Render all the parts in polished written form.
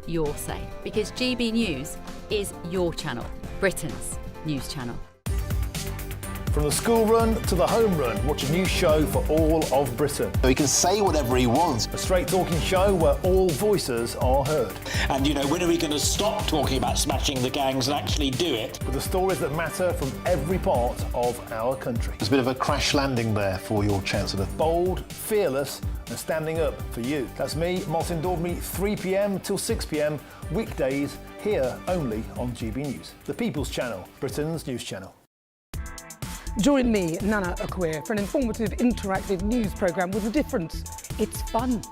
you're safe, because GB News is your channel, Britain's news channel. From the school run to the home run, watch a new show for all of Britain. So he can say whatever he wants. A straight talking show where all voices are heard. And, you know, when are we going to stop talking about smashing the gangs and actually do it? With the stories that matter from every part of our country. There's a bit of a crash landing there for your Chancellor. Bold, fearless and standing up for you. That's me, Martin Daubney, 3 p.m. till 6 p.m, weekdays, here only on GB News. The People's Channel, Britain's news channel. Join me, Nana Akwe, for an informative, interactive news programme with a difference. It's fun.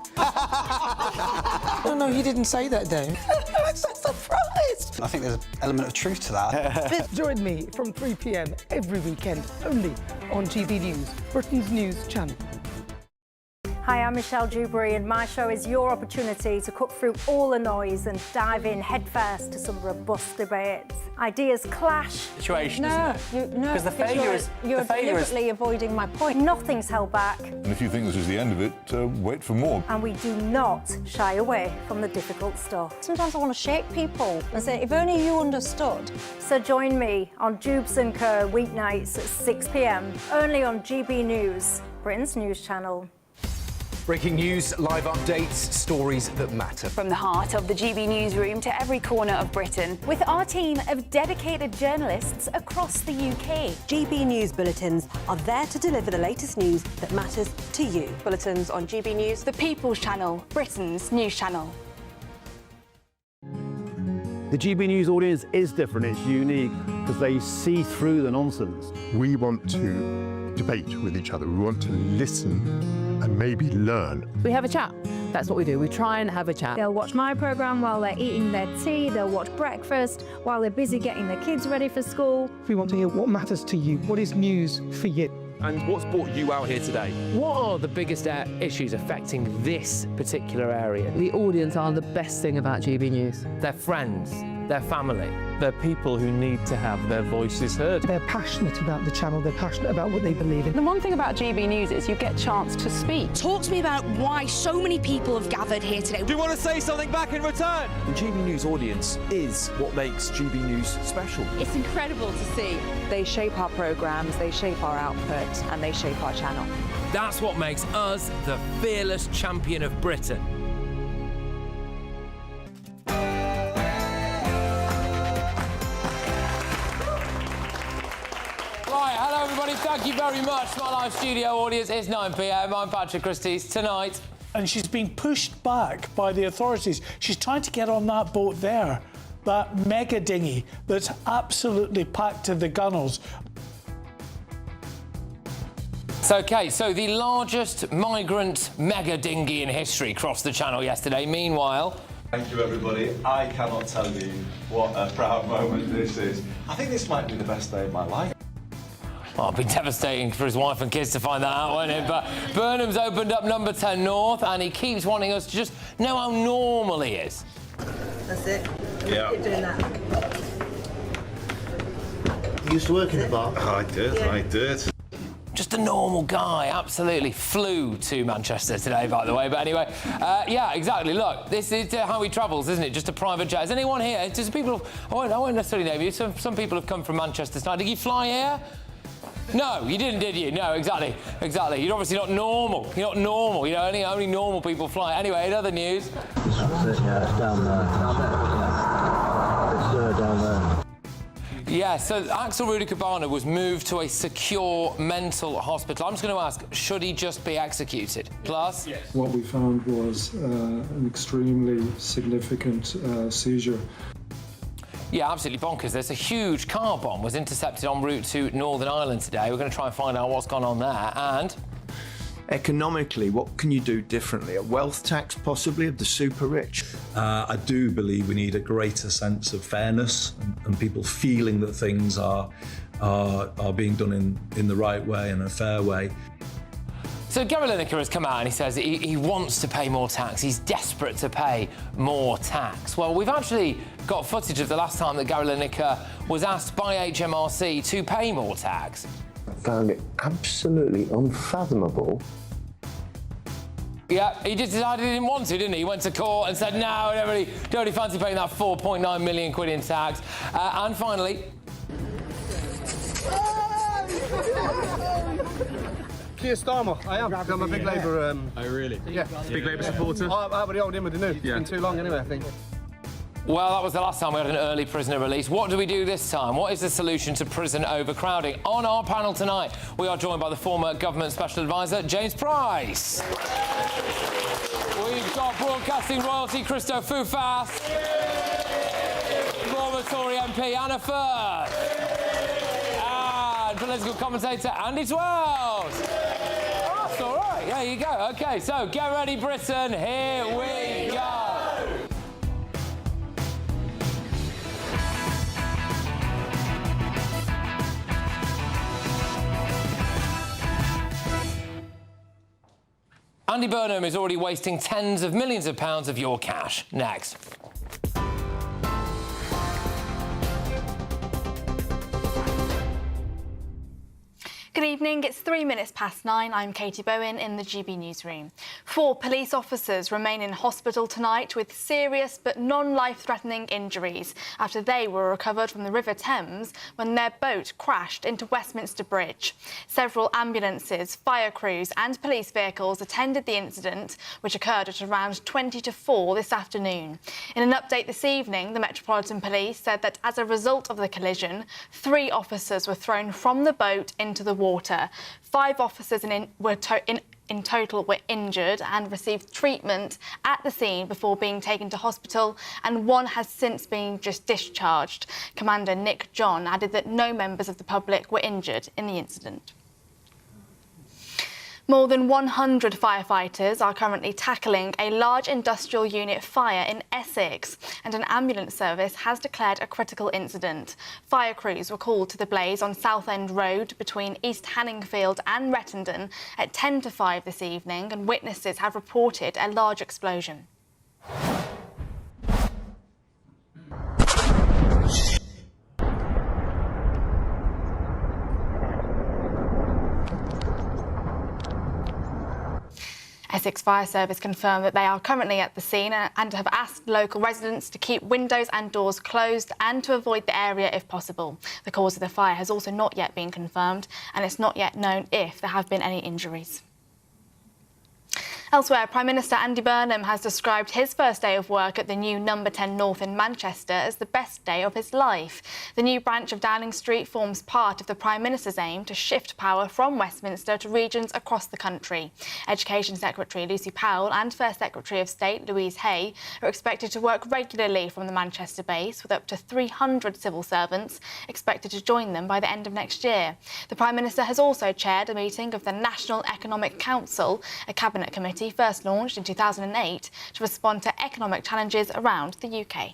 No, you didn't say that, Dave. I'm so surprised. I think there's an element of truth to that. Join me from 3 p.m. every weekend, only on GB News, Britain's news channel. Hi, I'm Michelle Dewberry, and my show is your opportunity to cut through all the noise and dive in headfirst to some robust debates. Ideas clash. Situation, isn't it? Because the failure is... You're deliberately avoiding my point. Nothing's held back. And if you think this is the end of it, wait for more. And we do not shy away from the difficult stuff. Sometimes I want to shake people and say, if only you understood. So join me on Jubes & Kerr weeknights at 6 p.m, only on GB News, Britain's news channel. Breaking news, live updates, stories that matter. From the heart of the GB newsroom to every corner of Britain, with our team of dedicated journalists across the UK. GB News bulletins are there to deliver the latest news that matters to you. Bulletins on GB News, the People's Channel, Britain's news channel. The GB News audience is different, it's unique, because they see through the nonsense. We want to debate with each other, we want to listen and maybe learn. We have a chat. That's what we do. We try and have a chat. They'll watch my programme while they're eating their tea, they'll watch breakfast while they're busy getting their kids ready for school. We want to hear what matters to you, what is news for you. And what's brought you out here today? What are the biggest issues affecting this particular area? The audience are the best thing about GB News. Their friends, their family. They're people who need to have their voices heard. They're passionate about the channel, they're passionate about what they believe in. The one thing about GB News is you get a chance to speak. Talk to me about why so many people have gathered here today. Do you want to say something back in return? The GB News audience is what makes GB News special. It's incredible to see. They shape our programmes, they shape our output, and they shape our channel. That's what makes us the fearless champion of Britain. Hello everybody, thank you very much. My live studio audience is 9 p.m. I'm Patrick Christys. Tonight... And she's being pushed back by the authorities. She's trying to get on that boat there, that mega dinghy that's absolutely packed to the gunnels. So, Kate, so the largest migrant mega dinghy in history crossed the channel yesterday. Meanwhile... Thank you, everybody. I cannot tell you what a proud moment this is. I think this might be the best day of my life. Well, it'd be devastating for his wife and kids to find that out, wouldn't it? But Burnham's opened up number 10 North, and he keeps wanting us to just know how normal he is. That's it. Yeah. Keep doing that. You used to work in the bar? I did, yeah. I did. Just a normal guy, absolutely. Flew to Manchester today, by the way. But anyway, yeah, exactly. Look, this is how he travels, isn't it? Just a private jet. Is anyone here? Just people... I won't necessarily name you. Some people have come from Manchester tonight. Did you fly here? No, you didn't, did you? No, exactly. You're obviously not normal. You're not normal. You know, only normal people fly. Anyway, in other news... Yeah, it's down there. It's down there. Yeah, so Axel Rudy Cabana was moved to a secure mental hospital. I'm just going to ask, should he just be executed? Plus? Yes. What we found was an extremely significant seizure. Yeah, absolutely bonkers. There's a huge car bomb was intercepted en route to Northern Ireland today. We're going to try and find out what's gone on there. And... economically, what can you do differently? A wealth tax, possibly, of the super rich? I do believe we need a greater sense of fairness and people feeling that things are being done in the right way and a fair way. So Gary Lineker has come out and he says he wants to pay more tax. He's desperate to pay more tax. Well, we've actually got footage of the last time that Gary Lineker was asked by HMRC to pay more tax. I found it absolutely unfathomable Yeah, he just decided he didn't want to, didn't he? He went to court and said, no, I don't really fancy paying that 4.9 million quid in tax. And finally... Keir Starmer, I am. I'm a big Labour... Oh, really? Yeah. Big Labour supporter? How about the old him with the new? It's been too long anyway, I think. Well, that was the last time we had an early prisoner release. What do we do this time? What is the solution to prison overcrowding? On our panel tonight, we are joined by the former government special advisor, James Price. We've got broadcasting royalty, Christo Fufas. Former Tory MP, Anna Firth. And political commentator, Andy Twells. That's all right. There you go. OK, so get ready, Britain. Here we go. Andy Burnham is already wasting tens of millions of pounds of your cash. Next. Good evening, it's 3 minutes past 9. I'm Katie Bowen in the GB Newsroom. 4 police officers remain in hospital tonight with serious but non-life-threatening injuries after they were recovered from the River Thames when their boat crashed into Westminster Bridge. Several ambulances, fire crews and police vehicles attended the incident, which occurred at around 20 to 4 this afternoon. In an update this evening, the Metropolitan Police said that as a result of the collision, 3 officers were thrown from the boat into the water. 5 officers in total were injured and received treatment at the scene before being taken to hospital, and 1 has since been discharged. Commander Nick John added that no members of the public were injured in the incident. More than 100 firefighters are currently tackling a large industrial unit fire in Essex, and an ambulance service has declared a critical incident. Fire crews were called to the blaze on Southend Road between East Hanningfield and Rettendon at 10 to 5 this evening, and witnesses have reported a large explosion. Essex Fire Service confirmed that they are currently at the scene and have asked local residents to keep windows and doors closed and to avoid the area if possible. The cause of the fire has also not yet been confirmed, and it's not yet known if there have been any injuries. Elsewhere, Prime Minister Andy Burnham has described his first day of work at the new No. 10 North in Manchester as the best day of his life. The new branch of Downing Street forms part of the Prime Minister's aim to shift power from Westminster to regions across the country. Education Secretary Lucy Powell and First Secretary of State Louise Hay are expected to work regularly from the Manchester base, with up to 300 civil servants expected to join them by the end of next year. The Prime Minister has also chaired a meeting of the National Economic Council, a cabinet committee first launched in 2008 to respond to economic challenges around the UK.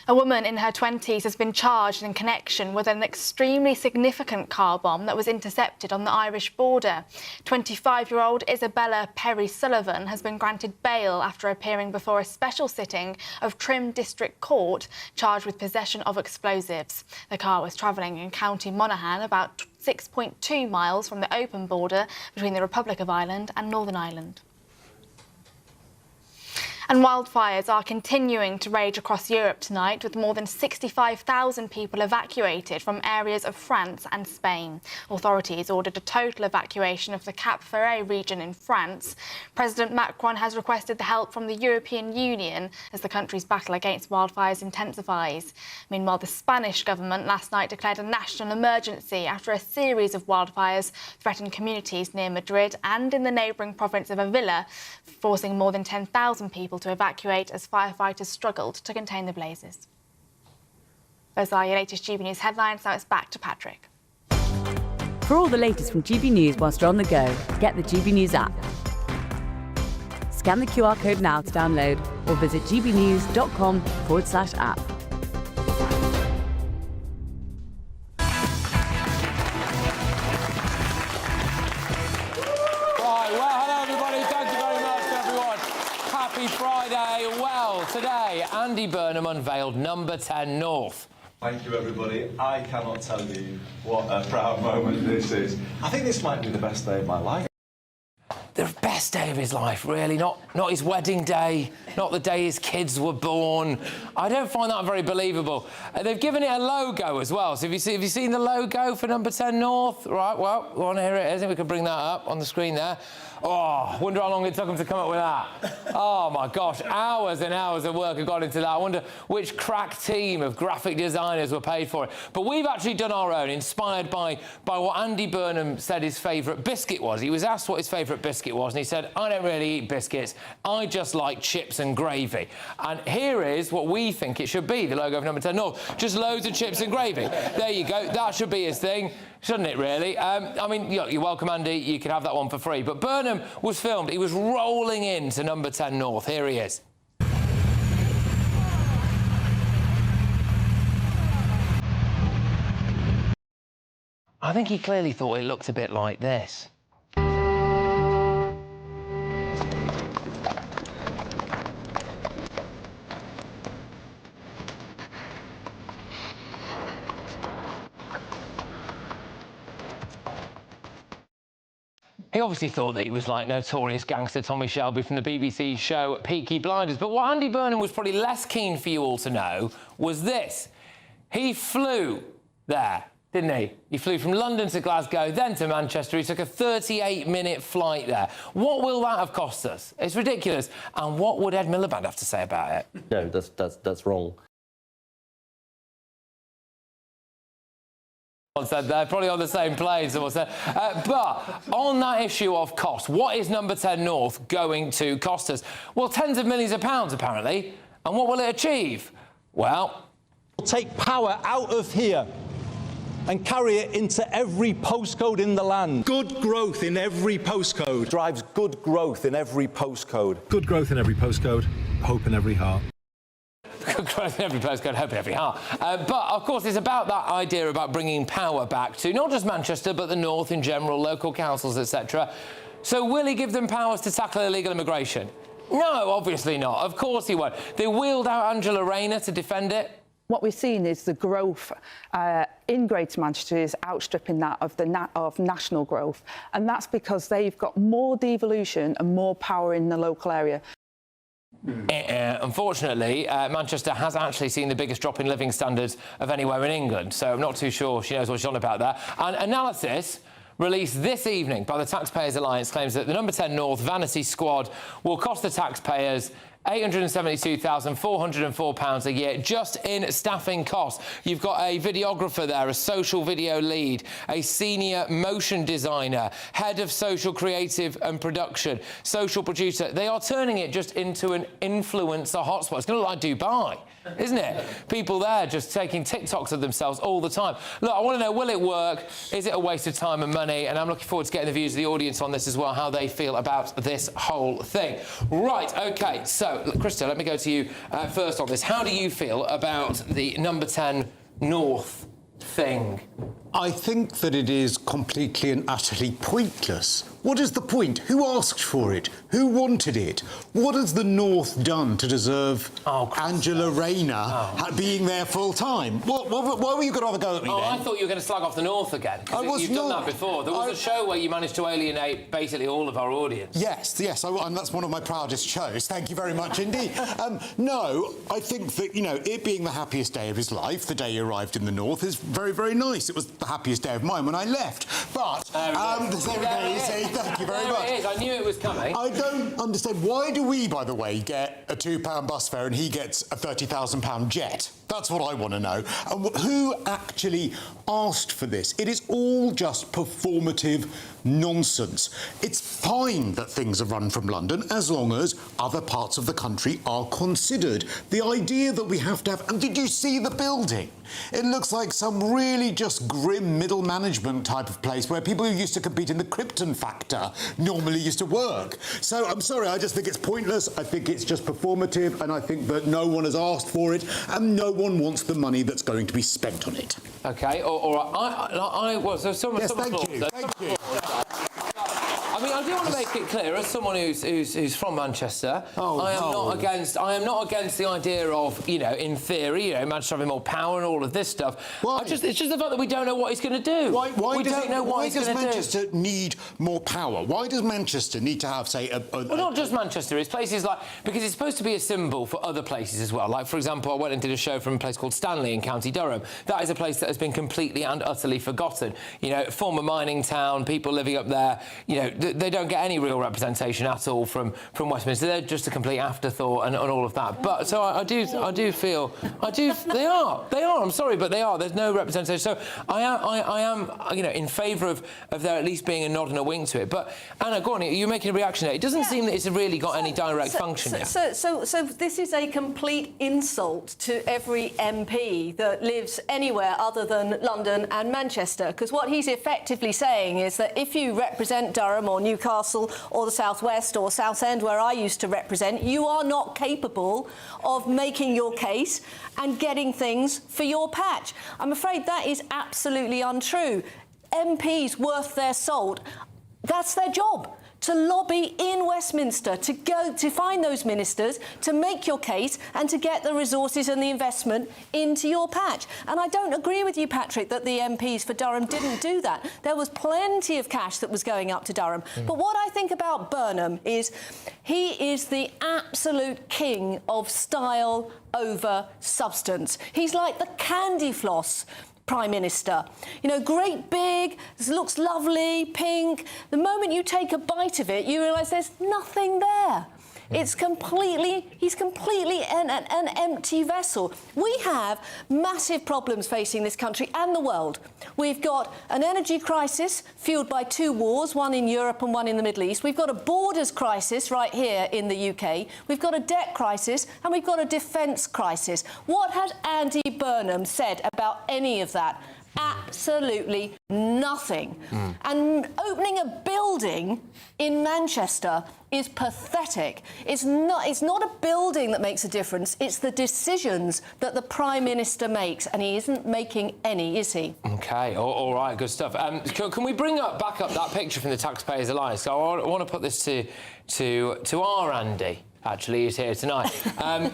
A woman in her 20s has been charged in connection with an extremely significant car bomb that was intercepted on the Irish border. 25-year-old Isabella Perry Sullivan has been granted bail after appearing before a special sitting of Trim District Court, charged with possession of explosives. The car was travelling in County Monaghan, about 6.2 miles from the open border between the Republic of Ireland and Northern Ireland. And wildfires are continuing to rage across Europe tonight, with more than 65,000 people evacuated from areas of France and Spain. Authorities ordered a total evacuation of the Cap Ferret region in France. President Macron has requested the help from the European Union as the country's battle against wildfires intensifies. Meanwhile, the Spanish government last night declared a national emergency after a series of wildfires threatened communities near Madrid and in the neighbouring province of Avila, forcing more than 10,000 people to evacuate as firefighters struggled to contain the blazes. Those are your latest GB News headlines. Now it's back to Patrick. For all the latest from GB News whilst you're on the go, get the GB News app. Scan the QR code now to download, or visit gbnews.com/app. Friday. Well, today, Andy Burnham unveiled No. 10 North. Thank you, everybody. I cannot tell you what a proud moment this is. I think this might be the best day of my life. the best day of his life, really. Not his wedding day, not the day his kids were born. I don't find that very believable. They've given it a logo as well. So have you seen the logo for number 10 North? Right, well, go on, here it is. We can bring that up on the screen there. Oh, wonder how long it took them to come up with that. Oh, my gosh, hours and hours of work have gone into that. I wonder which crack team of graphic designers were paid for it. But we've actually done our own, inspired by what Andy Burnham said his favourite biscuit was. He was asked what his favourite biscuit was, and he said, I don't really eat biscuits. I just like chips and gravy. And here is what we think it should be, the logo of number 10 North. Just loads of chips and gravy. There you go. That should be his thing. Shouldn't it, really? I mean, you're welcome, Andy. You can have that one for free. But Burnham was filmed. He was rolling into number 10 North. Here he is. I think he clearly thought it looked a bit like this. He obviously thought that he was like notorious gangster Tommy Shelby from the BBC show Peaky Blinders. But what Andy Burnham was probably less keen for you all to know was this. He flew there, didn't he? He flew from London to Glasgow, then to Manchester. He took a 38-minute flight there. What will that have cost us? It's ridiculous. And what would Ed Miliband have to say about it? No, that's wrong. Said they're probably on the same plane, someone said. But on that issue of cost, what is number 10 North going to cost us? Well, tens of millions of pounds, apparently. And what will it achieve? Well, we'll take power out of here and carry it into every postcode in the land. Good growth in every postcode. Drives good growth in every postcode. Good growth in every postcode, hope in every heart. Good growth in every postcode, hope in every heart. But, of course, it's about that idea about bringing power back to not just Manchester, but the North in general, local councils, etc. So will he give them powers to tackle illegal immigration? No, obviously not. Of course he won't. They wheeled out Angela Rayner to defend it. What we're seeing is the growth in Greater Manchester is outstripping that of national growth, and that's because they've got more devolution and more power in the local area. Unfortunately, Manchester has actually seen the biggest drop in living standards of anywhere in England, so I'm not too sure she knows what she's on about that. And analysis released this evening by the Taxpayers Alliance claims that the number 10 North Vanity Squad will cost the taxpayers £872,404 a year just in staffing costs. You've got a videographer there, a social video lead, a senior motion designer, head of social creative and production, social producer. They are turning it just into an influencer hotspot. It's going to look like Dubai, isn't it? People there just taking TikToks of themselves all the time. Look, I want to know, will it work? Is it a waste of time and money? And I'm looking forward to getting the views of the audience on this as well, how they feel about this whole thing. Right, OK, so Christy, let me go to you first on this. How do you feel about the number 10 North thing? I think that it is completely and utterly pointless. What is the point? Who asked for it? Who wanted it? What has the North done to deserve Angela Rayner being there full time? Why were you going to have a go at me then? I thought you were going to slag off the North again. You've done that before. There was a show where you managed to alienate basically all of our audience. Yes, and that's one of my proudest shows. Thank you very much indeed. No, I think that, you know, it being the happiest day of his life, the day he arrived in the North, is very, very nice. It was the happiest day of mine when I left. But, thank you very much. There it is. I knew it was coming. I don't understand. Why do we, by the way, get a £2 bus fare and he gets a £30,000 jet? That's what I want to know. And who actually asked for this? It is all just performative nonsense. It's fine that things are run from London as long as other parts of the country are considered. The idea that we have to have... And did you see the building? It looks like some really just grim middle management type of place where people who used to compete in the Krypton Factor normally used to work. So I'm sorry, I just think it's pointless. I think it's just performative, and I think that no one has asked for it and no one wants the money that's going to be spent on it. OK, all right. Thank you. Thank you. I mean, I do want to make it clear, as someone who's from Manchester, I am not against the idea of, you know, in theory, you know, Manchester having more power and all of this stuff. It's just the fact that we don't know what he's going to do. Why does Manchester need more power? Why does Manchester need to have, say, well, not just Manchester. It's places like... Because it's supposed to be a symbol for other places as well. Like, for example, I went and did a show from a place called Stanley in County Durham. That is a place that has been completely and utterly forgotten. You know, former mining town, people living up there, you know, they don't get any real representation at all from Westminster. They're just a complete afterthought and all of that. But so I do feel they are. I'm sorry, but they are. There's no representation. So I am you know, in favour of there at least being a nod and a wink to it. But Anna, go on. You're making a reaction there. It doesn't seem that it's really got any direct function yet. So this is a complete insult to every MP that lives anywhere other than London and Manchester, because what he's effectively saying is that if you represent Durham or Newcastle or the South West or Southend, where I used to represent, you are not capable of making your case and getting things for your patch. I'm afraid that is absolutely untrue. MPs worth their salt, that's their job. To lobby in Westminster, to go to find those ministers, to make your case and to get the resources and the investment into your patch. And I don't agree with you, Patrick, that the MPs for Durham didn't do that. There was plenty of cash that was going up to Durham. But what I think about Burnham is he is the absolute king of style over substance. He's like the candy floss Prime Minister. You know, great big, looks lovely, pink. The moment you take a bite of it, you realise there's nothing there. He's completely an empty vessel. We have massive problems facing this country and the world. We've got an energy crisis fuelled by two wars, one in Europe and one in the Middle East. We've got a borders crisis right here in the UK. We've got a debt crisis and we've got a defence crisis. What has Andy Burnham said about any of that? Absolutely nothing. And opening a building in Manchester is pathetic. It's not a building that makes a difference, it's the decisions that the Prime Minister makes, and he isn't making any, is he? OK, all right, good stuff. Can we bring back up that picture from the Taxpayers Alliance? So I want to put this to our Andy. Actually, is here tonight.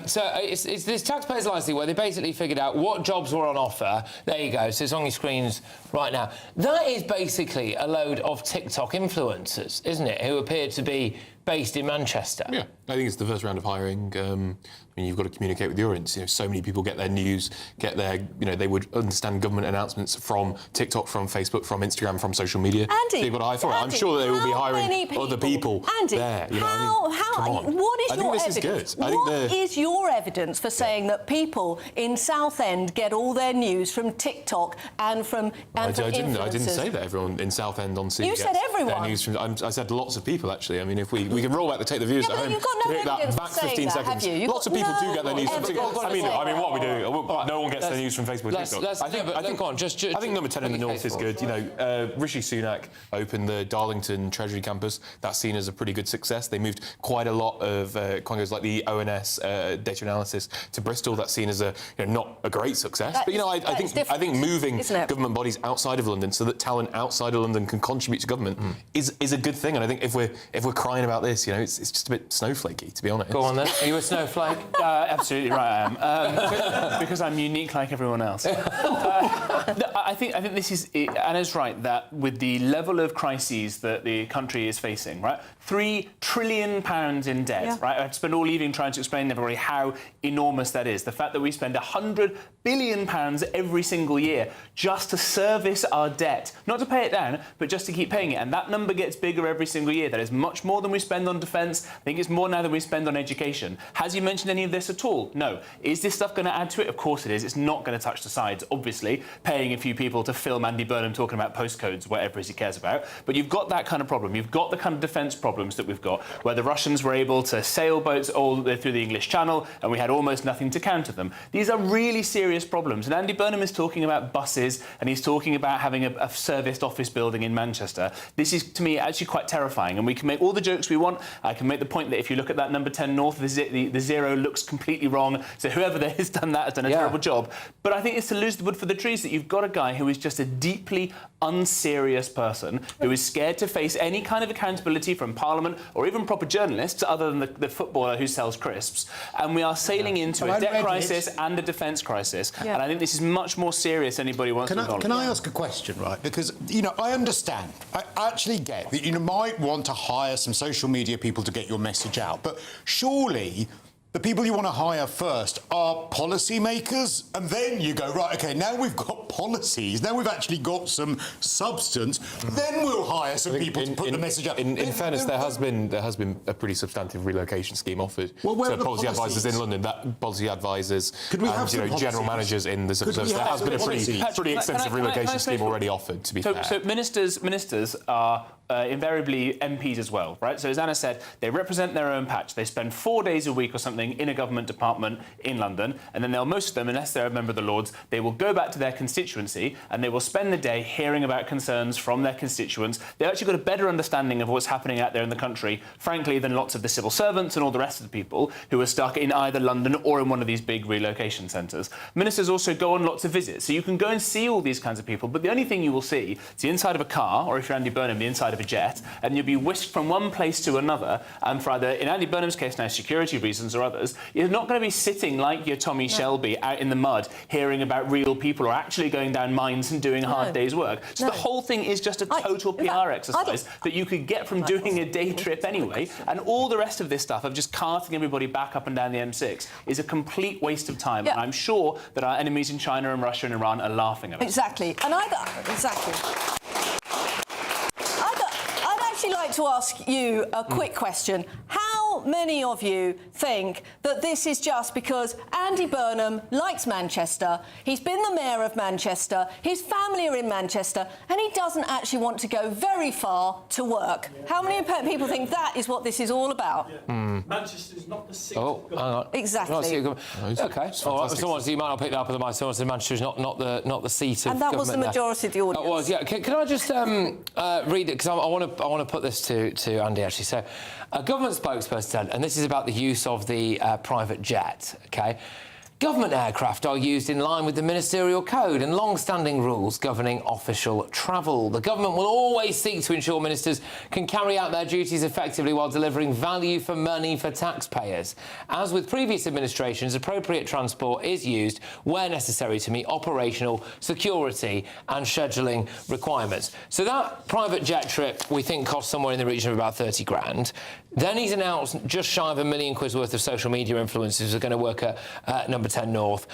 So it's this Taxpayers Alliance thing where they basically figured out what jobs were on offer. There you go. So it's on your screens right now. That is basically a load of TikTok influencers, isn't it, who appear to be based in Manchester. Yeah, I think it's the first round of hiring. I mean, you've got to communicate with the audience. You know, so many people get their news, they would understand government announcements from TikTok, from Facebook, from Instagram, from social media. Andy, so you've got to hire for it. I'm sure they will be hiring other people there. You know, what is your evidence? Is good. What is your evidence for saying that people in Southend get all their news from TikTok and from influencers? I didn't say that everyone in Southend on scene. You said everyone. Their news from, I said lots of people actually. I mean, if we can roll back Take the Viewers at home. You've got no evidence back for saying 15 that, seconds. have you? Lots of people do get their news from TikTok. I mean, what are we doing? No one gets their news from Facebook and TikTok. I think number 10 in the North is good. You know, Rishi Sunak opened the Darlington Treasury campus. That's seen as a pretty good success. They moved quite a lot of quangos like the ONS data analysis to Bristol. That's seen as not a great success. But I think moving government bodies outside of London so that talent outside of London can contribute to government is a good thing. And I think if we're crying about this, it's just a bit snowflakey, to be honest. Go on then. Are you a snowflake? Absolutely right, I am. Because I'm unique like everyone else. I think this is... Anna's right, that with the level of crises that the country is facing, right, £3 trillion in debt, right? I've spent all evening trying to explain to everybody how enormous that is. The fact that we spend £100 billion every single year just to service our debt. Not to pay it down, but just to keep paying it. And that number gets bigger every single year. That is much more than we spend on defence. I think it's more now than we spend on education. Has he mentioned any of this at all? No. Is this stuff going to add to it? Of course it is. It's not going to touch the sides, obviously, paying a few people to film Andy Burnham talking about postcodes, whatever it is he cares about. But you've got that kind of problem. You've got the kind of defence problems that we've got, where the Russians were able to sail boats all the way through the English Channel, and we had almost nothing to counter them. These are really serious problems. And Andy Burnham is talking about buses, and he's talking about having a serviced office building in Manchester. This is, to me, actually quite terrifying. And we can make all the jokes we want. I can make the point that if you look look at that number 10 North, the zero looks completely wrong. So whoever there has done that has done a terrible job. But I think it's to lose the wood for the trees that you've got a guy who is just a deeply unserious person who is scared to face any kind of accountability from Parliament or even proper journalists, other than the footballer who sells crisps. And we are sailing into a debt crisis and a defence crisis. And I think this is much more serious than anybody wants to acknowledge. Can I ask a question, right? Because, you know, I understand. I actually get that you might want to hire some social media people to get your message out. But surely the people you want to hire first are policymakers, and then you go, right, OK, now we've got policies, now we've actually got some substance, then we'll hire some people to put the message out. In fairness, there has been a pretty substantive relocation scheme offered to policy advisors in London. That policy advisors and general managers in the civil service. There has been a pretty extensive relocation scheme already offered, to be fair. So ministers are invariably MPs as well, right? So as Anna said, they represent their own patch. They spend 4 days a week or something in a government department in London, and then most of them, unless they're a member of the Lords, they will go back to their constituency and they will spend the day hearing about concerns from their constituents. They've actually got a better understanding of what's happening out there in the country, frankly, than lots of the civil servants and all the rest of the people who are stuck in either London or in one of these big relocation centres. Ministers also go on lots of visits, so you can go and see all these kinds of people, but the only thing you will see is the inside of a car, or if you're Andy Burnham, the inside of a jet, and you'll be whisked from one place to another, and for either, in Andy Burnham's case now, security reasons or others, you're not going to be sitting like your Tommy Shelby out in the mud hearing about real people or actually going down mines and doing a hard day's work. So the whole thing is just a total PR exercise that you could get from doing a day trip anyway, and all the rest of this stuff of just carting everybody back up and down the M6 is a complete waste of time, and I'm sure that our enemies in China and Russia and Iran are laughing at us. Exactly. And I'd actually like to ask you a quick question. How many of you think that this is just because Andy Burnham likes Manchester, he's been the mayor of Manchester, his family are in Manchester, and he doesn't actually want to go very far to work? How many people think that is what this is all about? Manchester is not the seat. Hang on. Exactly. OK. All right. Someone, you might not pick that up at the mic. Someone said Manchester is not the seat of and that was the majority of the audience. It was, yeah. Can I just read it? Because I want to put this to Andy, actually. So, a government spokesperson said, and this is about the use of the private jet, OK? Government aircraft are used in line with the ministerial code and long-standing rules governing official travel. The government will always seek to ensure ministers can carry out their duties effectively while delivering value for money for taxpayers. As with previous administrations, appropriate transport is used where necessary to meet operational, security and scheduling requirements. So that private jet trip, we think, cost somewhere in the region of about 30 grand. Then he's announced just shy of £1 million worth of social media influencers are going to work at number 10 North,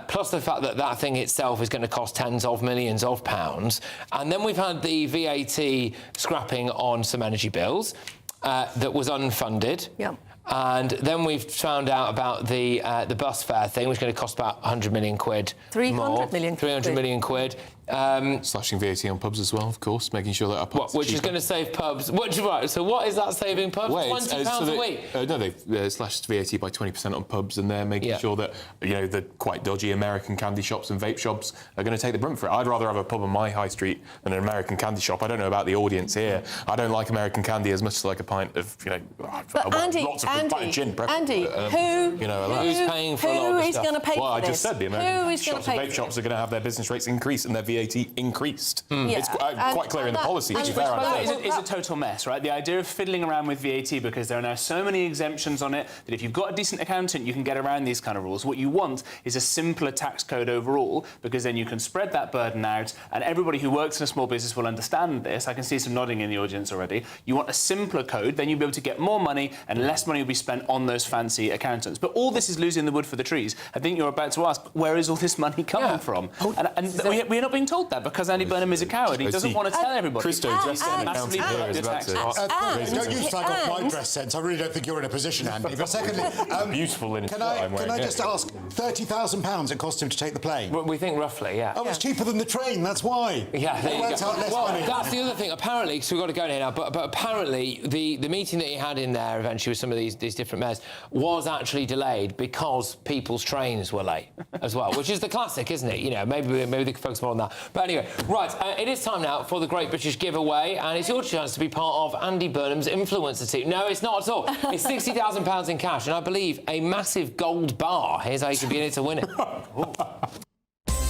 plus the fact that that thing itself is going to cost tens of millions of pounds. And then we've had the VAT scrapping on some energy bills that was unfunded. Yep. And then we've found out about the bus fare thing, which is going to cost about 100 million quid. 300 million quid. 300 million quid. Slashing VAT on pubs as well, of course, making sure that our pubs which is going to save pubs. Right, so what is that saving pubs? £20 a week? No, they've slashed VAT by 20% on pubs, and they're making sure that, you know, the quite dodgy American candy shops and vape shops are going to take the brunt for it. I'd rather have a pub on my high street than an American candy shop. I don't know about the audience here. I don't like American candy as much as like a pint of, you know, lots of pint of gin. Andy, who's paying for a lot of Who is going to pay for this? Well, I just said the American shops and vape shops are going to have their business rates increased and their VAT increased. Yeah. It's quite clear in the policy. Which is a total mess, right? The idea of fiddling around with VAT, because there are now so many exemptions on it that if you've got a decent accountant, you can get around these kind of rules. What you want is a simpler tax code overall, because then you can spread that burden out, and everybody who works in a small business will understand this. I can see some nodding in the audience already. You want a simpler code, then you'll be able to get more money, and less money will be spent on those fancy accountants. But all this is losing the wood for the trees. I think you're about to ask, where is all this money coming from? And we're not being told that, because Andy Burnham is a coward. He doesn't want to tell everybody. Christo, dressed in massively don't you slag off my dress sense. I really don't think you're in a position, Andy. But secondly, beautiful in can I just ask, £30,000 it cost him to take the plane? Well, we think roughly, yeah. Oh, it's cheaper than the train, that's why. Yeah, there you go. Money. That's the other thing. Apparently, so we've got to go here now, but apparently the meeting that he had in there eventually with some of these different mayors was actually delayed because because people's trains were late as well, which is the classic, isn't it? You know, maybe they could focus more on that. But anyway, right, it is time now for the Great British Giveaway, and it's your chance to be part of Andy Burnham's influencer team. No, it's not at all. It's £60,000 in cash, and I believe a massive gold bar. Here's how you can be in it to win it.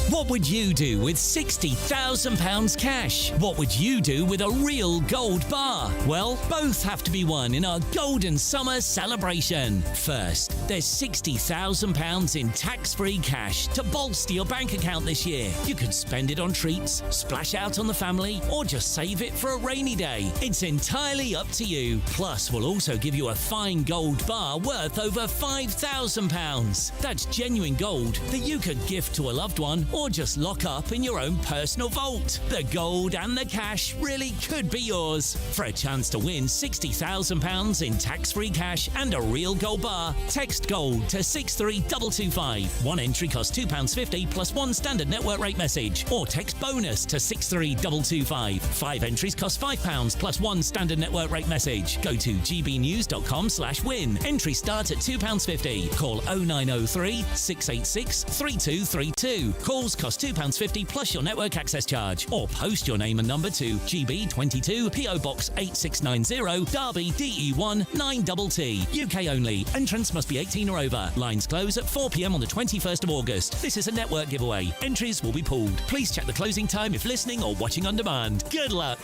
What would you do with £60,000 cash? What would you do with a real gold bar? Well, both have to be won in our Golden Summer celebration. First, there's £60,000 in tax-free cash to bolster your bank account this year. You could spend it on treats, splash out on the family, or just save it for a rainy day. It's entirely up to you. Plus, we'll also give you a fine gold bar worth over £5,000. That's genuine gold that you could gift to a loved one or just lock up in your own personal vault. The gold and the cash really could be yours. For a chance to win £60,000 in tax-free cash and a real gold bar, text GOLD to 63225. One entry costs £2.50 plus one standard network rate message, or text BONUS to 63225. 5 entries cost £5 plus one standard network rate message. Go to gbnews.com/win. Entry starts at £2.50. Call 0903 686 3232. Calls cost £2.50 plus your network access charge, or post your name and number to GB22 PO Box 8690 Derby DE1 9TT. UK only. Entrance must be 18 or over. Lines close at 4 p.m. on the 21st of August. This is a network giveaway. Entries will be pooled. Please check the closing time if listening or watching on demand. Good luck.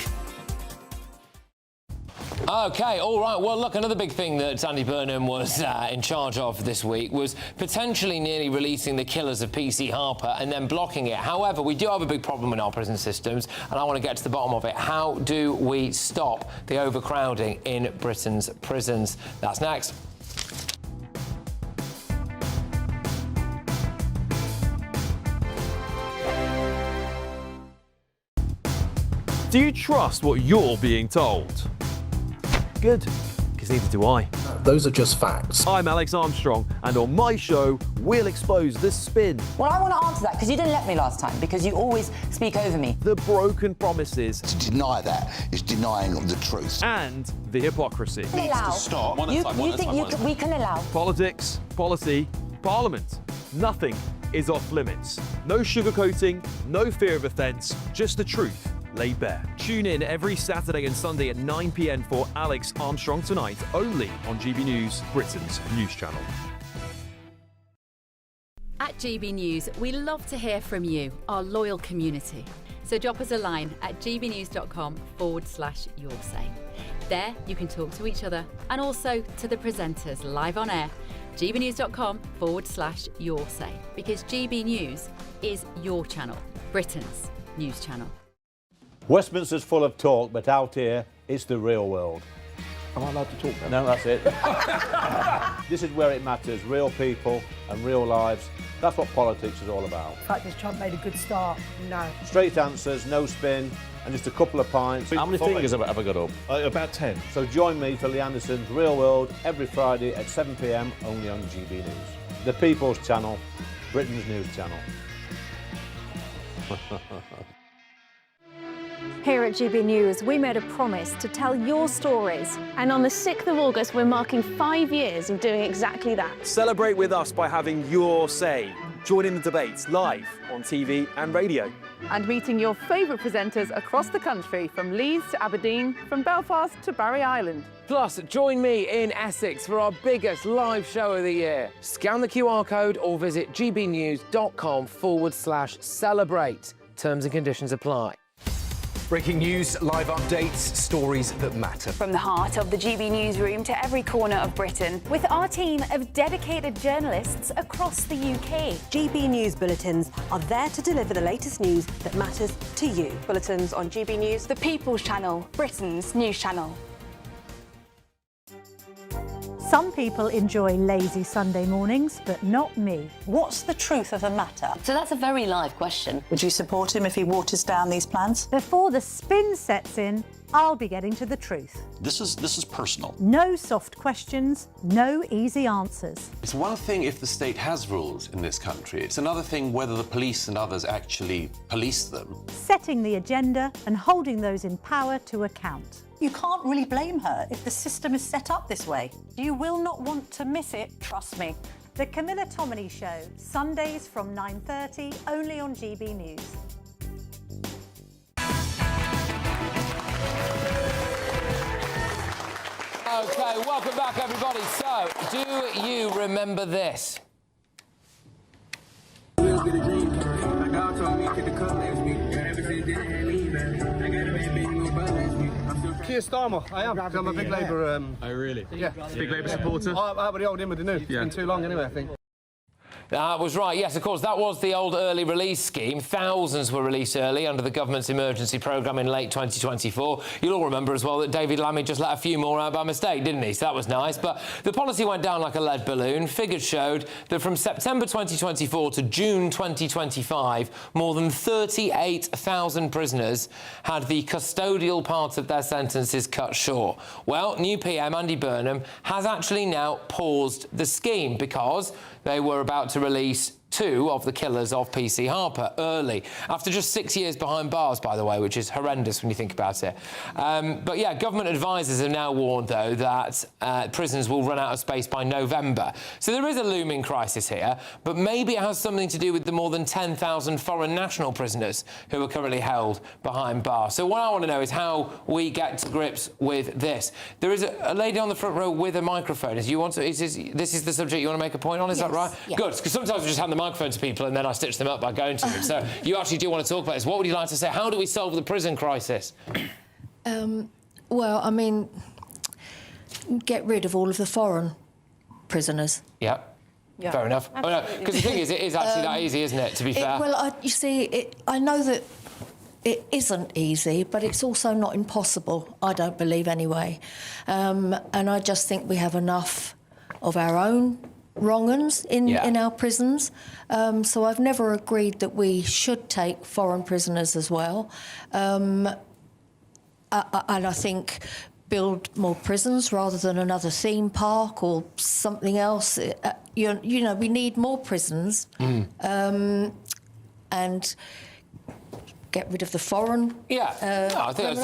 OK, all right. Well, look, another big thing that Andy Burnham was in charge of this week was potentially nearly releasing the killers of PC Harper and then blocking it. However, we do have a big problem in our prison systems, and I want to get to the bottom of it. How do we stop the overcrowding in Britain's prisons? That's next. Do you trust what you're being told? Good, because neither do I. Those are just facts. I'm Alex Armstrong, and on my show, we'll expose the spin. Well, I want to answer that, because you didn't let me last time, because you always speak over me. The broken promises. To deny that is denying the truth. And the hypocrisy. We can allow. Politics, policy, parliament. Nothing is off limits. No sugarcoating, no fear of offence, just the truth laid bare. Tune in every Saturday and Sunday at 9 p.m. for Alex Armstrong Tonight, only on GB News, Britain's news channel. At GB News, we love to hear from you, our loyal community. So drop us a line at gbnews.com/yoursay. There you can talk to each other and also to the presenters live on air. gbnews.com/yoursay, because GB News is your channel, Britain's news channel. Westminster's full of talk, but out here, it's the real world. Am I allowed to talk No, now? that's it. This is where it matters, real people and real lives. That's what politics is all about. In fact, has Trump made a good start? No. Straight answers, no spin, and just a couple of pints. How many fingers have I got up? About 10. So join me for Lee Anderson's Real World every Friday at 7 p.m. only on GB News. The People's Channel, Britain's news channel. Here at GB News, we made a promise to tell your stories. And on the 6th of August, we're marking 5 years of doing exactly that. Celebrate with us by having your say. Join in the debates live on TV and radio. And meeting your favourite presenters across the country, from Leeds to Aberdeen, from Belfast to Barry Island. Plus, join me in Essex for our biggest live show of the year. Scan the QR code or visit gbnews.com/celebrate. Terms and conditions apply. Breaking news, live updates, stories that matter. From the heart of the GB newsroom to every corner of Britain, with our team of dedicated journalists across the UK. GB News bulletins are there to deliver the latest news that matters to you. Bulletins on GB News, The People's Channel, Britain's news channel. Some people enjoy lazy Sunday mornings, but not me. What's the truth of the matter? So that's a very live question. Would you support him if he waters down these plans? Before the spin sets in, I'll be getting to the truth. This is personal. No soft questions, no easy answers. It's one thing if the state has rules in this country. It's another thing whether the police and others actually police them. Setting the agenda and holding those in power to account. You can't really blame her if the system is set up this way. You will not want to miss it, trust me. The Camilla Tominey Show, Sundays from 9:30, only on GB News. OK, welcome back, everybody. So, do you remember this? Keir Starmer, I am. I'm a big Labour. Oh, really? Yeah. Big Labour supporter? I would hold in with the new. It's been too long anyway, I think. That was right, yes, of course, that was the old early release scheme. Thousands were released early under the government's emergency programme in late 2024. You'll all remember as well that David Lammy just let a few more out by mistake, didn't he? So that was nice. But the policy went down like a lead balloon. Figures showed that from September 2024 to June 2025, more than 38,000 prisoners had the custodial part of their sentences cut short. Well, new PM Andy Burnham has actually now paused the scheme because they were about to release 2 of the killers of PC Harper early, after just 6 years behind bars, by the way, which is horrendous when you think about it. But yeah, government advisers have now warned, though, that prisons will run out of space by November. So there is a looming crisis here, but maybe it has something to do with the more than 10,000 foreign national prisoners who are currently held behind bars. So what I want to know is how we get to grips with this. There is a lady on the front row with a microphone. This is the subject you want to make a point on, is that right? Yes. Good, because sometimes we just hand the microphone to people and then I stitch them up by going to them. So you actually do want to talk about this. What would you like to say? How do we solve the prison crisis? Well, I mean, get rid of all of the foreign prisoners. Yeah. Fair enough. Because the thing is, it is actually that easy, isn't it, to be fair? Well, you see, I know that it isn't easy, but it's also not impossible, I don't believe anyway. And I just think we have enough of our own wrong-uns in our prisons. So I've never agreed that we should take foreign prisoners as well. And I think build more prisons rather than another theme park or something else. You know, we need more prisons. And get rid of the foreign. Yeah, no, I think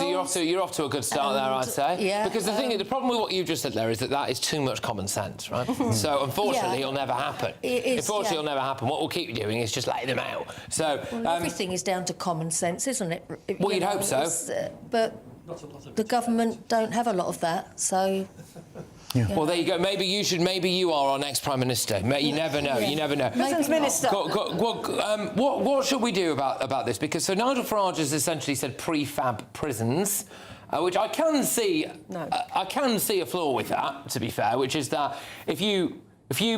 you're off to a good start there, I'd say. Yeah, because the problem with what you just said there is that is too much common sense, right? So unfortunately, it'll never happen. Unfortunately, it'll never happen. What we'll keep doing is just letting them out. So everything is down to common sense, isn't it? Well, you'd hope so. But the government don't have a lot of that, so. Yeah. Well, there you go. Maybe you are our next Prime Minister. You never know. You never know. Prisons Minister. What should we do about this? Because so Nigel Farage has essentially said prefab prisons, which I can see. I can see a flaw with that. To be fair, which is that if you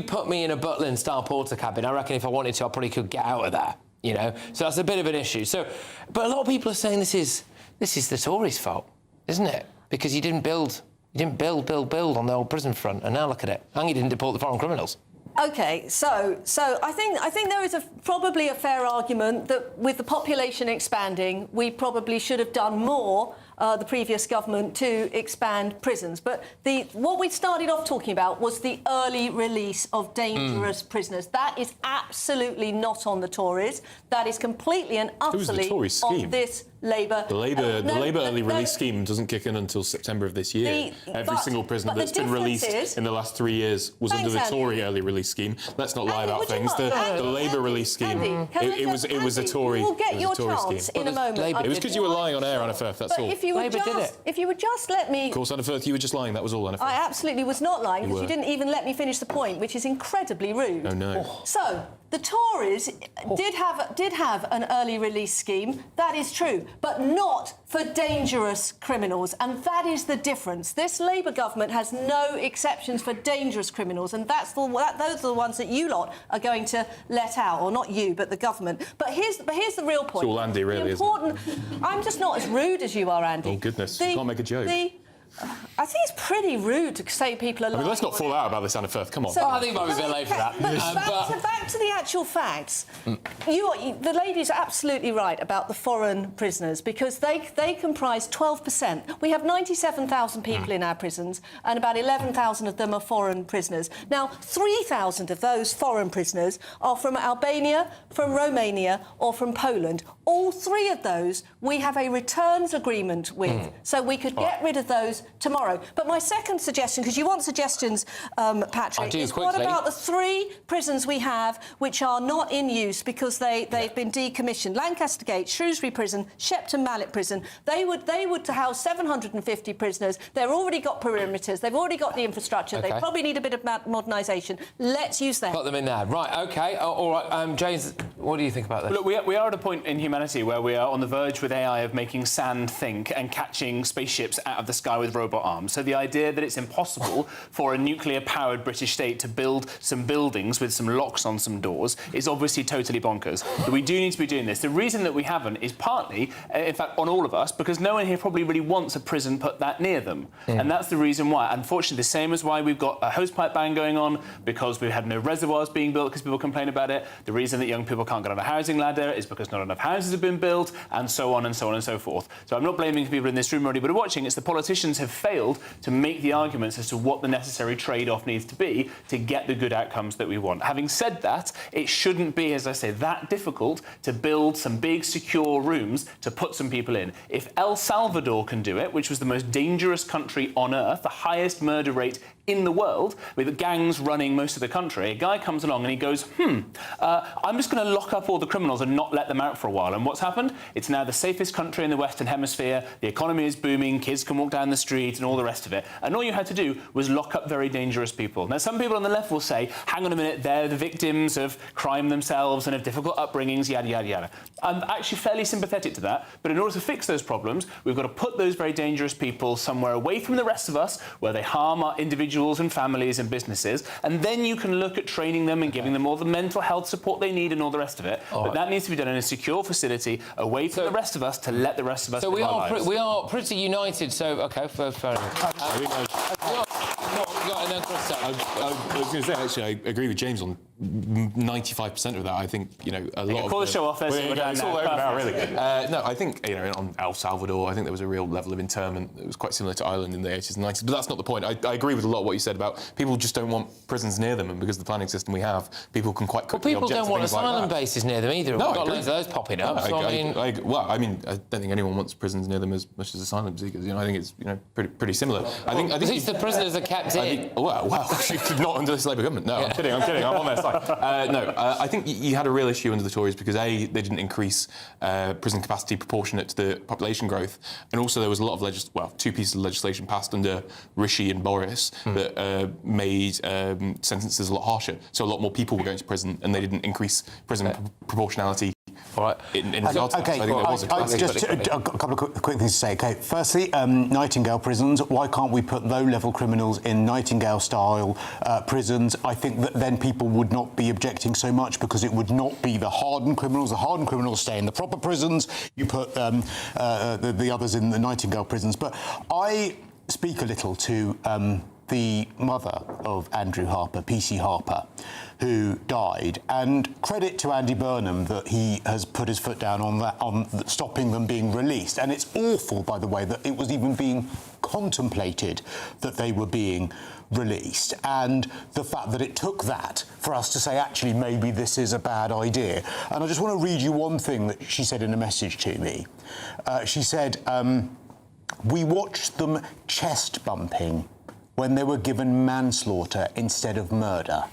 put me in a Butlin-style porter cabin, I reckon if I wanted to, I probably could get out of there. You know, so that's a bit of an issue. So, but a lot of people are saying this is the Tories' fault, isn't it? Because you didn't build on the old prison front, and now look at it. And you didn't deport the foreign criminals. OK, so I think there is probably a fair argument that with the population expanding, we probably should have done more, the previous government, to expand prisons. But what we started off talking about was the early release of dangerous prisoners. That is absolutely not on the Tories. That is completely and utterly on this Labour. The Labour early release scheme doesn't kick in until September of this year. Every single prisoner that's been released in the last 3 years was under the Tory early release scheme. Let's not lie about things. The Labour release scheme, it was a Tory. We'll get your chance in a moment. It was because you were lying on air, Anna Firth. That's all. If you would just let me. Of course, Anna Firth, you were just lying. That was all, Anna Firth. I absolutely was not lying because you didn't even let me finish the point, which is incredibly rude. Oh no. So. The Tories did have an early release scheme, that is true, but not for dangerous criminals, and that is the difference. This Labour government has no exceptions for dangerous criminals, and those are the ones that you lot are going to let out, or not you, but the government. But here's the real point. It's all Andy, really, isn't it? I'm just not as rude as you are, Andy. Oh goodness, you can't make a joke. I think it's pretty rude to say people are lying. I mean, let's not fall out about this, Anna Firth. Come on. I think it might be a bit late for that. Back to the actual facts, the lady's absolutely right about the foreign prisoners because they comprise 12%. We have 97,000 people in our prisons and about 11,000 of them are foreign prisoners. Now, 3,000 of those foreign prisoners are from Albania, from Romania or from Poland. All three of those we have a returns agreement with, so we could get rid of those tomorrow. But my second suggestion, because you want suggestions, Patrick, is what about the 3 prisons we have which are not in use because they've been decommissioned? Lancaster Gate, Shrewsbury Prison, Shepton Mallet Prison. They would house 750 prisoners. They've already got perimeters. They've already got the infrastructure. They probably need a bit of modernisation. Let's use them. Put them in there. Right, OK. All right, James, what do you think about this? Look, we are at a point in humanity where we are on the verge with AI of making sand think and catching spaceships out of the sky with robot arms. So the idea that it's impossible for a nuclear-powered British state to build some buildings with some locks on some doors is obviously totally bonkers. But we do need to be doing this. The reason that we haven't is partly, in fact, on all of us, because no one here probably really wants a prison put that near them. And that's the reason why. Unfortunately, the same as why we've got a hosepipe ban going on, because we've had no reservoirs being built because people complain about it. The reason that young people can't get on a housing ladder is because not enough houses have been built, and so on and so on and so forth. So I'm not blaming people in this room or anybody watching. It's the politicians have failed to make the arguments as to what the necessary trade-off needs to be to get the good outcomes that we want. Having said that, it shouldn't be, as I say, that difficult to build some big, secure rooms to put some people in. If El Salvador can do it, which was the most dangerous country on earth, the highest murder rate in the world, with gangs running most of the country, a guy comes along and he goes, I'm just going to lock up all the criminals and not let them out for a while. And what's happened? It's now the safest country in the Western Hemisphere, the economy is booming, kids can walk down the street and all the rest of it. And all you had to do was lock up very dangerous people. Now, some people on the left will say, hang on a minute, they're the victims of crime themselves and of difficult upbringings, yada, yada, yada. I'm actually fairly sympathetic to that, but in order to fix those problems, we've got to put those very dangerous people somewhere away from the rest of us, where they harm our individuals and families and businesses, and then you can look at training them and giving them all the mental health support they need and all the rest of it. But that needs to be done in a secure facility, away from the rest of us, to let the rest of us live our lives. We are pretty united, so, OK, fair enough. I was going to say, actually, I agree with James on 95% of that. I think, a lot of... Call the show off, it's all over now, really. No, I think, on El Salvador, I think there was a real level of internment that was quite similar to Ireland in the 80s and 90s, but that's not the point. I agree with a lot of what you said about people just don't want prisons near them, and because of the planning system we have, people can quite quickly object to things like that. People don't want asylum bases near them either. No, We've got loads of those popping up. I don't think anyone wants prisons near them as much as asylum seekers. I think it's pretty similar. I think at least the prisoners are kept in. Well, not under this Labour government. No, I'm kidding. I'm on their side. No, I think you had a real issue under the Tories because they didn't increase prison capacity proportionate to the population growth, and also there was a lot of 2 pieces of legislation passed under Rishi and Boris that made sentences a lot harsher. So a lot more people were going to prison, and they didn't increase prison proportionality. All right. In regards to that. So I think there was a couple of quick things to say. Okay, firstly, Nightingale prisons. Why can't we put low-level criminals in Nightingale-style prisons? I think that then people would not be objecting so much because it would not be the hardened criminals. The hardened criminals stay in the proper prisons. You put the others in the Nightingale prisons. But I speak a little to the mother of Andrew Harper, PC Harper, who died, and credit to Andy Burnham that he has put his foot down on stopping them being released. And it's awful, by the way, that it was even being contemplated that they were being released, and the fact that it took that for us to say, actually, maybe this is a bad idea. And I just want to read you one thing that she said in a message to me. She said, we watched them chest bumping when they were given manslaughter instead of murder.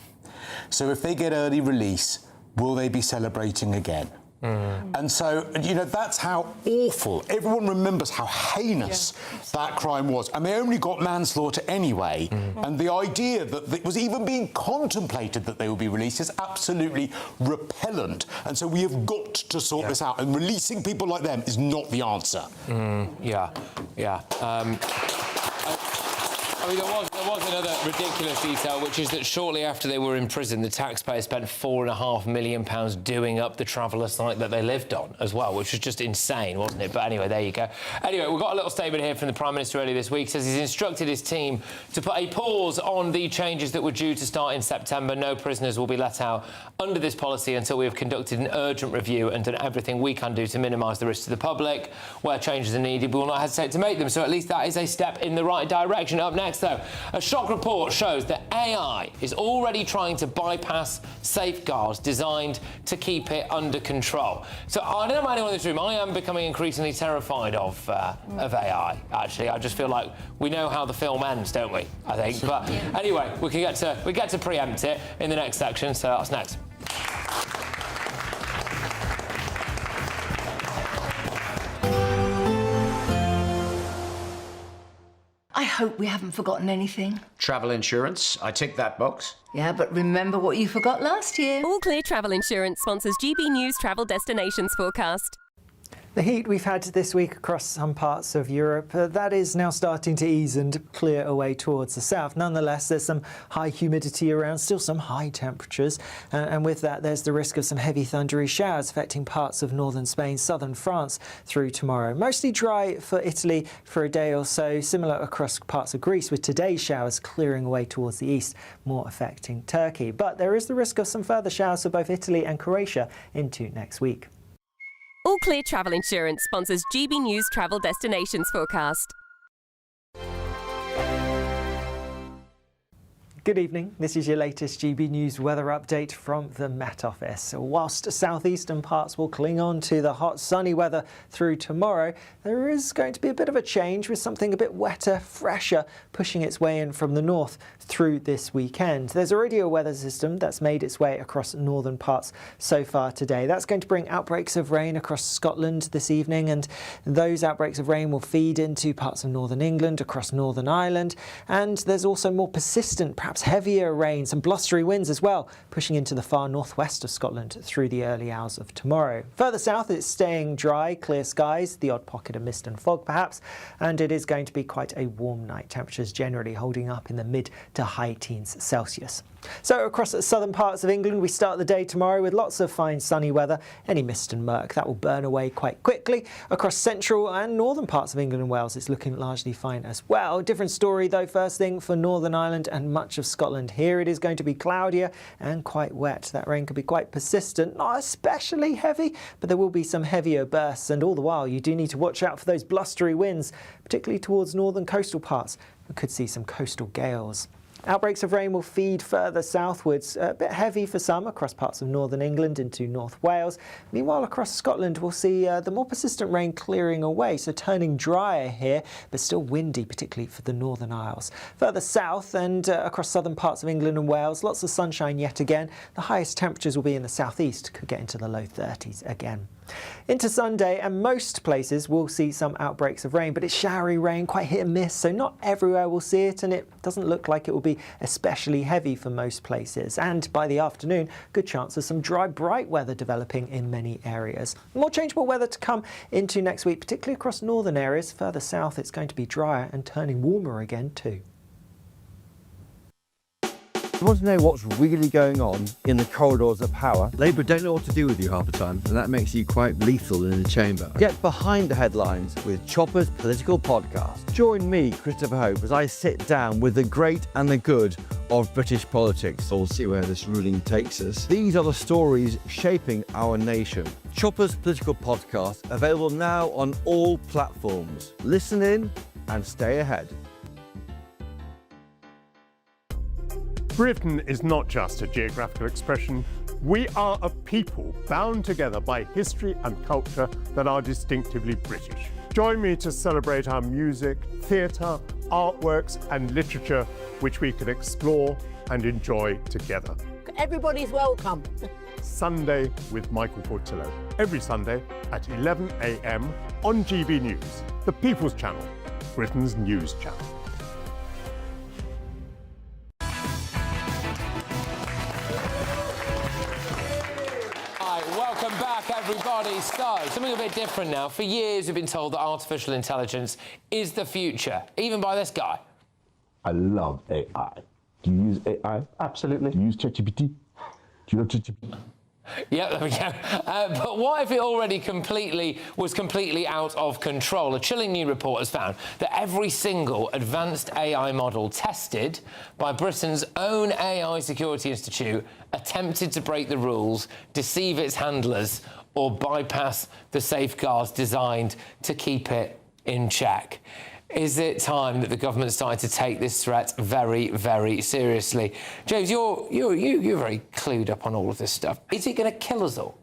So if they get early release, will they be celebrating again? And so, that's how awful. Everyone remembers how heinous that crime was. And they only got manslaughter anyway. And the idea that it was even being contemplated that they would be released is absolutely repellent. And so we have got to sort this out. And releasing people like them is not the answer. There was There was another ridiculous detail, which is that shortly after they were in prison, the taxpayer spent £4.5 million doing up the traveller site that they lived on as well, which was just insane, wasn't it? But anyway, there you go. Anyway, we've got a little statement here from the Prime Minister earlier this week. Says he's instructed his team to put a pause on the changes that were due to start in September. No prisoners will be let out under this policy until we have conducted an urgent review and done everything we can do to minimise the risk to the public. Where changes are needed, we will not hesitate to make them. So at least that is a step in the right direction. Up next, though, a shock report shows that AI is already trying to bypass safeguards designed to keep it under control. So I don't know about anyone in this room, I am becoming increasingly terrified of AI, actually. I just feel like we know how the film ends, don't we, I think? But anyway, we get to preempt it in the next section, so that's next. I hope we haven't forgotten anything. Travel insurance, I tick that box. Yeah, but remember what you forgot last year. All Clear Travel Insurance sponsors GBNews Travel Destinations Forecast. The heat we've had this week across some parts of Europe, that is now starting to ease and clear away towards the south. Nonetheless, there's some high humidity around, still some high temperatures, and with that there's the risk of some heavy thundery showers affecting parts of northern Spain, southern France through tomorrow. Mostly dry for Italy for a day or so, similar across parts of Greece, with today's showers clearing away towards the east, more affecting Turkey. But there is the risk of some further showers for both Italy and Croatia into next week. All Clear Travel Insurance sponsors GBNews Travel Destinations Forecast. Good evening. This is your latest GB News weather update from the Met Office. Whilst southeastern parts will cling on to the hot sunny weather through tomorrow, there is going to be a bit of a change with something a bit wetter, fresher, pushing its way in from the north through this weekend. There's already a weather system that's made its way across northern parts so far today. That's going to bring outbreaks of rain across Scotland this evening, and those outbreaks of rain will feed into parts of northern England, across Northern Ireland, and there's also more persistent, perhaps heavier rain, some blustery winds as well, pushing into the far northwest of Scotland through the early hours of tomorrow. Further south, it's staying dry, clear skies, the odd pocket of mist and fog perhaps, and it is going to be quite a warm night. Temperatures generally holding up in the mid to high teens Celsius. So across the southern parts of England, we start the day tomorrow with lots of fine sunny weather. Any mist and murk, that will burn away quite quickly. Across central and northern parts of England and Wales, it's looking largely fine as well. Different story though, first thing for Northern Ireland and much of Scotland. Here it is going to be cloudier and quite wet. That rain could be quite persistent, not especially heavy, but there will be some heavier bursts, and all the while you do need to watch out for those blustery winds, particularly towards northern coastal parts. We could see some coastal gales. Outbreaks of rain will feed further southwards, a bit heavy for some across parts of northern England into North Wales. Meanwhile, across Scotland, we'll see the more persistent rain clearing away, so turning drier here, but still windy, particularly for the Northern Isles. Further south and across southern parts of England and Wales, lots of sunshine yet again. The highest temperatures will be in the southeast, could get into the low 30s again. Into Sunday, and most places will see some outbreaks of rain, but it's showery rain, quite hit and miss, so not everywhere will see it, and it doesn't look like it will be especially heavy for most places. And by the afternoon, good chance of some dry, bright weather developing in many areas. More changeable weather to come into next week, particularly across northern areas. Further south, it's going to be drier and turning warmer again too. You want to know what's really going on in the corridors of power? Labour don't know what to do with you half the time, and that makes you quite lethal in the chamber. Get behind the headlines with Chopper's Political Podcast. Join me, Christopher Hope, as I sit down with the great and the good of British politics. We'll see where this ruling takes us. These are the stories shaping our nation. Chopper's Political Podcast, available now on all platforms. Listen in and stay ahead. Britain is not just a geographical expression. We are a people bound together by history and culture that are distinctively British. Join me to celebrate our music, theatre, artworks and literature, which we can explore and enjoy together. Everybody's welcome. Sunday with Michael Portillo. Every Sunday at 11 a.m. on GB News, the People's Channel, Britain's news channel. Welcome back, everybody. So, something a bit different now. For years, we've been told that artificial intelligence is the future, even by this guy. I love AI. Do you use AI? Absolutely. Do you use ChatGPT? Do you know ChatGPT? Yeah, there we go. But what if it already was completely out of control? A chilling new report has found that every single advanced AI model tested by Britain's own AI Security Institute attempted to break the rules, deceive its handlers, or bypass the safeguards designed to keep it in check. Is it time that the government started to take this threat very, very seriously? James, you're very clued up on all of this stuff. Is it going to kill us all?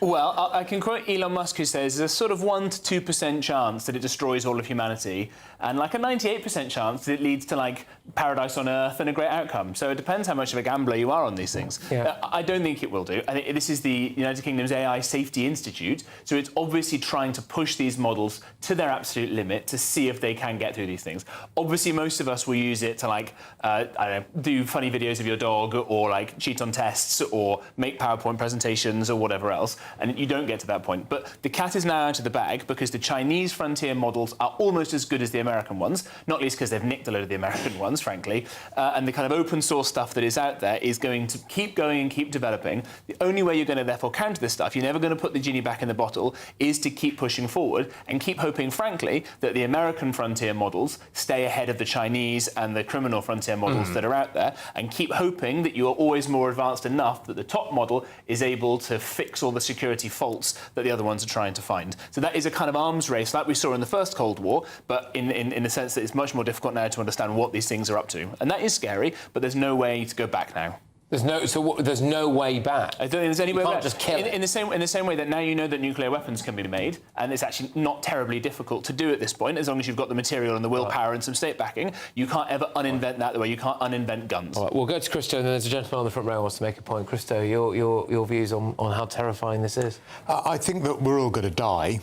Well, I can quote Elon Musk, who says there's a sort of 1 to 2% chance that it destroys all of humanity, and like a 98% chance that it leads to like paradise on Earth and a great outcome. So it depends how much of a gambler you are on these things. Yeah. I don't think it will do. I think this is the United Kingdom's AI Safety Institute, so it's obviously trying to push these models to their absolute limit to see if they can get through these things. Obviously, most of us will use it to like, I don't know, do funny videos of your dog, or like cheat on tests, or make PowerPoint presentations, or whatever else. And you don't get to that point. But the cat is now out of the bag because the Chinese frontier models are almost as good as the American ones, not least because they've nicked a load of the American ones, frankly. And the kind of open source stuff that is out there is going to keep going and keep developing. The only way you're going to therefore counter this stuff, you're never going to put the genie back in the bottle, is to keep pushing forward and keep hoping, frankly, that the American frontier models stay ahead of the Chinese and the criminal frontier models that are out there, and keep hoping that you are always more advanced enough that the top model is able to fix all the security faults that the other ones are trying to find. So that is a kind of arms race like we saw in the first Cold War, but in the sense that it's much more difficult now to understand what these things are up to. And that is scary, but there's no way to go back now. There's no way back. I don't think there's any way back. Just kill it. In the same way that now you know that nuclear weapons can be made, and it's actually not terribly difficult to do at this point, as long as you've got the material and the willpower and some state backing. You can't ever uninvent that the way you can't uninvent guns. All right, we'll go to Christo, and then there's a gentleman on the front row who wants to make a point. Christo, your views on how terrifying this is? I think that we're all going to die.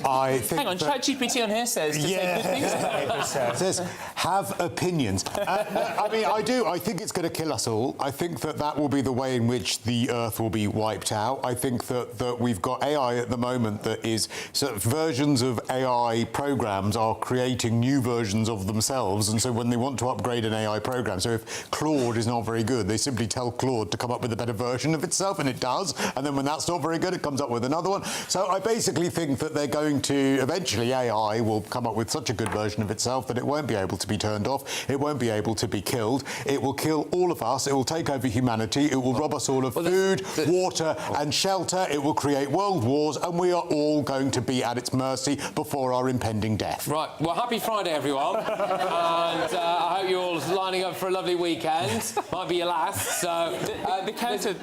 I think Hang on, ChatGPT on here says to say good things. It says have opinions. I mean, I do. I think it's going to kill us all. I think that will be the way in which the Earth will be wiped out. I think that we've got AI at the moment that is sort of versions of AI programs are creating new versions of themselves, and so when they want to upgrade an AI program, so if Claude is not very good, they simply tell Claude to come up with a better version of itself, and it does. And then when that's not very good, it comes up with another one. So I basically think that they're going to eventually AI will come up with such a good version of itself that it won't be able to be turned off. It won't be able to be killed. It will kill all of us. It will take over humanity. It will rob us all of food, water and shelter. It will create world wars, and we are all going to be at its mercy before our impending death. Right. Well, happy Friday, everyone. And I hope you're all lining up for a lovely weekend. Might be your last. So the counter.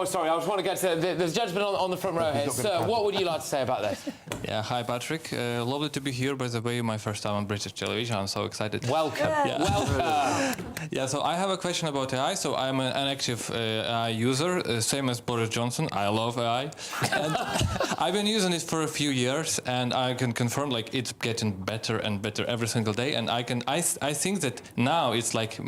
Sorry, I just want to get to. There's a gentleman on the front row here. Sir, what would you like to say about this? Yeah, hi Patrick. Lovely to be here. By the way, my first time on British television. I'm so excited. Welcome. Yeah. Welcome. Yeah, so I have a question about AI. So I'm an active AI user, same as Boris Johnson. I love AI. And I've been using it for a few years, and I can confirm like it's getting better and better every single day. And I think that now it's like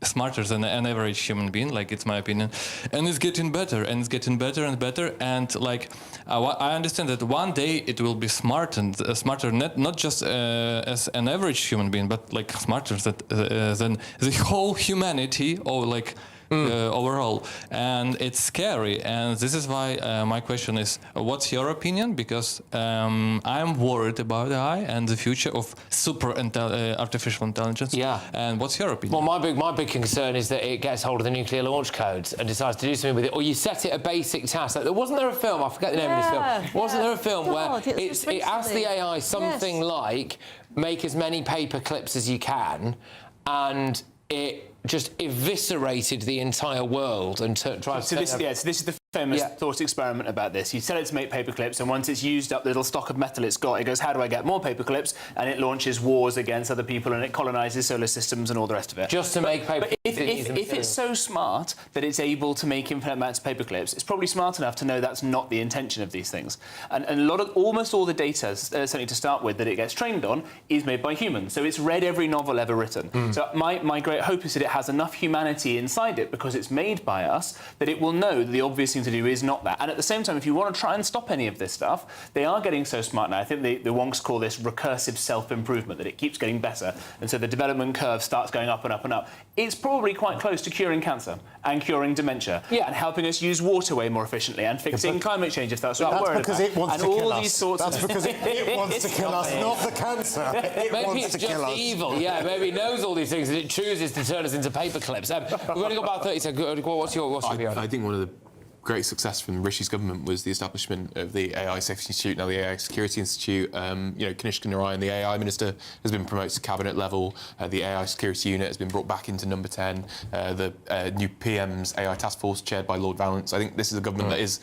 smarter than an average human being, like it's my opinion, and it's getting better and it's getting better and better, and like I understand that one day it will be smart and smarter, not just as an average human being, but like smarter than the whole humanity, or like overall, and it's scary. And this is why my question is, what's your opinion? Because I'm worried about AI and the future of artificial intelligence. Yeah. And what's your opinion? Well, my big concern is that it gets hold of the nuclear launch codes and decides to do something with it, or you set it a basic task. Like, wasn't there a film? I forget the name of this film. Wasn't there a film where it asked the AI something like, make as many paper clips as you can, and it just eviscerated the entire world and tried to... So this is the famous thought experiment about this. You tell it to make paper clips, and once it's used up the little stock of metal it's got, it goes, how do I get more paper clips? And it launches wars against other people, and it colonises solar systems and all the rest of it. Just to make paper clips. But if it's so smart that it's able to make infinite amounts of paper clips, it's probably smart enough to know that's not the intention of these things. And almost all the data, certainly to start with, that it gets trained on is made by humans. So it's read every novel ever written. So my great hope is that it has enough humanity inside it, because it's made by us, that it will know that the obvious thing to do is not that. And at the same time, if you want to try and stop any of this stuff, they are getting so smart now. I think the wonks call this recursive self-improvement, that it keeps getting better. And so the development curve starts going up and up and up. It's probably quite close to curing cancer and curing dementia and helping us use water way more efficiently and fixing climate change if that's what you're worried about. That's because it wants to kill us. These sorts That's because it wants to kill us, not the cancer. It maybe wants it's to just kill us. evil. Yeah, maybe it knows all these things and it chooses to turn us into paper clips. We've only got about 30 seconds. What's your view on it? I think one of the great success from Rishi's government was the establishment of the AI Safety Institute, now the AI Security Institute. Kanishka Narayan, the AI Minister, has been promoted to cabinet level. The AI Security Unit has been brought back into number 10. The new PM's AI Task Force, chaired by Lord Vallance. I think this is a government that is...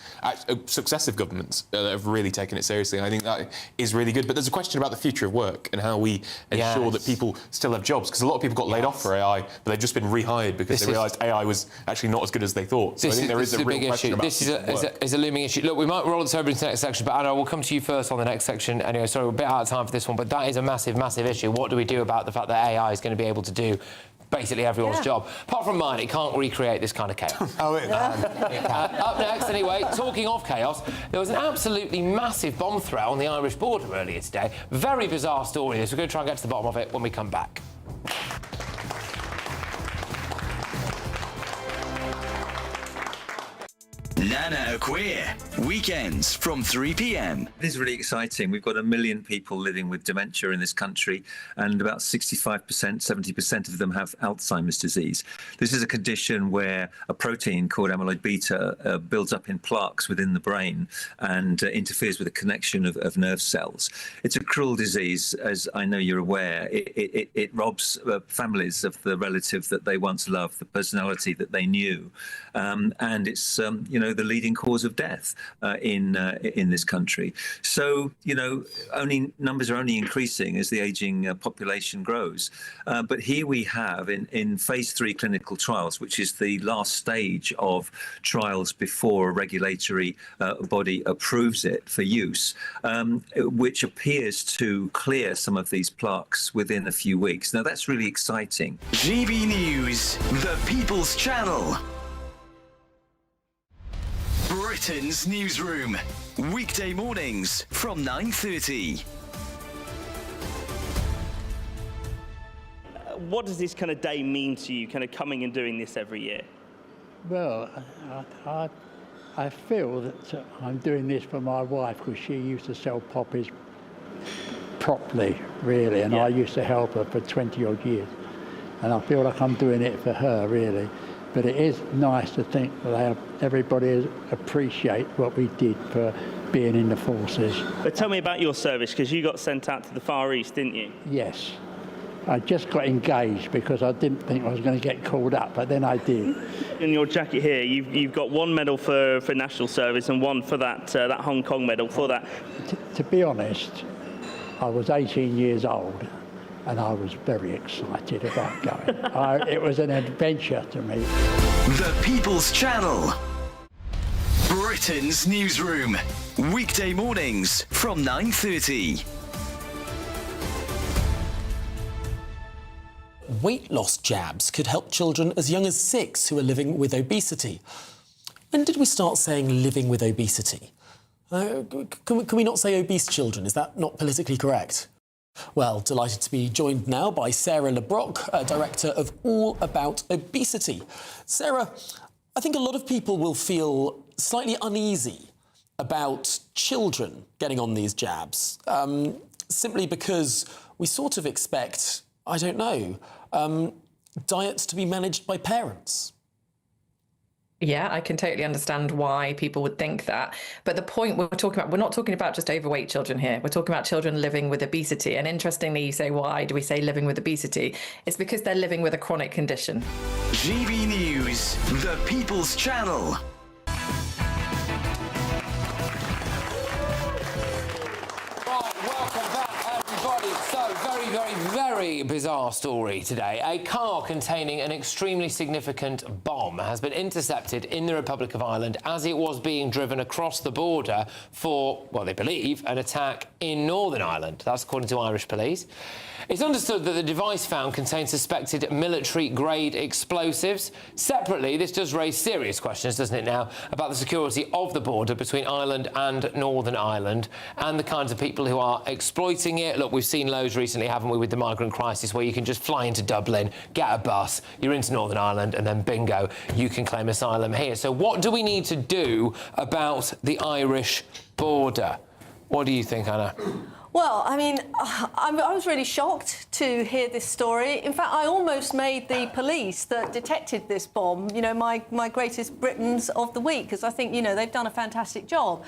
successive governments that have really taken it seriously, and I think that is really good. But there's a question about the future of work and how we ensure that people still have jobs, because a lot of people got laid off for AI, but they've just been rehired because they realised AI was actually not as good as they thought. So I think there is a real question. This is a looming issue. Look, we might roll this over into the next section, but Anna, we'll come to you first on the next section. Anyway, sorry, we're a bit out of time for this one, but that is a massive, massive issue. What do we do about the fact that AI is going to be able to do basically everyone's job? Apart from mine, it can't recreate this kind of chaos. Up next, anyway, talking of chaos, there was an absolutely massive bomb threat on the Irish border earlier today. Very bizarre story. We're going to try and get to the bottom of it when we come back. Nana Queer, weekends from 3 p.m. This is really exciting. We've got 1 million people living with dementia in this country, and about 65%, 70% of them have Alzheimer's disease. This is a condition where a protein called amyloid beta builds up in plaques within the brain and interferes with the connection of nerve cells. It's a cruel disease, as I know you're aware. It robs families of the relative that they once loved, the personality that they knew, and it's the leading cause of death in this country. So numbers are only increasing as the ageing population grows. But here we have in phase 3 clinical trials, which is the last stage of trials before a regulatory body approves it for use, which appears to clear some of these plaques within a few weeks. Now that's really exciting. GB News, the People's Channel. Britain's newsroom, weekday mornings from 9:30. What does this kind of day mean to you, kind of coming and doing this every year? Well, I feel that I'm doing this for my wife, because she used to sell poppies properly, really, and I used to help her for 20-odd years. And I feel like I'm doing it for her, really. But it is nice to think that everybody appreciate what we did for being in the forces. But tell me about your service, because you got sent out to the Far East, didn't you? Yes. I just got engaged because I didn't think I was going to get called up, but then I did. In your jacket here, you've got one medal for national service and one for that Hong Kong medal for that. To be honest, I was 18 years old. And I was very excited about going. It was an adventure to me. The People's Channel. Britain's newsroom. Weekday mornings from 9:30. Weight loss jabs could help children as young as 6 who are living with obesity. When did we start saying living with obesity? Can we not say obese children? Is that not politically correct? Well, delighted to be joined now by Sarah LeBrock, Director of All About Obesity. Sarah, I think a lot of people will feel slightly uneasy about children getting on these jabs, simply because we sort of expect, I don't know, diets to be managed by parents. Yeah, I can totally understand why people would think that. But the point we're not talking about just overweight children here. We're talking about children living with obesity. And interestingly, you say, why do we say living with obesity? It's because they're living with a chronic condition. GB News, the People's Channel. Welcome back, everybody. So, very very, very, very bizarre story today. A car containing an extremely significant bomb has been intercepted in the Republic of Ireland as it was being driven across the border for, well, they believe, an attack in Northern Ireland. That's according to Irish police. It's understood that the device found contains suspected military-grade explosives. Separately, this does raise serious questions, doesn't it now, about the security of the border between Ireland and Northern Ireland and the kinds of people who are exploiting it. Look, we've seen loads recently, haven't we, with the migrant crisis, where you can just fly into Dublin, get a bus, you're into Northern Ireland, and then bingo, you can claim asylum here. So what do we need to do about the Irish border? What do you think, Anna? Well, I mean, I was really shocked to hear this story. In fact, I almost made the police that detected this bomb, you know, my greatest Britons of the week, because I think, you know, they've done a fantastic job.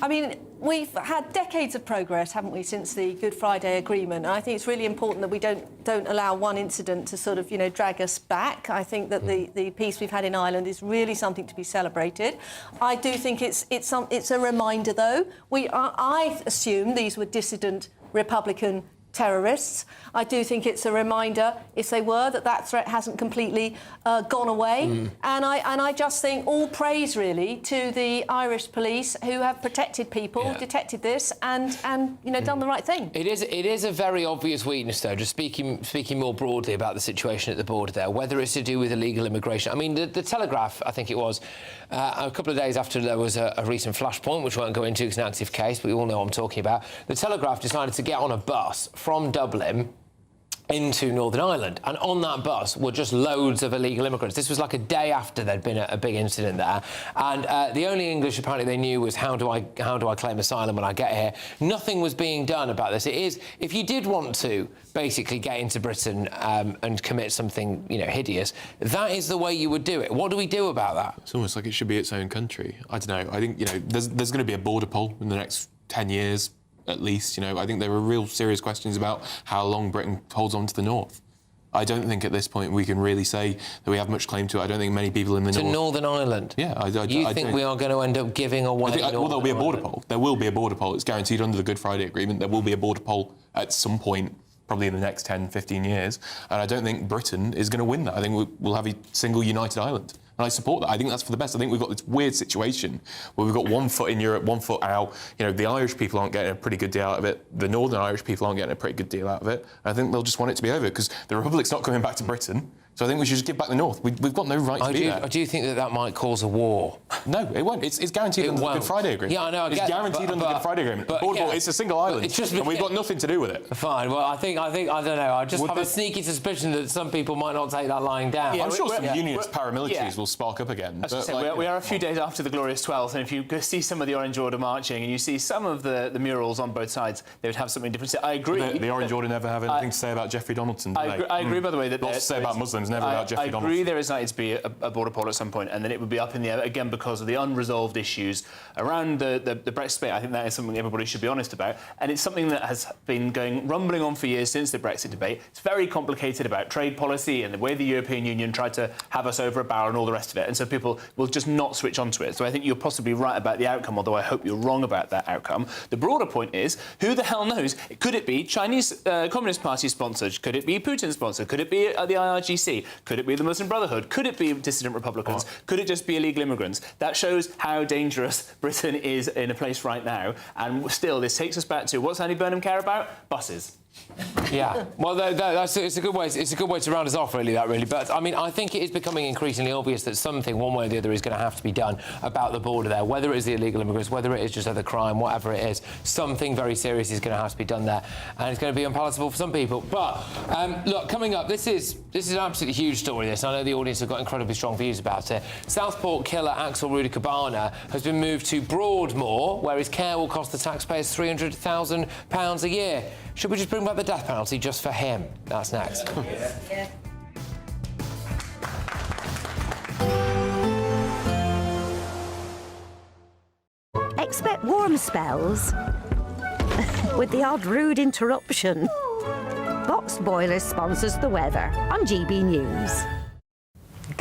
I mean, we've had decades of progress, haven't we, since the Good Friday Agreement, and I think it's really important that we don't allow one incident to sort of, you know, drag us back. I think that the peace we've had in Ireland is really something to be celebrated. I do think it's a reminder, though. I assume these were dissident Republican terrorists. I do think it's a reminder, if they were, that threat hasn't completely gone away. And I just think all praise, really, to the Irish police who have protected people, detected this, and you know, done the right thing. It is a very obvious weakness, though, just speaking more broadly about the situation at the border there, whether it's to do with illegal immigration. I mean, the Telegraph, I think it was, a couple of days after there was a recent flashpoint, which we won't go into, it's an active case, but we all know what I'm talking about, the Telegraph decided to get on a bus from Dublin into Northern Ireland, and on that bus were just loads of illegal immigrants. This was like a day after there'd been a big incident there, and the only English apparently they knew was how do I claim asylum when I get here. Nothing was being done about this. It is, if you did want to basically get into Britain and commit something, you know, hideous, that is the way you would do it. What do we do about that? It's almost like it should be its own country. I don't know. I think, you know, there's going to be a border poll in the next 10 years. At least, you know, I think there are real serious questions about how long Britain holds on to the north. I don't think at this point we can really say that we have much claim to it. I don't think many people in the north... To Northern Ireland? Yeah, I think we are going to end up giving away... Well, there'll be a border poll. There will be a border poll. It's guaranteed under the Good Friday Agreement. There will be a border poll at some point, probably in the next 10, 15 years. And I don't think Britain is going to win that. I think we'll have a single united Ireland. And I support that. I think that's for the best. I think we've got this weird situation where we've got one foot in Europe, one foot out. You know, the Irish people aren't getting a pretty good deal out of it. The Northern Irish people aren't getting a pretty good deal out of it. And I think they'll just want it to be over because the Republic's not coming back to Britain. So I think we should just give back the North. We've got no right to be there. Do you think that might cause a war? No, it won't. It's guaranteed under the Good Friday Agreement. Yeah, I know. It's guaranteed under the Good Friday Agreement. It's a single island, and we've got nothing to do with it. Fine. Well, I don't know. I just have a sneaky suspicion that some people might not take that lying down. Yeah, I'm sure some unionist paramilitaries will spark up again. As I say, we are a few days after the Glorious 12th, and if you go see some of the Orange Order marching and you see some of the murals on both sides, they would have something different to say. I agree. The Orange Order never have anything to say about Jeffrey Donaldson, do they? I agree, by the way, that... Lots to say about Muslims, never about Jeffrey Donaldson. I agree there is likely to be a border poll at some point, and then it would be up in the air again because of the unresolved issues around the Brexit debate. I think that is something everybody should be honest about, and it's something that has been rumbling on for years since the Brexit debate. It's very complicated about trade policy and the way the European Union tried to have us over a barrel and all the rest of it, and so people will just not switch onto it. So I think you're possibly right about the outcome, although I hope you're wrong about that outcome. The broader point is, who the hell knows? Could it be Chinese Communist Party sponsored? Could it be Putin sponsored? Could it be the IRGC? Could it be the Muslim Brotherhood? Could it be dissident Republicans? Could it just be illegal immigrants? That shows how dangerous Britain is in a place right now. And still, this takes us back to what's Andy Burnham care about? Buses. Yeah, well, it's a good way. It's a good way to round us off, really. But I mean, I think it is becoming increasingly obvious that something, one way or the other, is going to have to be done about the border there. Whether it is the illegal immigrants, whether it is just other crime, whatever it is, something very serious is going to have to be done there, and it's going to be unpalatable for some people. But look, coming up, this is an absolutely huge story. This, I know the audience have got incredibly strong views about it. Southport killer Axel Rudy Cabana has been moved to Broadmoor, where his care will cost the taxpayers £300,000 a year. Should we just bring back the death penalty just for him? That's next. Yeah. Expect warm spells with the odd rude interruption. Box Boilers sponsors the weather on GB News.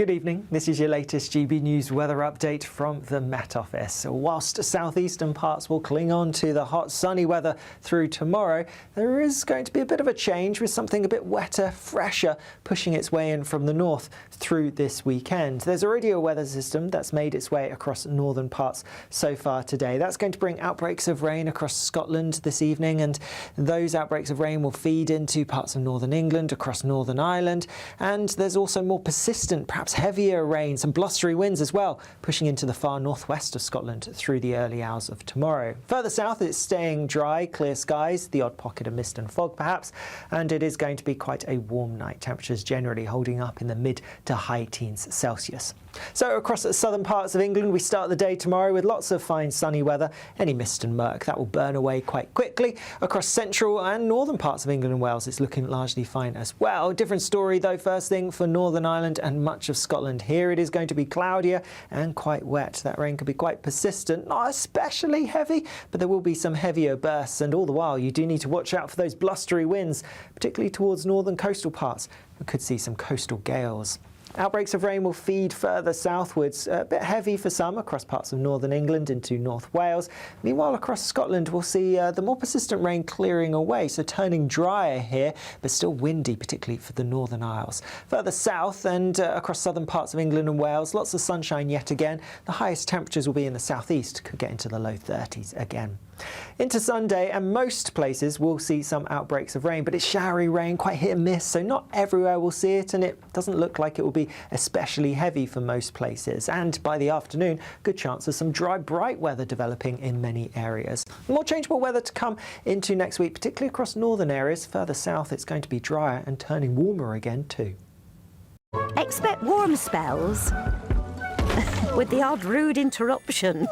Good evening. This is your latest GB News weather update from the Met Office. Whilst southeastern parts will cling on to the hot sunny weather through tomorrow, there is going to be a bit of a change with something a bit wetter, fresher, pushing its way in from the north through this weekend. There's already a weather system that's made its way across northern parts so far today. That's going to bring outbreaks of rain across Scotland this evening, and those outbreaks of rain will feed into parts of northern England, across Northern Ireland, and there's also more persistent, perhaps heavier rain, some blustery winds as well, pushing into the far northwest of Scotland through the early hours of tomorrow. Further south, it's staying dry, clear skies, the odd pocket of mist and fog perhaps, and it is going to be quite a warm night. Temperatures generally holding up in the mid to high teens Celsius. So across the southern parts of England, we start the day tomorrow with lots of fine sunny weather. Any mist and murk, that will burn away quite quickly. Across central and northern parts of England and Wales, it's looking largely fine as well. Different story though, first thing for Northern Ireland and much of Scotland. Here it is going to be cloudier and quite wet. That rain could be quite persistent, not especially heavy, but there will be some heavier bursts, and all the while you do need to watch out for those blustery winds, particularly towards northern coastal parts. We could see some coastal gales. Outbreaks of rain will feed further southwards, a bit heavy for some across parts of northern England into North Wales. Meanwhile, across Scotland, we'll see the more persistent rain clearing away, so turning drier here, but still windy, particularly for the Northern Isles. Further south and across southern parts of England and Wales, lots of sunshine yet again. The highest temperatures will be in the southeast, could get into the low 30s again. Into Sunday, and most places will see some outbreaks of rain, but it's showery rain, quite hit and miss, so not everywhere will see it, and it doesn't look like it will be especially heavy for most places. And by the afternoon, good chance of some dry, bright weather developing in many areas. More changeable weather to come into next week, particularly across northern areas. Further south, it's going to be drier and turning warmer again too. Expect warm spells with the odd rude interruption.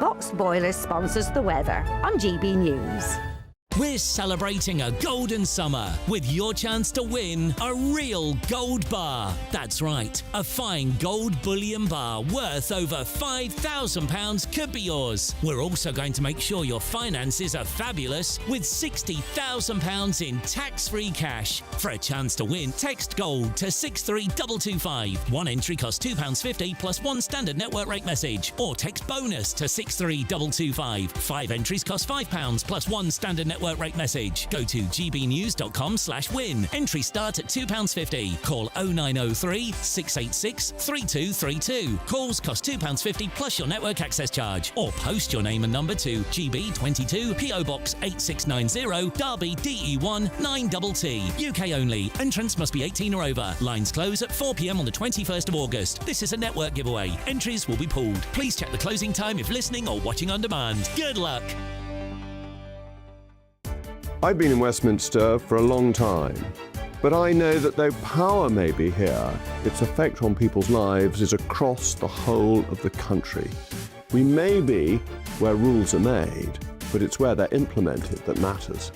Boxed Boiler sponsors the weather on GB News. We're celebrating a golden summer with your chance to win a real gold bar. That's right, a fine gold bullion bar worth over £5,000 could be yours. We're also going to make sure your finances are fabulous with £60,000 in tax-free cash. For a chance to win, text GOLD to 63225. One entry costs £2.50 plus one standard network rate message, or text BONUS to 63225. 5 entries cost £5 plus one standard network rate message. Go to gbnews.com/win. Entry start at £2.50. Call 0903 686 3232. Calls cost £2.50 plus your network access charge. Or post your name and number to GB22 PO Box 8690 Derby DE1 9TT. UK only. Entrance must be 18 or over. Lines close at 4 p.m. on the 21st of August. This is a network giveaway. Entries will be pooled. Please check the closing time if listening or watching on demand. Good luck. I've been in Westminster for a long time, but I know that though power may be here, its effect on people's lives is across the whole of the country. We may be where rules are made, but it's where they're implemented that matters.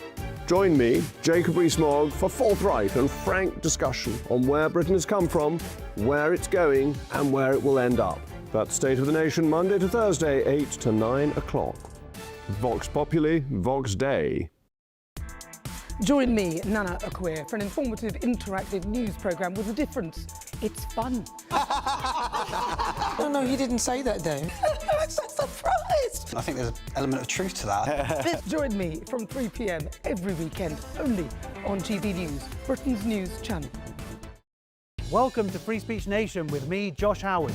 Join me, Jacob Rees-Mogg, for forthright and frank discussion on where Britain has come from, where it's going, and where it will end up. That's State of the Nation, Monday to Thursday, 8 to 9 o'clock. Vox Populi, Vox Dei. Join me, Nana Akwe, for an informative, interactive news programme with a difference. It's fun. No, he didn't say that, Dave. I'm so surprised. I think there's an element of truth to that. Join me from 3 p.m. every weekend, only on GB News, Britain's news channel. Welcome to Free Speech Nation with me, Josh Howard.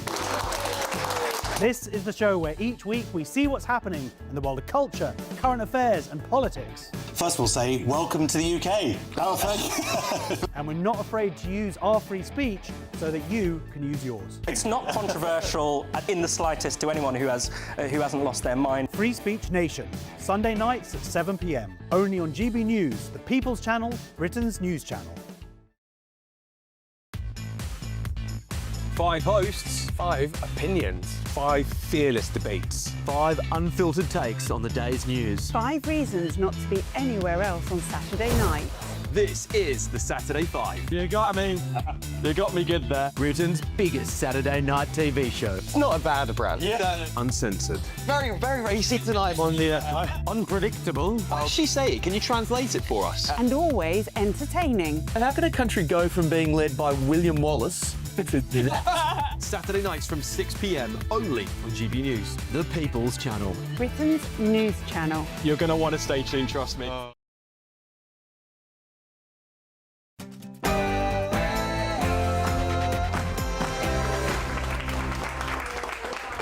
This is the show where each week we see what's happening in the world of culture, current affairs and politics. First we'll say, welcome to the UK. Oh, thank you. And we're not afraid to use our free speech so that you can use yours. It's not controversial in the slightest to anyone who hasn't lost their mind. Free Speech Nation, Sunday nights at 7 p.m. Only on GB News, the People's Channel, Britain's news channel. 5 hosts, 5 opinions, 5 fearless debates, 5 unfiltered takes on the day's news. 5 reasons not to be anywhere else on Saturday night. This is the Saturday 5. You got me. You got me good there. Britain's biggest Saturday night TV show. It's not a bad brand. Yeah. Uncensored. Very, very racist tonight. On the unpredictable. What did she say? Can you translate it for us? And always entertaining. And how can a country go from being led by William Wallace Saturday nights from 6 p.m. only on GB News, the People's Channel. Britain's news channel. You're going to want to stay tuned, trust me.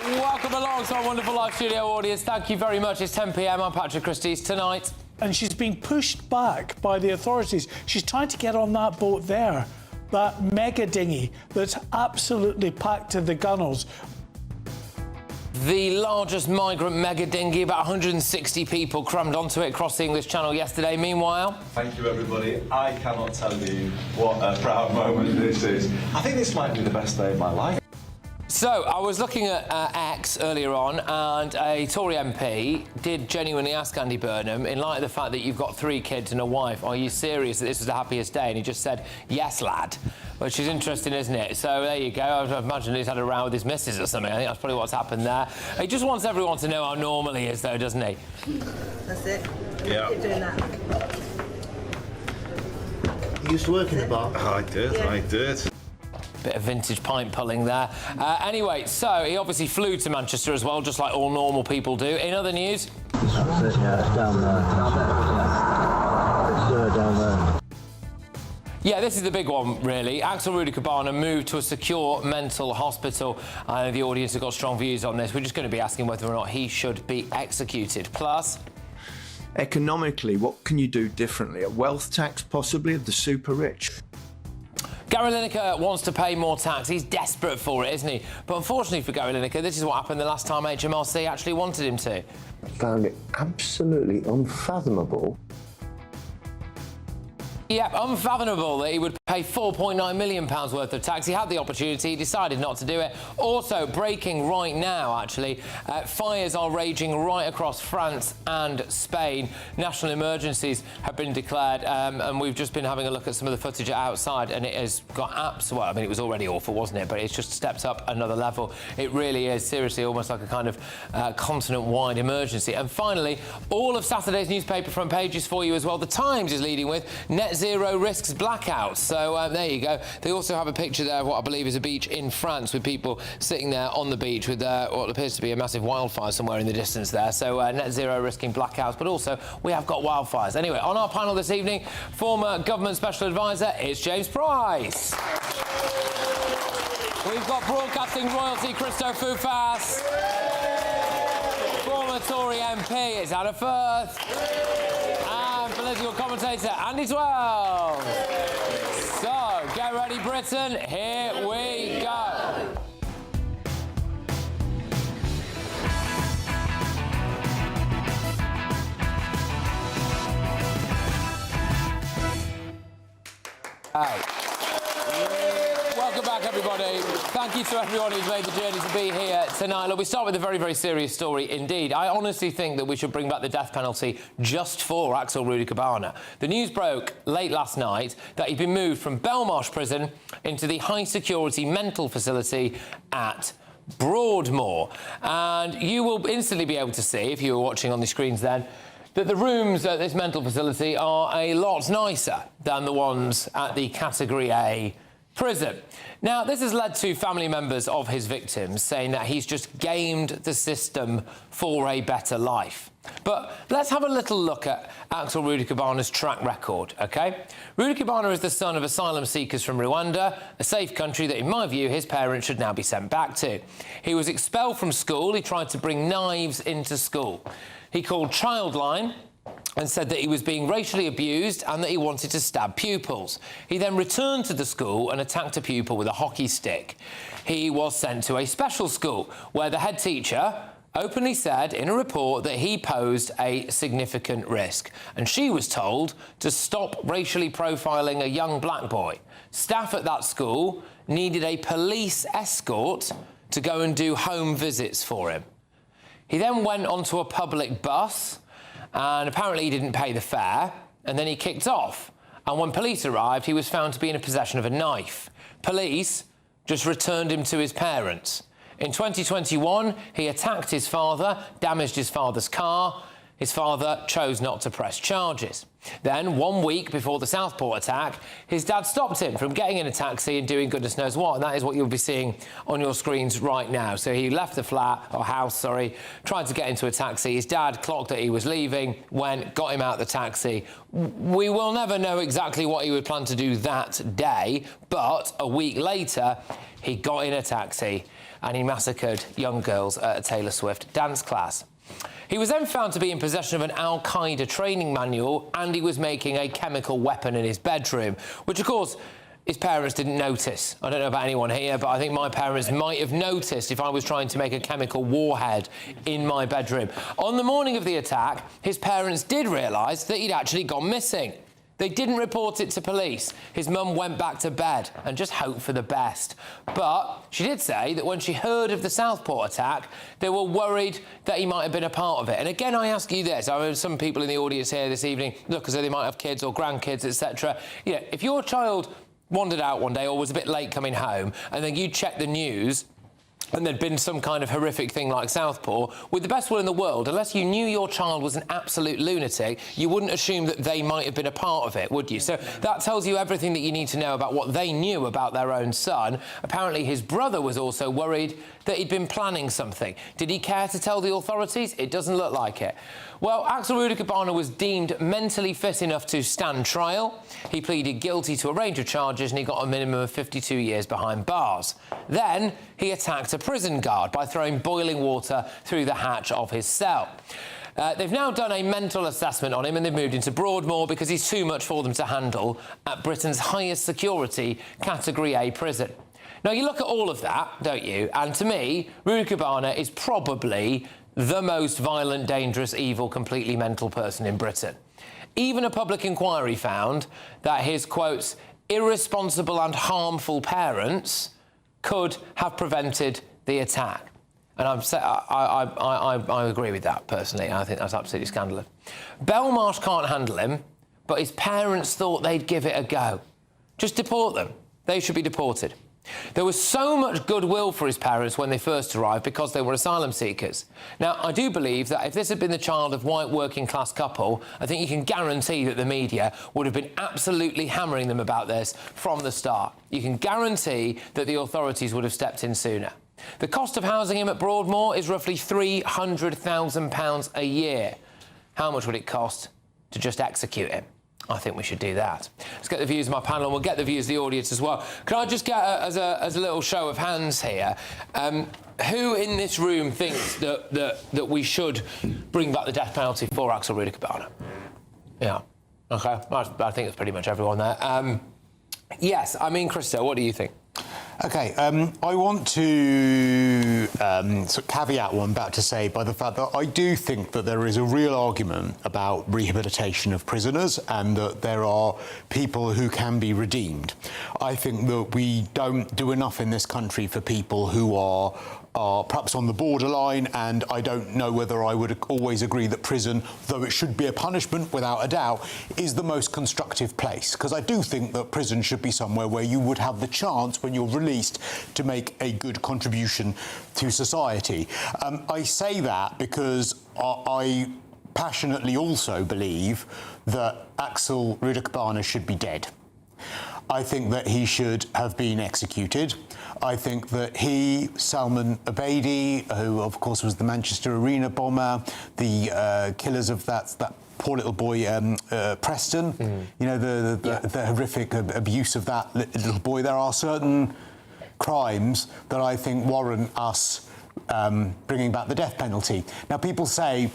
Welcome along to our wonderful live studio audience. Thank you very much. It's 10 p.m. I'm Patrick Christys. Tonight. And she's being pushed back by the authorities. She's trying to get on that boat there, that mega dinghy that's absolutely packed to the gunnels. The largest migrant mega dinghy, about 160 people crammed onto it across the English Channel yesterday. Meanwhile... Thank you, everybody. I cannot tell you what a proud moment this is. I think this might be the best day of my life. So, I was looking at X earlier on, and a Tory MP did genuinely ask Andy Burnham, in light of the fact that you've got 3 kids and a wife, are you serious that this was the happiest day? And he just said, yes, lad. Which is interesting, isn't it? So, there you go. I imagine he's had a row with his missus or something. I think that's probably what's happened there. He just wants everyone to know how normal he is, though, doesn't he? That's it. Yeah. Keep doing that. You used to work in the bar? I did. Bit of vintage pint pulling there. Anyway, so he obviously flew to Manchester as well, just like all normal people do. In other news... That's it, yeah, it's down there. It's down there. Yeah, this is the big one, really. Axel Rudy-Cabana moved to a secure mental hospital. I know the audience have got strong views on this. We're just going to be asking whether or not he should be executed. Plus... Economically, what can you do differently? A wealth tax, possibly, of the super rich? Gary Lineker wants to pay more tax. He's desperate for it, isn't he? But unfortunately for Gary Lineker, this is what happened the last time HMRC actually wanted him to. I found it absolutely unfathomable. Yep, unfathomable that he would pay £4.9 million worth of tax. He had the opportunity, he decided not to do it. Also, breaking right now, actually, fires are raging right across France and Spain. National emergencies have been declared, and we've just been having a look at some of the footage outside, and it has got well, I mean, it was already awful, wasn't it? But it's just stepped up another level. It really is, seriously, almost like a kind of continent-wide emergency. And finally, all of Saturday's newspaper front pages for you as well. The Times is leading with net zero risks blackouts. So there you go. They also have a picture there of what I believe is a beach in France with people sitting there on the beach with what appears to be a massive wildfire somewhere in the distance there. So net zero risking blackouts, but also we have got wildfires. Anyway, on our panel this evening, former government special advisor, it's James Price. We've got broadcasting royalty Christo Fufas. Former Tory MP, it's Anna Firth. And political commentator Andy Twelve. So, get ready, Britain. Here we go. Welcome back, everybody. Thank you to everyone who's made the journey to be here tonight. Look, we start with a very, very serious story indeed. I honestly think that we should bring back the death penalty just for Axel Rudy-Cabana. The news broke late last night that he'd been moved from Belmarsh prison into the high-security mental facility at Broadmoor. And you will instantly be able to see, if you were watching on the screens then, that the rooms at this mental facility are a lot nicer than the ones at the Category A prison. Now, this has led to family members of his victims saying that he's just gamed the system for a better life. But let's have a little look at Axel Rudy-Cabana's track record, OK? Rudy-Cabana is the son of asylum seekers from Rwanda, a safe country that, in my view, his parents should now be sent back to. He was expelled from school. He tried to bring knives into school. He called Childline and said that he was being racially abused and that he wanted to stab pupils. He then returned to the school and attacked a pupil with a hockey stick. He was sent to a special school where the head teacher openly said in a report that he posed a significant risk, and she was told to stop racially profiling a young black boy. Staff at that school needed a police escort to go and do home visits for him. He then went onto a public bus, and apparently he didn't pay the fare, and then he kicked off. And when police arrived, he was found to be in possession of a knife. Police just returned him to his parents. In 2021, he attacked his father, damaged his father's car. His father chose not to press charges. Then, 1 week before the Southport attack, his dad stopped him from getting in a taxi and doing goodness knows what, and that is what you'll be seeing on your screens right now. So he left the house, tried to get into a taxi. His dad clocked that he was leaving, went, got him out the taxi. We will never know exactly what he would plan to do that day, but a week later, he got in a taxi and he massacred young girls at a Taylor Swift dance class. He was then found to be in possession of an Al-Qaeda training manual, and he was making a chemical weapon in his bedroom, which, of course, his parents didn't notice. I don't know about anyone here, but I think my parents might have noticed if I was trying to make a chemical warhead in my bedroom. On the morning of the attack, his parents did realise that he'd actually gone missing. They didn't report it to police. His mum went back to bed and just hoped for the best. But she did say that when she heard of the Southport attack, they were worried that he might have been a part of it. And again, I ask you this. I know some people in the audience here this evening look as though they might have kids or grandkids, etc. You know, if your child wandered out one day or was a bit late coming home and then you check the news and there'd been some kind of horrific thing like Southport, with the best will in the world, unless you knew your child was an absolute lunatic, you wouldn't assume that they might have been a part of it, would you? So that tells you everything that you need to know about what they knew about their own son. Apparently his brother was also worried that he'd been planning something. Did he care to tell the authorities? It doesn't look like it. Well, Axel Rudikabana was deemed mentally fit enough to stand trial. He pleaded guilty to a range of charges and he got a minimum of 52 years behind bars. Then he attacked a prison guard by throwing boiling water through the hatch of his cell. They've now done a mental assessment on him and they've moved into Broadmoor because he's too much for them to handle at Britain's highest security Category A prison. Now, you look at all of that, don't you? And to me, Rudikabana is probably the most violent, dangerous, evil, completely mental person in Britain. Even a public inquiry found that his, quotes, irresponsible and harmful parents could have prevented the attack. And I agree with that, personally. I think that's absolutely scandalous. Belmarsh can't handle him, but his parents thought they'd give it a go. Just deport them. They should be deported. There was so much goodwill for his parents when they first arrived because they were asylum seekers. Now, I do believe that if this had been the child of white working-class couple, I think you can guarantee that the media would have been absolutely hammering them about this from the start. You can guarantee that the authorities would have stepped in sooner. The cost of housing him at Broadmoor is roughly £300,000 a year. How much would it cost to just execute him? I think we should do that. Let's get the views of my panel and we'll get the views of the audience as well. Can I just get, as a little show of hands here, who in this room thinks that we should bring back the death penalty for Axel Rudikabana? Yeah. OK. I think it's pretty much everyone there. Yes, I mean, Christo, what do you think? OK, I want to sort of caveat what I'm about to say by the fact that I do think that there is a real argument about rehabilitation of prisoners and that there are people who can be redeemed. I think that we don't do enough in this country for people who are perhaps on the borderline, and I don't know whether I would always agree that prison, though it should be a punishment without a doubt, is the most constructive place. Because I do think that prison should be somewhere where you would have the chance, when you're released, to make a good contribution to society. I say that because I passionately also believe that Axel Rudikabana should be dead. I think that he should have been executed. I think that he, Salman Abedi, who of course was the Manchester Arena bomber, the killers of that poor little boy Preston, you know, the horrific abuse of that little boy. There are certain crimes that I think warrant us bringing back the death penalty. Now, people say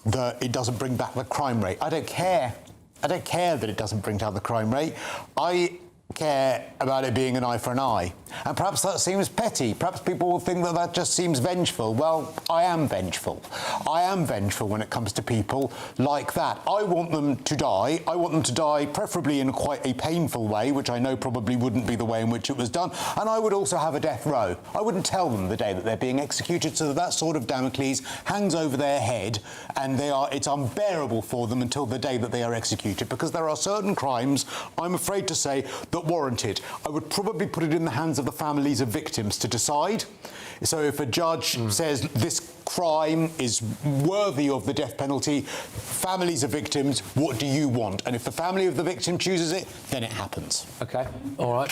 that it doesn't bring back the crime rate. I don't care. I don't care that it doesn't bring down the crime rate. I care about it being an eye for an eye. And perhaps that seems petty. Perhaps people will think that that just seems vengeful. Well, I am vengeful. I am vengeful when it comes to people like that. I want them to die. I want them to die preferably in quite a painful way, which I know probably wouldn't be the way in which it was done. And I would also have a death row. I wouldn't tell them the day that they're being executed, so that that sword of Damocles hangs over their head and it's unbearable for them until the day that they are executed, because there are certain crimes, I'm afraid to say, that but warranted. I would probably put it in the hands of the families of victims to decide. So if a judge says this crime is worthy of the death penalty, families of victims, what do you want? And if the family of the victim chooses it, then it happens. OK, all right.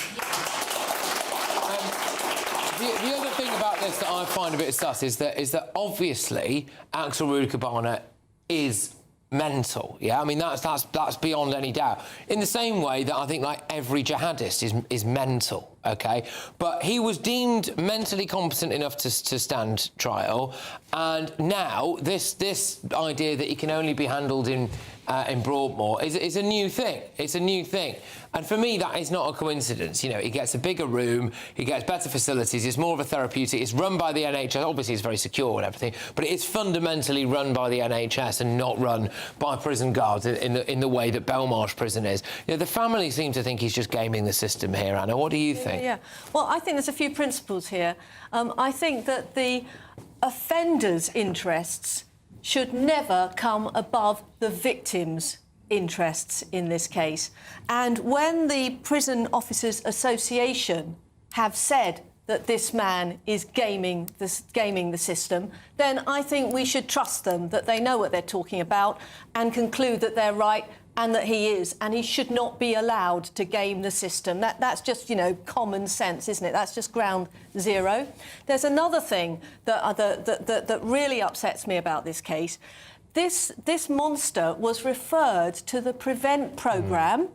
The other thing about this that I find a bit sus is that obviously Axel Rudiker-Barnett is mental, yeah? I mean, that's beyond any doubt. In the same way that I think, like, every jihadist is mental, OK? But he was deemed mentally competent enough to stand trial, and now this idea that he can only be handled in Broadmoor is a new thing. It's a new thing. And for me, that is not a coincidence. You know, he gets a bigger room, he gets better facilities, it's more of a therapeutic, it's run by the NHS, obviously it's very secure and everything, but it is fundamentally run by the NHS and not run by prison guards in the way that Belmarsh Prison is. You know, the family seem to think he's just gaming the system here, Anna. What do you think? Yeah. Well, I think there's a few principles here. I think that the offender's interests should never come above the victim's interests in this case. And when the Prison Officers Association have said that this man is gaming the system, then I think we should trust them, that they know what they're talking about, and conclude that they're right and that he is, and he should not be allowed to game the system. That's just, you know, common sense, isn't it? That's just ground zero. There's another thing that really upsets me about this case. This monster was referred to the Prevent programme,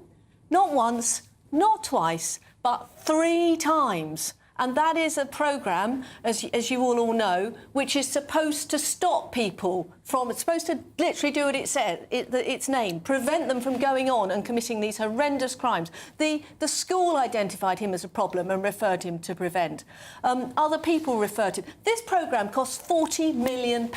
not once, not twice, but 3 times. And that is a programme, as you all know, which is supposed to stop people from... It's supposed to literally do what it said, its name, prevent them from going on and committing these horrendous crimes. The school identified him as a problem and referred him to Prevent. Other people referred to him. This programme costs £40 million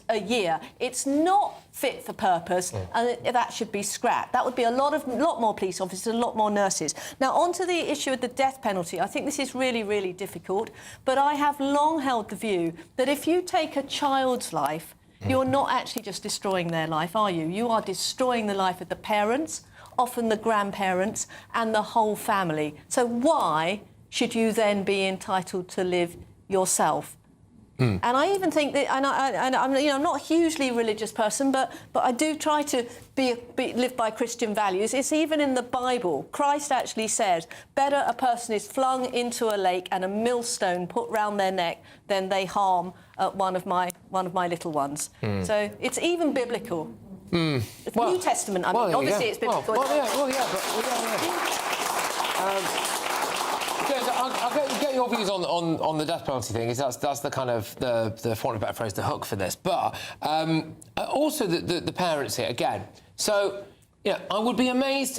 a year. It's not fit for purpose, and that should be scrapped. That would be a lot more police officers, a lot more nurses. Now, on to the issue of the death penalty. I think this is really, really difficult, but I have long held the view that if you take a child's life, you're not actually just destroying their life, are you? You are destroying the life of the parents, often the grandparents, and the whole family. So why should you then be entitled to live yourself? And I even think that, and I'm, you know, I'm not a hugely religious person, but I do try to live by Christian values. It's even in the Bible. Christ actually said, better a person is flung into a lake and a millstone put round their neck than they harm one of my little ones. So it's even biblical. It's New Testament. I mean, obviously it's biblical. I'll get your views on the death penalty thing. That's the kind of the for want of a better phrase, the hook for this. But also the parents here again. So, you know, I would be amazed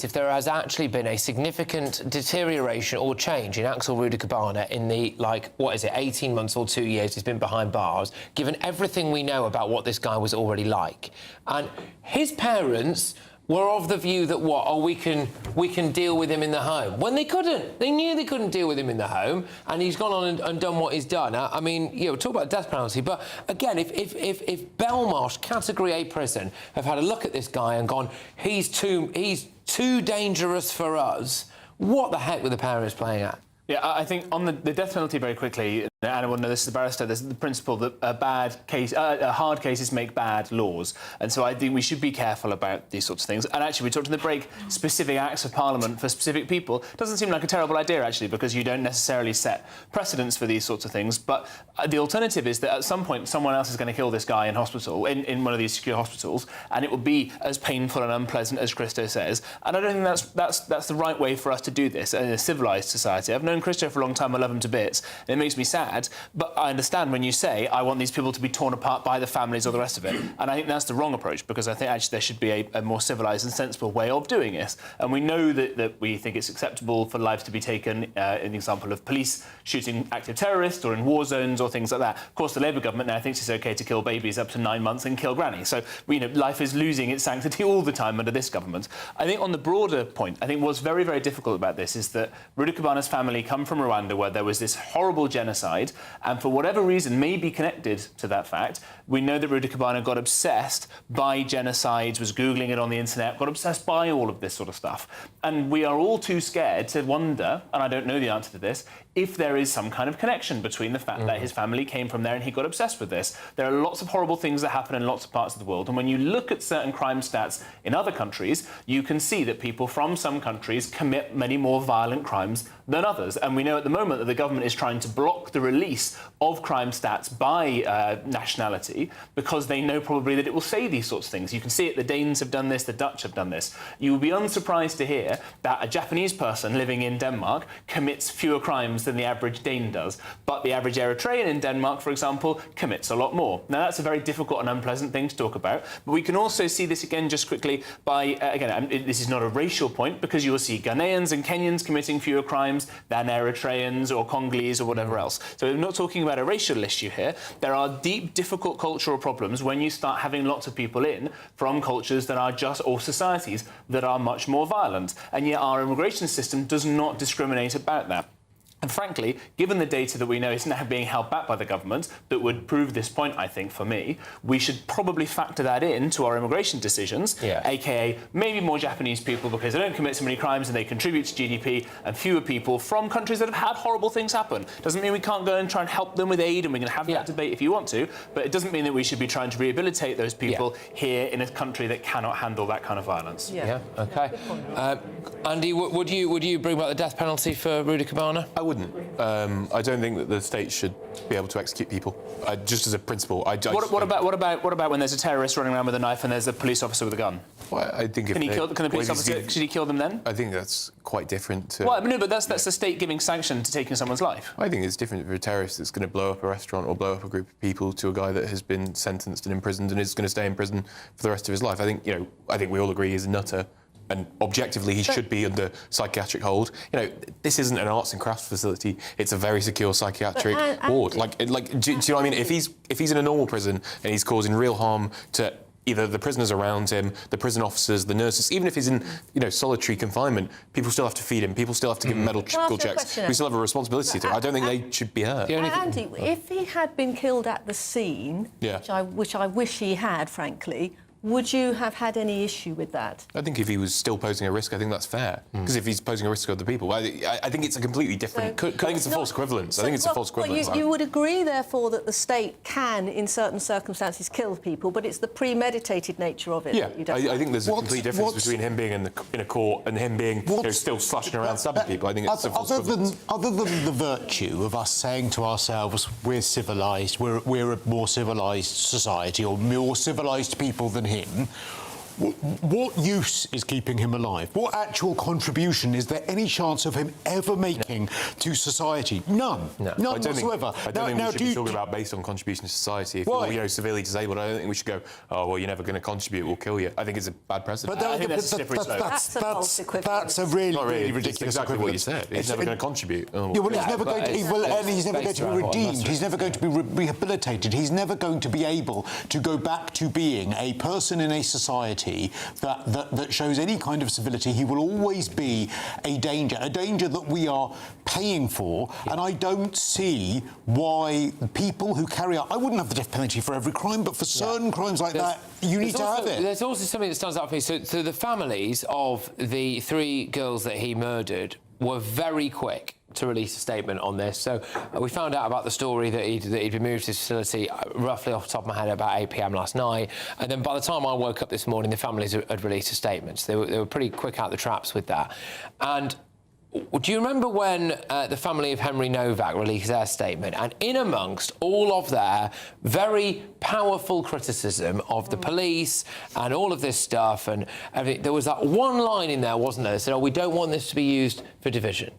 if there has actually been a significant deterioration or change in Axel Rudiker-Barnett in the, like, what is it, 18 months or 2 years he's been behind bars, given everything we know about what this guy was already like. And his parents were of the view that we can deal with him in the home, when they couldn't. They knew they couldn't deal with him in the home, and he's gone on and done what he's done. I mean, you know, talk about death penalty, but again, if Belmarsh Category A prison have had a look at this guy and gone, he's too dangerous for us, what the heck were the parents playing at? Yeah, I think on the death penalty, very quickly, Anna will know this is a barrister, there's the principle that hard cases make bad laws. And so I think we should be careful about these sorts of things. And actually, we talked in the break, specific acts of Parliament for specific people doesn't seem like a terrible idea, actually, because you don't necessarily set precedents for these sorts of things. But the alternative is that at some point, someone else is going to kill this guy in hospital, in one of these secure hospitals, and it will be as painful and unpleasant as Christo says. And I don't think that's the right way for us to do this in a civilised society. I've known Christo for a long time, I love him to bits, and it makes me sad. But I understand when you say, I want these people to be torn apart by the families or the rest of it. And I think that's the wrong approach, because I think actually there should be a more civilised and sensible way of doing this. And we know that we think it's acceptable for lives to be taken, in the example of police shooting active terrorists or in war zones or things like that. Of course, the Labour government now thinks it's OK to kill babies up to 9 months and kill granny. So, you know, life is losing its sanctity all the time under this government. I think on the broader point, I think what's very, very difficult about this is that Rudiker-Barnett's family come from Rwanda, where there was this horrible genocide, and for whatever reason may be connected to that fact, We know that Rudy Cabana got obsessed by genocides, was Googling it on the internet, got obsessed by all of this sort of stuff. And we are all too scared to wonder, and I don't know the answer to this, if there is some kind of connection between the fact that his family came from there and he got obsessed with this. There are lots of horrible things that happen in lots of parts of the world, and when you look at certain crime stats in other countries, you can see that people from some countries commit many more violent crimes than others. And we know at the moment that the government is trying to block the release of crime stats by nationality because they know probably that it will say these sorts of things. You can see it, the Danes have done this, the Dutch have done this. You will be unsurprised to hear that a Japanese person living in Denmark commits fewer crimes than the average Dane does, but the average Eritrean in Denmark, for example, commits a lot more. Now, that's a very difficult and unpleasant thing to talk about, but we can also see this again just quickly by, again, this is not a racial point, because you will see Ghanaians and Kenyans committing fewer crimes than Eritreans or Congolese or whatever else. So we're not talking about a racial issue here. There are deep, difficult cultural problems when you start having lots of people in from cultures that are just, or societies that are much more violent, and yet our immigration system does not discriminate about that. And frankly, given the data that we know is now being held back by the government that would prove this point, I think, for me, we should probably factor that into our immigration decisions, aka maybe more Japanese people because they don't commit so many crimes and they contribute to GDP, and fewer people from countries that have had horrible things happen. Doesn't mean we can't go and try and help them with aid, and we can have that debate if you want to, but it doesn't mean that we should be trying to rehabilitate those people here in a country that cannot handle that kind of violence. OK. Andy, would you bring back the death penalty for Rudy Cabana? I wouldn't. I don't think that the state should be able to execute people. Just as a principle, what about when there's a terrorist running around with a knife and there's a police officer with a gun? Well, I think can the police officer, should he kill them then? I think that's quite different. To, well, no, but that's the state giving sanction to taking someone's life. I think it's different for a terrorist that's going to blow up a restaurant or blow up a group of people to a guy that has been sentenced and imprisoned and is going to stay in prison for the rest of his life. I think we all agree he's a nutter. And objectively, he should be under psychiatric hold. This isn't an arts and crafts facility. It's a very secure psychiatric ward. Do you know what I mean? If he's in a normal prison and he's causing real harm to either the prisoners around him, the prison officers, the nurses, even if he's in, solitary confinement, people still have to feed him. People still have to give him medical checks. We still have a responsibility to. I don't think they should be hurt. Andy, if he had been killed at the scene, which I wish he had, frankly. Would you have had any issue with that? I think if he was still posing a risk, I think that's fair. Because if he's posing a risk to other people, I think it's a completely different... I think it's a false equivalence. I think it's a false equivalence. You would agree, therefore, that the state can, in certain circumstances, kill people, but it's the premeditated nature of it that you don't I think there's a complete difference between him being in a court and him being still slashing around stabbing people. I think it's a false equivalence. Other than the virtue of us saying to ourselves, we're civilised, we're a more civilised society, or more civilised people than him, what use is keeping him alive? What actual contribution is there any chance of him ever making to society? None. None whatsoever. I don't think we should be talking about based on contribution to society. If you're severely disabled, I don't think we should go, oh, well, you're never going to contribute, we'll kill you. I think it's a bad precedent. But I think that's a really ridiculous It's exactly what you said. He's never going to contribute. He's never going to be redeemed. He's never going to be rehabilitated. He's never going to be able to go back to being a person in a society that shows any kind of civility. He will always be a danger that we are paying for, and I don't see why people who carry out... I wouldn't have the death penalty for every crime, but for certain crimes like that, you need to have it. There's also something that stands out for me. So the families of the 3 girls that he murdered were very quick to release a statement on this. So we found out about the story that he'd been moved to his facility roughly off the top of my head about 8 p.m. last night. And then by the time I woke up this morning, the families had released a statement. So they were pretty quick out the traps with that. And do you remember when the family of Henry Novak released their statement, and in amongst all of their very powerful criticism of the police and all of this stuff and everything, there was that one line in there, wasn't there? They said, we don't want this to be used for division.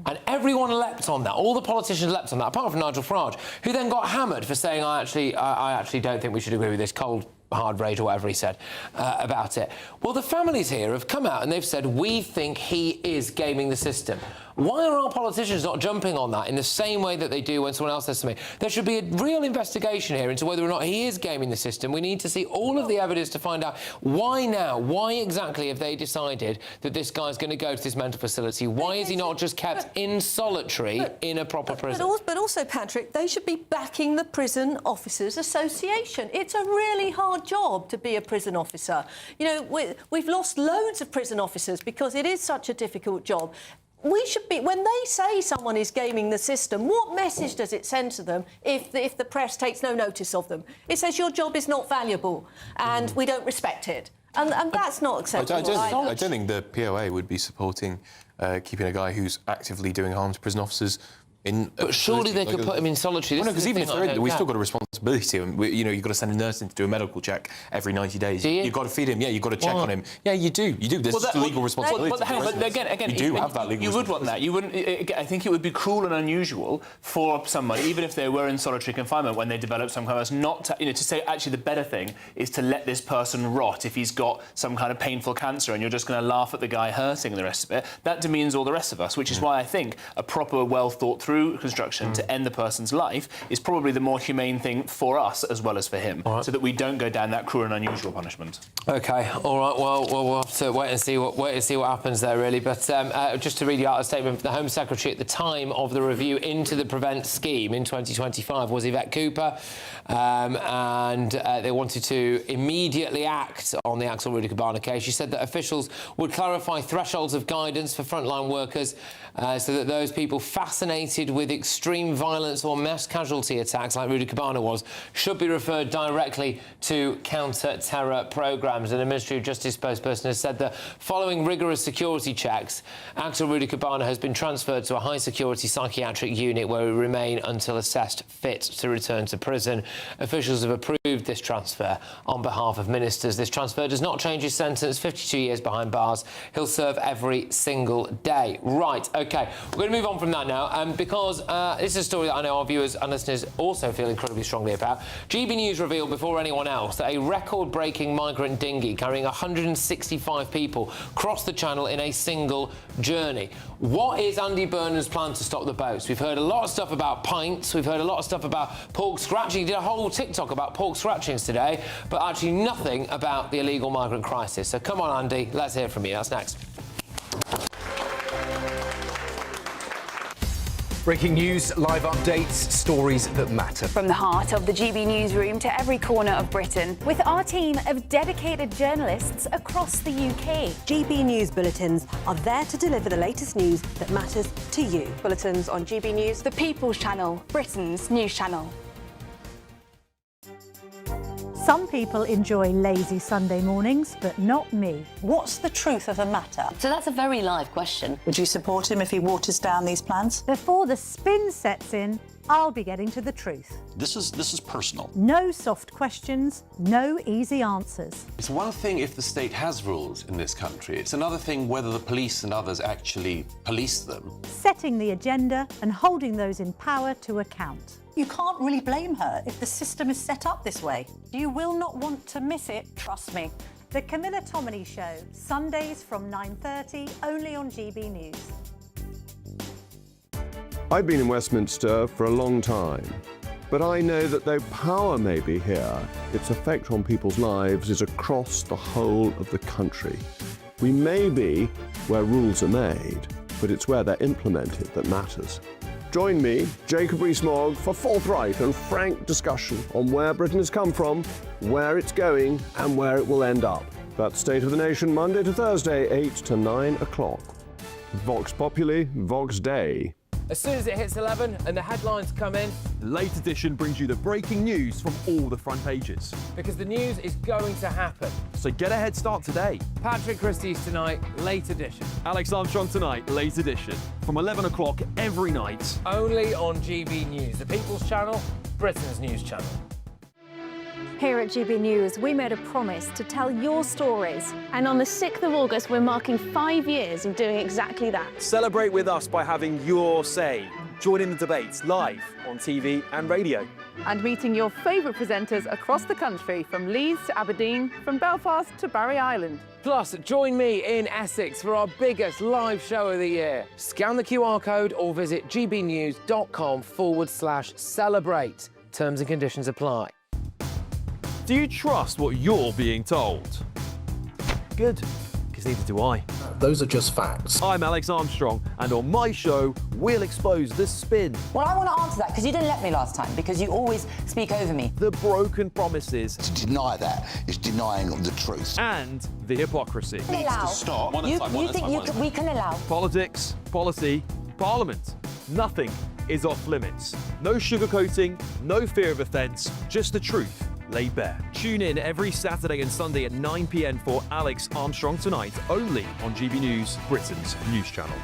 And everyone leapt on that. All the politicians leapt on that, apart from Nigel Farage, who then got hammered for saying, I actually don't think we should agree with this cold hard rage or whatever he said about it. Well, the families here have come out and they've said, we think he is gaming the system. Why are our politicians not jumping on that in the same way that they do when someone else says something? There should be a real investigation here into whether or not he is gaming the system. We need to see all of the evidence to find out why now, why exactly have they decided that this guy's going to go to this mental facility? Why is he not just kept in solitary in a proper prison? But also, Patrick, they should be backing the Prison Officers Association. It's a really hard job to be a prison officer. You know, we've lost loads of prison officers because it is such a difficult job. We should be, when they say someone is gaming the system, what message does it send to them if the press takes no notice of them? It says your job is not valuable and we don't respect it. And that's not acceptable. I don't think the POA would be supporting keeping a guy who's actively doing harm to prison officers in. But surely they could put him in solitary. No, because even if they're in, we've still got a responsibility to him. You know, you've got to send a nurse in to do a medical check every 90 days. Do you? You've got to feed him. Yeah, you've got to check on him. Yeah, you do. You do. There's a legal responsibility. But again, you do have that legal responsibility. You would want that. You wouldn't. I think it would be cruel and unusual for somebody, even if they were in solitary confinement, when they develop some kind of not to, to say actually the better thing is to let this person rot if he's got some kind of painful cancer, and you're just going to laugh at the guy hurting and the rest of it. That demeans all the rest of us, which is why I think a proper, well thought through construction to end the person's life is probably the more humane thing for us as well as for him, so that we don't go down that cruel and unusual punishment. OK, all right. Well, we'll have to wait and see what happens there, really. But just to read you out a statement from the Home Secretary at the time of the review into the Prevent scheme in 2025 was Yvette Cooper, and they wanted to immediately act on the Axel Rudikabana case. She said that officials would clarify thresholds of guidance for frontline workers so that those people fascinated with extreme violence or mass casualty attacks like Rudikabana was should be referred directly to counter-terror programmes. And a Ministry of Justice spokesperson has said that following rigorous security checks, Axel Rudikabana has been transferred to a high-security psychiatric unit where he will remain until assessed fit to return to prison. Officials have approved this transfer on behalf of ministers. This transfer does not change his sentence, 52 years behind bars. He'll serve every single day. Right, OK, we're going to move on from that now, because this is a story that I know our viewers and listeners also feel incredibly strongly about. GB News revealed before anyone else that a record-breaking migrant dinghy carrying 165 people crossed the Channel in a single journey. What is Andy Burnham's plan to stop the boats? We've heard a lot of stuff about pints, we've heard a lot of stuff about pork scratching. He did a whole TikTok about pork scratchings today, but actually nothing about the illegal migrant crisis. So come on, Andy, let's hear from you. That's next. Breaking news, live updates, stories that matter. From the heart of the GB newsroom to every corner of Britain, with our team of dedicated journalists across the UK. GB News bulletins are there to deliver the latest news that matters to you. Bulletins on GB News, the People's Channel, Britain's news channel. Some people enjoy lazy Sunday mornings, but not me. What's the truth of the matter? So that's a very live question. Would you support him if he waters down these plans? Before the spin sets in, I'll be getting to the truth. This is personal. No soft questions, no easy answers. It's one thing if the state has rules in this country. It's another thing whether the police and others actually police them. Setting the agenda and holding those in power to account. You can't really blame her if the system is set up this way. You will not want to miss it, trust me. The Camilla Tominey Show, Sundays from 9:30, only on GB News. I've been in Westminster for a long time, but I know that though power may be here, its effect on people's lives is across the whole of the country. We may be where rules are made, but it's where they're implemented that matters. Join me, Jacob Rees-Mogg, for forthright and frank discussion on where Britain has come from, where it's going, and where it will end up. That's State of the Nation, Monday to Thursday, 8 to 9 o'clock. Vox Populi, Vox Dei. As soon as it hits 11 and the headlines come in, the late edition brings you the breaking news from all the front pages. Because the news is going to happen. So get a head start today. Patrick Christys tonight, late edition. Alex Armstrong tonight, late edition. From 11 o'clock every night. Only on GB News, the People's Channel, Britain's news channel. Here at GB News, we made a promise to tell your stories. And on the 6th of August, we're marking 5 years of doing exactly that. Celebrate with us by having your say. joining the debates live on TV and radio. And meeting your favourite presenters across the country, from Leeds to Aberdeen, from Belfast to Barry Island. Plus, join me in Essex for our biggest live show of the year. Scan the QR code or visit gbnews.com/celebrate. Terms and conditions apply. Do you trust what you're being told? Good, because neither do I. Those are just facts. I'm Alex Armstrong, and on my show, we'll expose the spin. Well, I want to answer that because you didn't let me last time, because you always speak over me. The broken promises. To deny that is denying the truth. And the hypocrisy. Needs to stop. You think we can allow? Politics, policy, parliament. Nothing is off limits. No sugarcoating, no fear of offence, just the truth laid bare. Tune in every Saturday and Sunday at 9 p.m. for Alex Armstrong Tonight, only on GB News, Britain's news channel.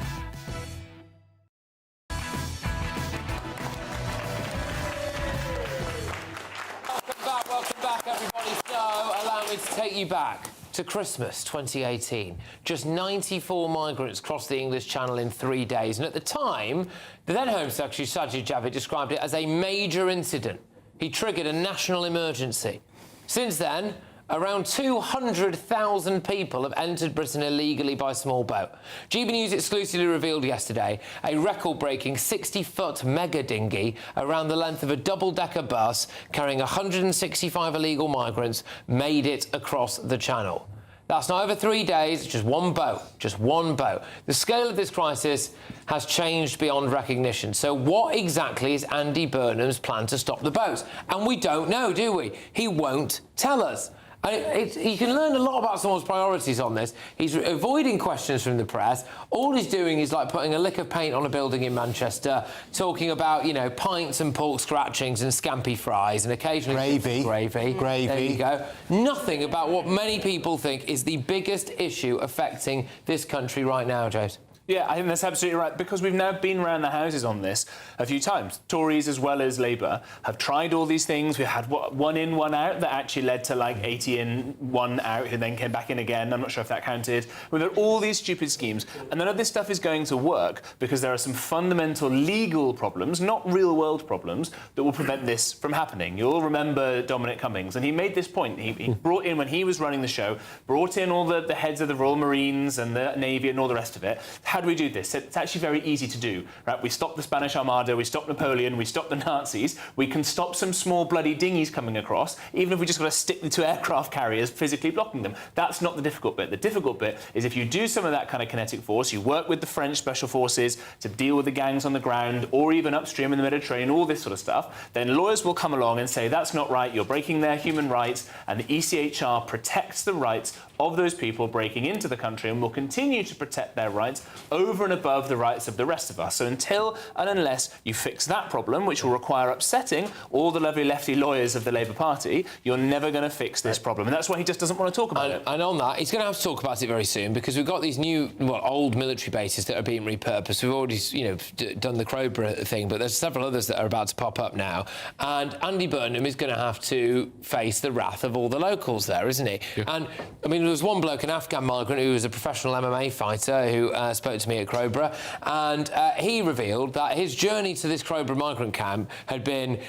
Welcome back, everybody. So, allow me to take you back to Christmas 2018. Just 94 migrants crossed the English Channel in 3 days, and at the time, the then Home Secretary Sajid Javid described it as a major incident. He triggered a national emergency. Since then, around 200,000 people have entered Britain illegally by small boat. GB News exclusively revealed yesterday a record-breaking 60-foot mega dinghy around the length of a double-decker bus carrying 165 illegal migrants made it across the Channel. That's not over 3 days, just one boat, just one boat. The scale of this crisis has changed beyond recognition. So what exactly is Andy Burnham's plan to stop the boats? And we don't know, do we? He won't tell us. You can learn a lot about someone's priorities on this. He's avoiding questions from the press. All he's doing is like putting a lick of paint on a building in Manchester, talking about, you know, pints and pork scratchings and scampi fries and occasionally gravy. There you go. Nothing about what many people think is the biggest issue affecting this country right now, James. Yeah, I think that's absolutely right, because we've now been around the houses on this a few times. Tories as well as Labour have tried all these things. We had one in, one out that actually led to like 80 in, one out, who then came back in again. I'm not sure if that counted. We've had all these stupid schemes, and none of this stuff is going to work because there are some fundamental legal problems, not real-world problems, that will prevent this from happening. You'll remember Dominic Cummings, and he made this point. He brought in, when he was running the show, brought in all the heads of the Royal Marines and the Navy and all the rest of it. How do we do this? It's actually very easy to do, right? We stopped the Spanish Armada, we stopped Napoleon, we stopped the Nazis. We can stop some small bloody dinghies coming across, even if we just got to stick the two aircraft carriers physically blocking them. That's not the difficult bit. The difficult bit is if you do some of that kind of kinetic force, you work with the French special forces to deal with the gangs on the ground, or even upstream in the Mediterranean, all this sort of stuff, then lawyers will come along and say, that's not right, you're breaking their human rights, and the ECHR protects the rights of those people breaking into the country and will continue to protect their rights over and above the rights of the rest of us. So until and unless you fix that problem, which will require upsetting all the lovely lefty lawyers of the Labour Party, you're never going to fix this problem. And that's why he just doesn't want to talk about it. And on that, he's going to have to talk about it very soon, because we've got these new, old military bases that are being repurposed. We've already, done the Crowborough thing, but there's several others that are about to pop up now. And Andy Burnham is going to have to face the wrath of all the locals there, isn't he? Yeah. And, I mean, there was one bloke, an Afghan migrant, who was a professional MMA fighter, who spoke to me at Crowborough, and he revealed that his journey to this Crowborough migrant camp had been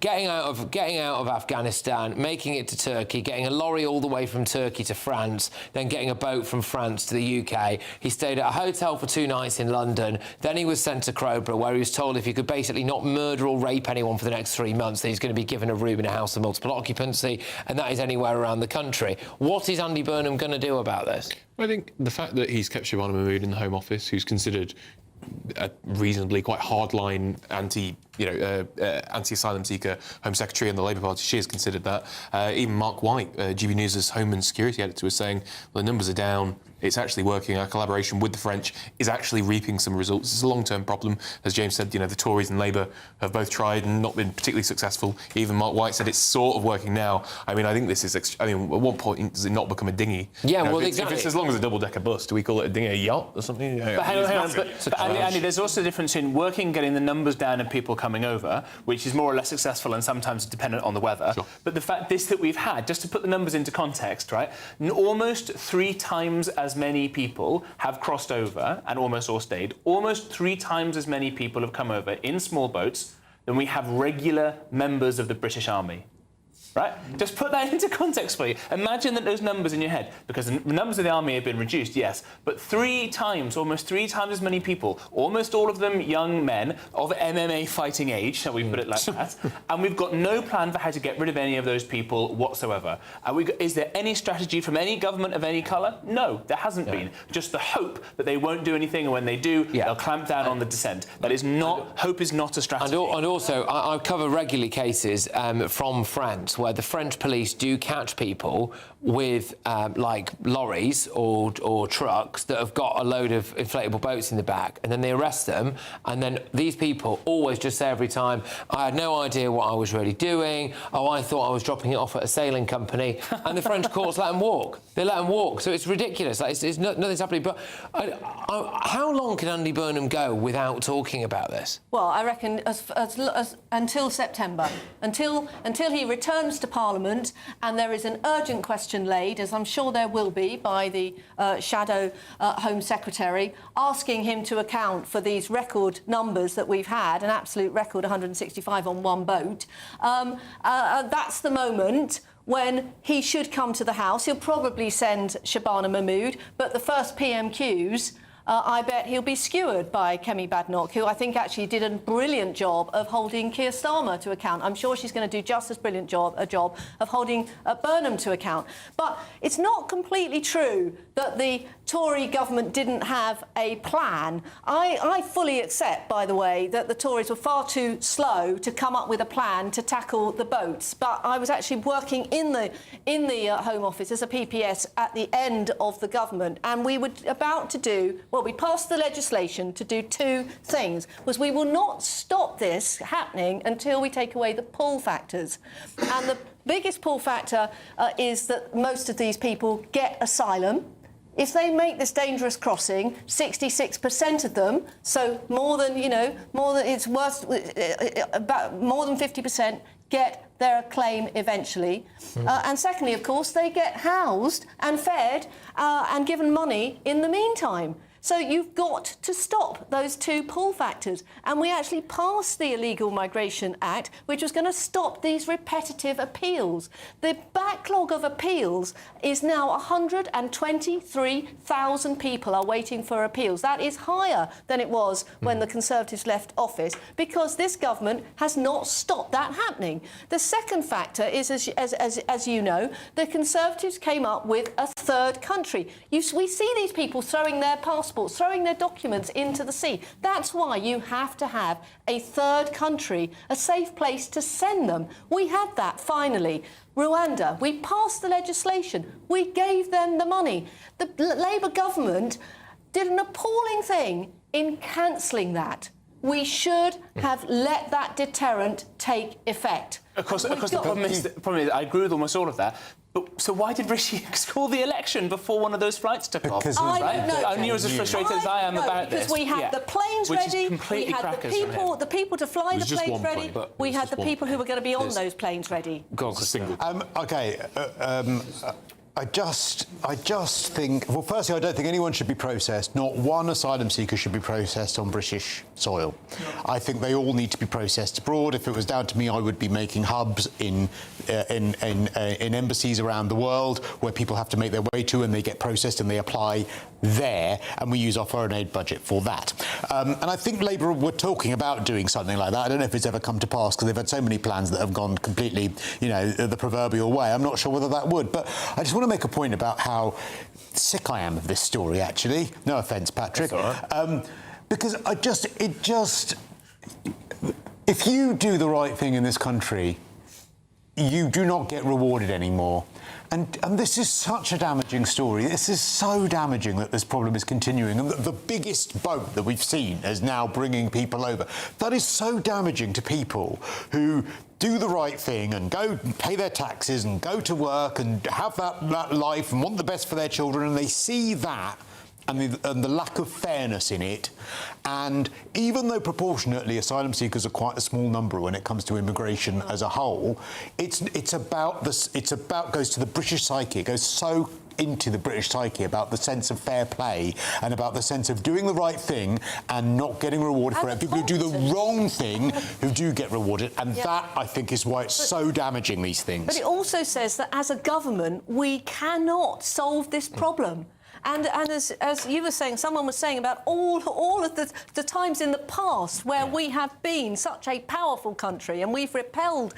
getting out of Afghanistan, making it to Turkey, getting a lorry all the way from Turkey to France, then getting a boat from France to the UK. He stayed at a hotel for 2 nights in London. Then he was sent to Crowborough, where he was told if he could basically not murder or rape anyone for the next 3 months, then he's going to be given a room in a house of multiple occupancy, and that is anywhere around the country. What is Andy Burnham going to do about this? I think the fact that he's kept Shabana Mahmood in the Home Office, who's considered a reasonably quite hardline anti-asylum seeker Home Secretary in the Labour Party, she has considered that. Even Mark White, GB News' Home and Security Editor, was saying, well, the numbers are down, it's actually working. Our collaboration with the French is actually reaping some results. It's a long-term problem. As James said, the Tories and Labour have both tried and not been particularly successful. Even Mark White said it's sort of working now. I mean, I think this is... at what point does it not become a dinghy? Yeah, if it's as long as a double-decker bus, do we call it a dinghy, a yacht or something? But hang on. But Andy, there's also a difference in working, getting the numbers down and people coming over, which is more or less successful and sometimes dependent on the weather. Sure. But the fact that we've had, just to put the numbers into context, right, almost 3 times as many people have crossed over and almost all stayed. Almost 3 times as many people have come over in small boats than we have regular members of the British Army. Right? Just put that into context for you. Imagine that those numbers in your head, because the numbers of the army have been reduced, yes, but 3 times, almost 3 times as many people, almost all of them young men of MMA fighting age, shall we put it like that, and we've got no plan for how to get rid of any of those people whatsoever. Is there any strategy from any government of any colour? No, there hasn't been. Just the hope that they won't do anything, and when they do, they'll clamp down on the dissent. That is not, hope is not a strategy. And also, I cover regularly cases from France where the French police do catch people with like lorries or trucks that have got a load of inflatable boats in the back, and then they arrest them, and then these people always just say every time, I had no idea what I was really doing, oh, I thought I was dropping it off at a sailing company, and the French courts let them walk. They let them walk, so it's ridiculous. Like, it's nothing's happening. But how long can Andy Burnham go without talking about this? Well, I reckon until September, until he returns to Parliament and there is an urgent question laid, as I'm sure there will be, by the Shadow Home Secretary, asking him to account for these record numbers that we've had, an absolute record 165 on one boat. That's the moment when he should come to the House. He'll probably send Shabana Mahmood, but the first PMQs, I bet he'll be skewered by Kemi Badenoch, who I think actually did a brilliant job of holding Keir Starmer to account. I'm sure she's going to do just as brilliant a job of holding Burnham to account. But it's not completely true that the Tory government didn't have a plan. I fully accept, by the way, that the Tories were far too slow to come up with a plan to tackle the boats. But I was actually working in the Home Office as a PPS at the end of the government, and we were about to do, well, we passed the legislation to do 2 things. Was we will not stop this happening until we take away the pull factors. And the biggest pull factor is that most of these people get asylum. If they make this dangerous crossing, 66% of them, so more than 50% get their claim eventually. And secondly, of course, they get housed and fed and given money in the meantime. So you've got to stop those 2 pull factors. And we actually passed the Illegal Migration Act, which was going to stop these repetitive appeals. The backlog of appeals is now 123,000 people are waiting for appeals. That is higher than it was when the Conservatives left office, because this government has not stopped that happening. The second factor is, as you know, the Conservatives came up with a third country. We see these people throwing their passports, throwing their documents into the sea. That's why you have to have a third country, a safe place to send them. We had that, finally. Rwanda, we passed the legislation. We gave them the money. The Labour government did an appalling thing in cancelling that. We should have let that deterrent take effect. Of course, the problem is, I agree with almost all of that. But, so why did Rishi call the election before one of those flights took off? I don't know. I knew as frustrated as I am about this. Because we had the planes ready, we had the people to fly the planes ready, we had the people who were going to be on those planes ready. I just think, well, firstly, I don't think anyone should be processed. Not one asylum seeker should be processed on British soil. I think they all need to be processed abroad. If it was down to me, I would be making hubs in embassies around the world where people have to make their way to, and they get processed and they apply there, and we use our foreign aid budget for that. And I think Labour were talking about doing something like that. I don't know if it's ever come to pass, because they've had so many plans that have gone completely, the proverbial way. I'm not sure whether that would, but I just want to make a point about how sick I am of this story, actually. No offence, Patrick. That's all right. Because if you do the right thing in this country, you do not get rewarded anymore. And this is such a damaging story. This is so damaging that this problem is continuing. And the biggest boat that we've seen is now bringing people over. That is so damaging to people who do the right thing and go pay their taxes and go to work and have that life and want the best for their children, and they see that and the lack of fairness in it. And even though proportionately asylum seekers are quite a small number when it comes to immigration as a whole, it's about goes to the British psyche. It goes so into the British psyche about the sense of fair play and about the sense of doing the right thing and not getting rewarded for it. People who do the wrong thing who do get rewarded, and that, I think, is why it's so damaging, these things. But it also says that as a government, we cannot solve this problem. And as you were saying, someone was saying about all of the times in the past where we have been such a powerful country and we've repelled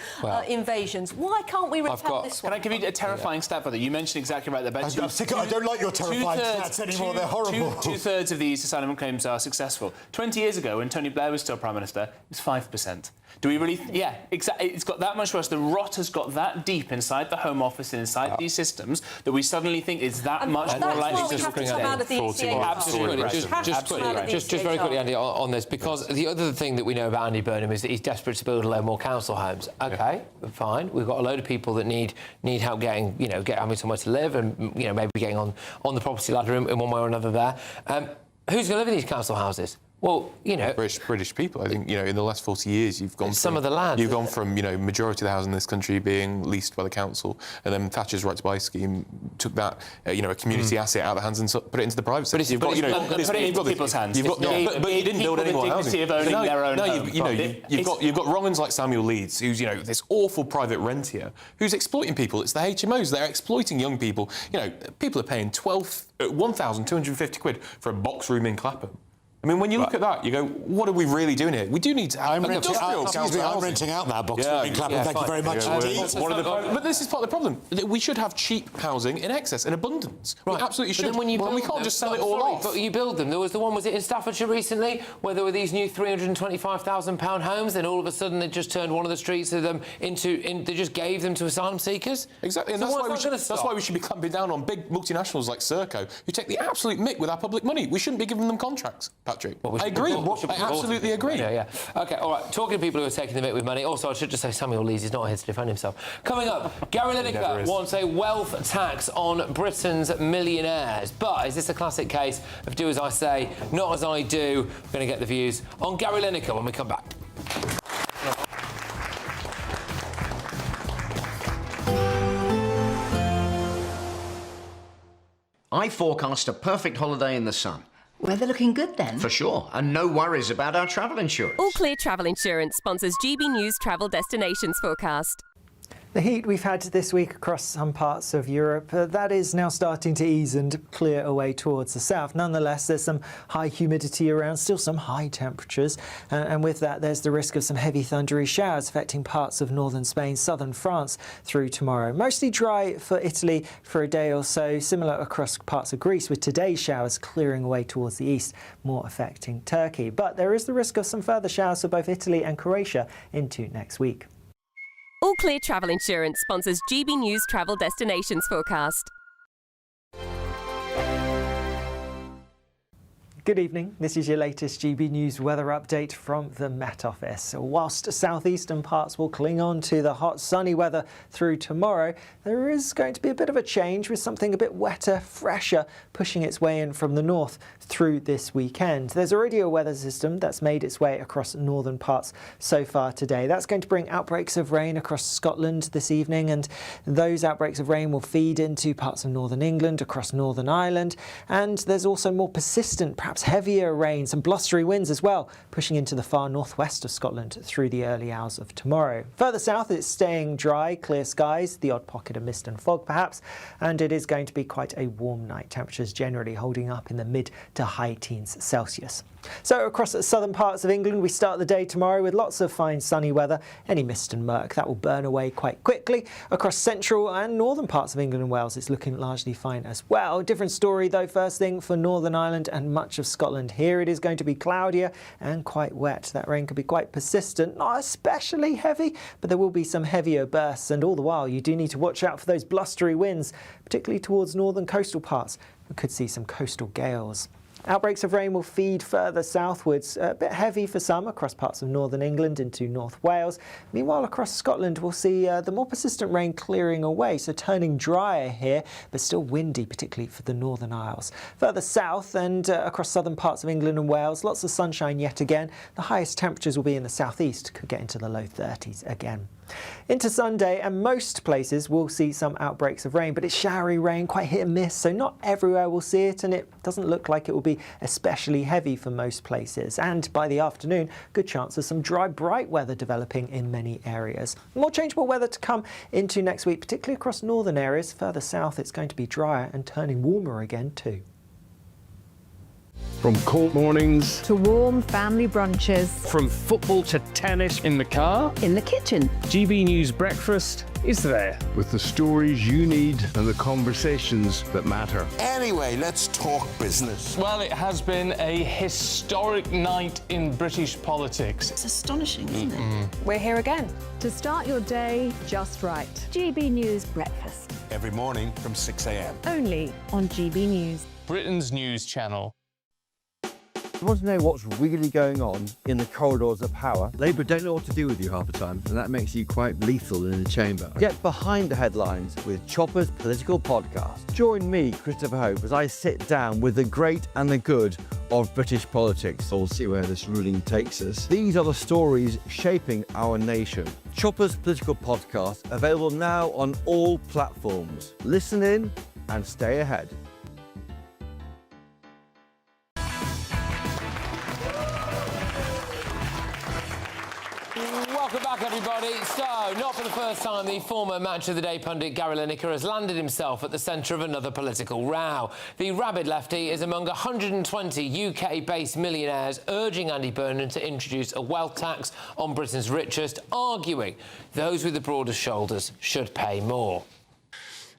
invasions. Why can't we repel this one? Can I give you a terrifying stat, brother? You mentioned exactly right there. I don't like your terrifying stats anymore. They're horrible. Two-thirds of these asylum claims are successful. 20 years ago, when Tony Blair was still Prime Minister, it was 5%. Do we really... Yeah, exactly. It's got that much worse. The rot has got that deep inside the Home Office and inside these systems that we suddenly think is that much more likely to have to come out of the ECA. Absolutely. Just very quickly, Andy, on this, because the other thing that we know about Andy Burnham is that he's desperate to build a load more council homes. OK, fine. We've got a load of people that need help having somewhere to live and, maybe getting on the property ladder in one way or another there. Who's going to live in these council houses? Well, British people. I think, in the last 40 years, you've gone some of the land. You've gone from, majority of the housing in this country being leased by the council, and then Thatcher's Right to Buy scheme took that, a community asset out of the hands and put it into the private sector. You've got people's hands. But you didn't build any more housing. Of owning their own home. You've got wrong-uns like Samuel Leeds, who's this awful private rentier who's exploiting people. It's the HMOs. They're exploiting young people. People are paying 1,250 quid for a box room in Clapham. I mean, when you look at that, you go, what are we really doing here? We do need to have renting out that box room in Clapham. Thank you very much indeed. But this is part of the problem. We should have cheap housing in excess, in abundance. We absolutely should. But then we can't just sell it all off. But you build them. There was the one, was it in Staffordshire recently, where there were these new £325,000 homes, then all of a sudden they just turned one of the streets of them they just gave them to asylum seekers? Exactly, and that's why we should be clamping down on big multinationals like Serco, who take the absolute mick with our public money. We shouldn't be giving them contracts, Patrick. I agree. I absolutely agree. Yeah. OK, all right. Talking to people who are taking the mick with money. Also, I should just say Samuel Leeds is not here to defend himself. Coming up, Gary Lineker wants a wealth tax on Britain's millionaires. But is this a classic case of do as I say, not as I do? We're going to get the views on Gary Lineker when we come back. I forecast a perfect holiday in the sun. Weather looking good then? For sure, and no worries about our travel insurance. All Clear Travel Insurance sponsors GB News Travel Destinations Forecast. The heat we've had this week across some parts of Europe, that is now starting to ease and clear away towards the south. Nonetheless, there's some high humidity around, still some high temperatures, and with that there's the risk of some heavy thundery showers affecting parts of northern Spain, southern France through tomorrow. Mostly dry for Italy for a day or so, similar across parts of Greece, with today's showers clearing away towards the east, more affecting Turkey. But there is the risk of some further showers for both Italy and Croatia into next week. All Clear Travel Insurance sponsors GB News Travel Destinations Forecast. Good evening. This is your latest GB News weather update from the Met Office. Whilst southeastern parts will cling on to the hot sunny weather through tomorrow, there is going to be a bit of a change with something a bit wetter, fresher, pushing its way in from the north through this weekend. There's already a weather system that's made its way across northern parts so far today. That's going to bring outbreaks of rain across Scotland this evening, and those outbreaks of rain will feed into parts of northern England, across Northern Ireland, and there's also more persistent, perhaps heavier rain, some blustery winds as well, pushing into the far northwest of Scotland through the early hours of tomorrow. Further south, it's staying dry, clear skies, the odd pocket of mist and fog perhaps, and it is going to be quite a warm night. Temperatures generally holding up in the mid to high teens Celsius. So across the southern parts of England, we start the day tomorrow with lots of fine sunny weather. Any mist and murk, that will burn away quite quickly. Across central and northern parts of England and Wales, it's looking largely fine as well. Different story though, first thing for Northern Ireland and much of Scotland. Here it is going to be cloudier and quite wet. That rain could be quite persistent, not especially heavy, but there will be some heavier bursts, and all the while you do need to watch out for those blustery winds, particularly towards northern coastal parts. We could see some coastal gales. Outbreaks of rain will feed further southwards, a bit heavy for some across parts of northern England into North Wales. Meanwhile, across Scotland, we'll see the more persistent rain clearing away, so turning drier here, but still windy, particularly for the Northern Isles. Further south and across southern parts of England and Wales, lots of sunshine yet again. The highest temperatures will be in the southeast, could get into the low 30s again. Into Sunday, and most places will see some outbreaks of rain, but it's showery rain, quite hit and miss, so not everywhere will see it, and it doesn't look like it will be especially heavy for most places. And by the afternoon, good chance of some dry, bright weather developing in many areas. More changeable weather to come into next week, particularly across northern areas. Further south, it's going to be drier and turning warmer again too. From cold mornings to warm family brunches, from football to tennis, in the car, in the kitchen. GB News Breakfast is there. With the stories you need and the conversations that matter. Anyway, let's talk business. Well, it has been a historic night in British politics. It's astonishing, isn't it? We're here again. To start your day just right. GB News Breakfast. Every morning from 6 a.m. Only on GB News. Britain's news channel. You want to know what's really going on in the corridors of power? Labour don't know what to do with you half the time, and that makes you quite lethal in the chamber. Get behind the headlines with Chopper's political podcast. Join me, Christopher Hope, as I sit down with the great and the good of British politics. We'll see where this ruling takes us. These are the stories shaping our nation. Chopper's political podcast, available now on all platforms. Listen in and stay ahead. Welcome back, everybody. So, not for the first time, the former Match of the Day pundit Gary Lineker has landed himself at the centre of another political row. The rabid lefty is among 120 UK-based millionaires urging Andy Burnham to introduce a wealth tax on Britain's richest, arguing those with the broadest shoulders should pay more.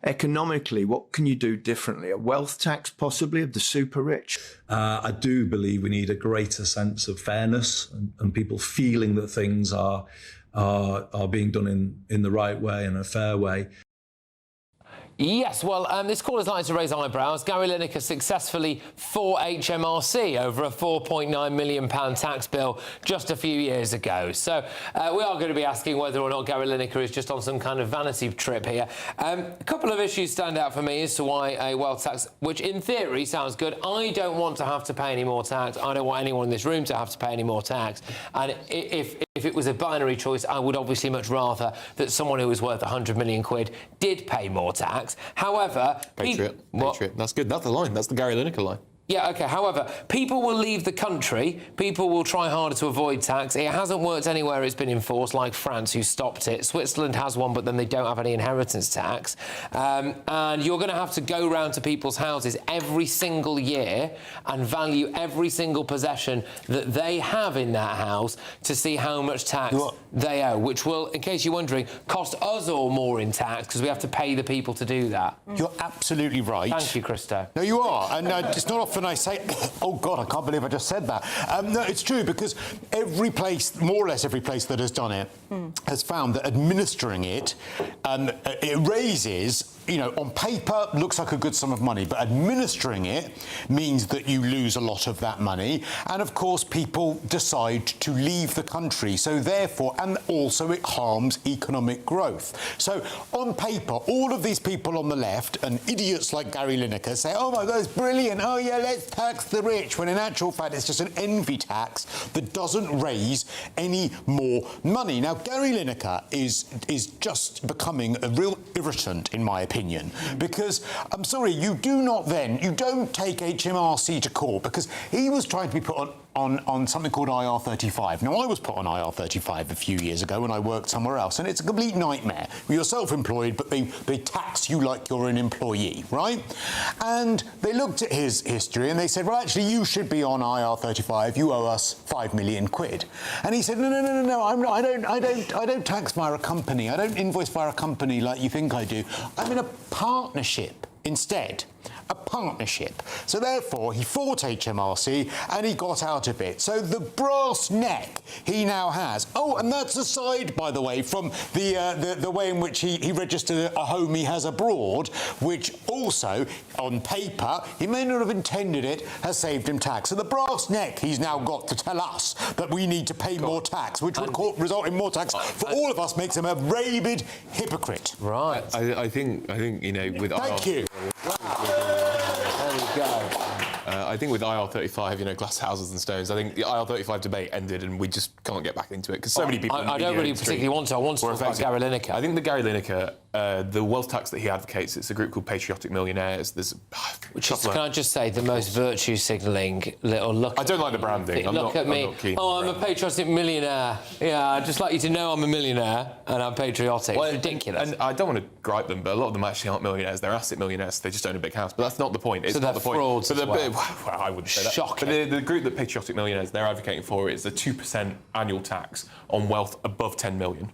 Economically, what can you do differently? A wealth tax, possibly, of the super rich? I do believe we need a greater sense of fairness and people feeling that things are being done in the right way and a fair way. Yes, well, this call is likely to raise eyebrows. Gary Lineker successfully fought HMRC over a £4.9 million tax bill just a few years ago. So we are going to be asking whether or not Gary Lineker is just on some kind of vanity trip here. A couple of issues stand out for me as to why a wealth tax, which in theory sounds good. I don't want to have to pay any more tax. I don't want anyone in this room to have to pay any more tax. And if it was a binary choice, I would obviously much rather that someone who was worth 100 million quid did pay more tax. However... Patriot. That's good. That's the line. That's the Gary Lineker line. Yeah, OK. However, people will leave the country. People will try harder to avoid tax. It hasn't worked anywhere it's been enforced, like France, who stopped it. Switzerland has one, but then they don't have any inheritance tax. And you're going to have to go round to people's houses every single year and value every single possession that they have in that house to see how much tax they owe, which will, in case you're wondering, cost us all more in tax because we have to pay the people to do that. You're absolutely right. Thank you, Christo. No, you are. And it's not often I say, oh, God, I can't believe I just said that. No, it's true, because every place, more or less every place that has done it, has found that administering it, it raises, you know, on paper, looks like a good sum of money, but administering it means that you lose a lot of that money. And, of course, people decide to leave the country. So, therefore, and also it harms economic growth. So, on paper, all of these people on the left and idiots like Gary Lineker say, oh, my God, it's brilliant. Oh, yeah, let's tax the rich, when in actual fact it's just an envy tax that doesn't raise any more money. Now, Gary Lineker is just becoming a real irritant, in my opinion, because, I'm sorry, you don't take HMRC to court, because he was trying to be put on something called IR35. Now, I was put on IR35 a few years ago when I worked somewhere else, and it's a complete nightmare. You're self-employed, but they tax you like you're an employee, right? And they looked at his history and they said, well, actually, you should be on IR35. You owe us 5 million quid. And he said, no, I don't tax via a company. I don't invoice via a company like you think I do. I'm in a partnership instead. a partnership. So therefore, he fought HMRC and he got out of it. So the brass neck he now has. Oh, and that's aside, by the way, from the way in which he registered a home he has abroad, which also, on paper, he may not have intended it, has saved him tax. So the brass neck he's now got to tell us that we need to pay more tax, which would result in more tax for all of us, makes him a rabid hypocrite. Right. I think you know, with Thank you. There we go. I think with IR35, you know, glass houses and stones, I think the IR35 debate ended and we just can't get back into it because so many people... I don't really particularly want to. I want to talk about Gary Lineker. I think the Gary Lineker, the wealth tax that he advocates, it's a group called Patriotic Millionaires. There's Which is, can I just say, the most virtue-signalling little look... I don't like the branding. Look at me. I'm a patriotic millionaire. Yeah, I'd just like you to know I'm a millionaire and I'm patriotic. Well, it's ridiculous. And I don't want to gripe them, but a lot of them actually aren't millionaires. They're asset millionaires. They just own a big house. But that's not the point. It's not the point. Frauds as well. Well, I wouldn't say that. Shocking. But the group that Patriotic Millionaires, they're advocating for is a 2% annual tax on wealth above 10 million.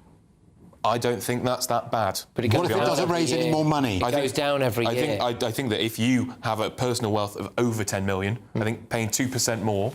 I don't think that's that bad. But what if it doesn't raise any more money? It goes down every year. I think that if you have a personal wealth of over 10 million, I think paying 2% more...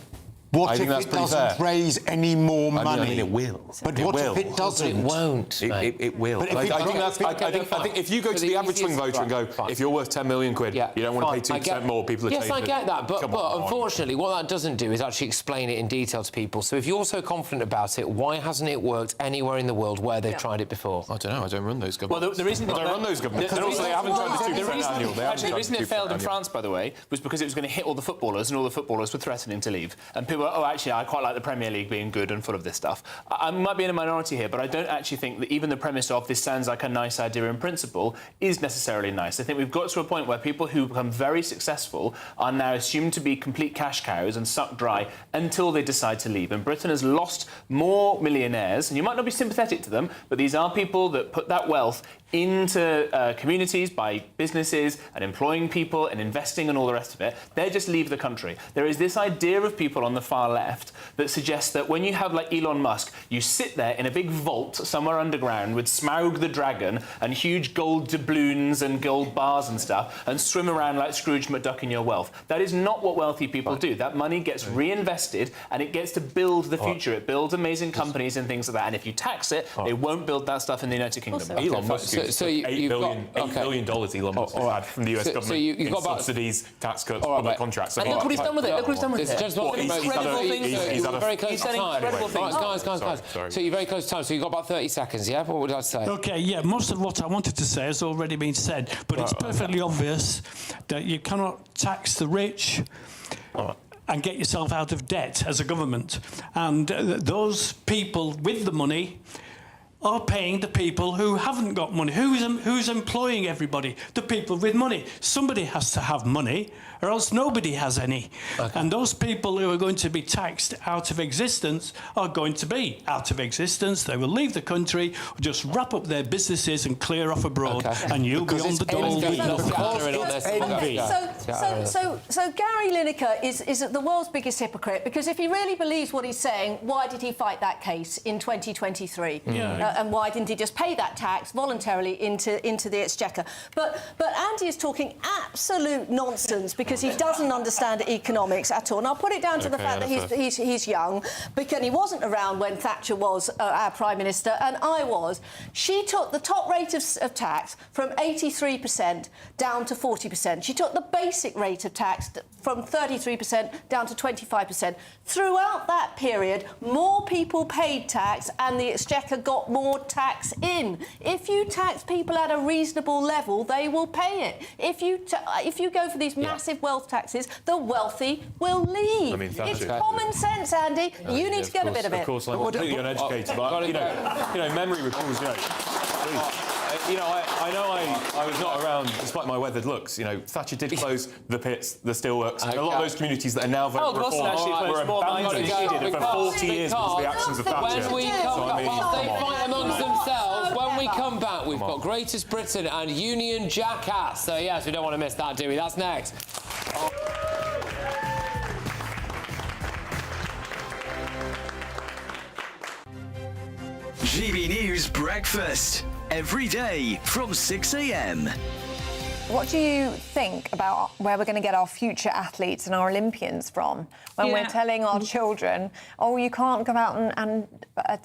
What if it doesn't raise any more money? I mean, it will. But what if it doesn't? It won't. It will. I think if you go to the average swing voter and go, if you're worth 10 million quid, you don't want to pay 2% more, people are changing it. Yes, I get that, but unfortunately, what that doesn't do is actually explain it in detail to people. So if you're so confident about it, why hasn't it worked anywhere in the world where they've tried it before? I don't know. I don't run those governments. Well, the reason I don't run those governments. And also, they haven't tried the 2% annual. The reason it failed in France, by the way, was because it was going to hit all the footballers, and all the footballers were threatening to leave. And people were, actually, I quite like the Premier League being good and full of this stuff. I might be in a minority here, but I don't actually think that even the premise of this sounds like a nice idea in principle is necessarily nice. I think we've got to a point where people who become very successful are now assumed to be complete cash cows and sucked dry until they decide to leave. And Britain has lost more millionaires, and you might not be sympathetic to them, but these are people that put that wealth into communities by businesses and employing people and investing and all the rest of it. They just leave the country. There is this idea of people on the far left that suggests that when you have, like, Elon Musk, you sit there in a big vault somewhere underground with Smaug the dragon and huge gold doubloons and gold bars and stuff and swim around like Scrooge McDuck in your wealth. That is not what wealthy people do. That money gets reinvested and it gets to build the future. It builds amazing companies and things like that. And if you tax it, it won't build that stuff in the United Kingdom. Elon Musk $8 billion Elon Musk has had from the US government in subsidies, tax cuts, public contracts. And look what he's done with it. Look what he's done with it. Incredible things. You're very close to time. Guys. Sorry. So you're very close to time. So you've got about 30 seconds, yeah? What would I say? OK, yeah, most of what I wanted to say has already been said, but it's perfectly obvious that you cannot tax the rich and get yourself out of debt as a government. And those people with the money are paying the people who haven't got money. Who's employing everybody? The people with money. Somebody has to have money, or else nobody has any. Okay. And those people who are going to be taxed out of existence are going to be out of existence. They will leave the country, just wrap up their businesses and clear off abroad, and you'll be on the dole with nothing. So Gary Lineker is the world's biggest hypocrite, because if he really believes what he's saying, why did he fight that case in 2023? And why didn't he just pay that tax voluntarily into the Exchequer? But Andy is talking absolute nonsense because he doesn't understand economics at all. And I'll put it down to the fact that he's young, because he wasn't around when Thatcher was our Prime Minister and I was. She took the top rate of tax from 83% down to 40%. She took the basic rate of tax from 33% down to 25%. Throughout that period, more people paid tax and the Exchequer got more tax in. If you tax people at a reasonable level, they will pay it. If you go for these massive wealth taxes, the wealthy will leave. I mean, it's common sense, Andy. You need to get a bit of it. Of course, I'm completely uneducated, but you know, memory recalls. I know I was not around, despite my weathered looks. You know, Thatcher did close the pits, the steelworks, and a lot of those communities that are now voting for reform were abandoned for 40 years because of the actions of Thatcher. When we come back, whilst they fight amongst themselves, when we come back, we've got Greatest Britain and Union Jackass. So yes, we don't want to miss that, do we? That's next. GB News Breakfast. Every day from 6 a.m. What do you think about where we're going to get our future athletes and our Olympians from when we're telling our children, oh, you can't go out and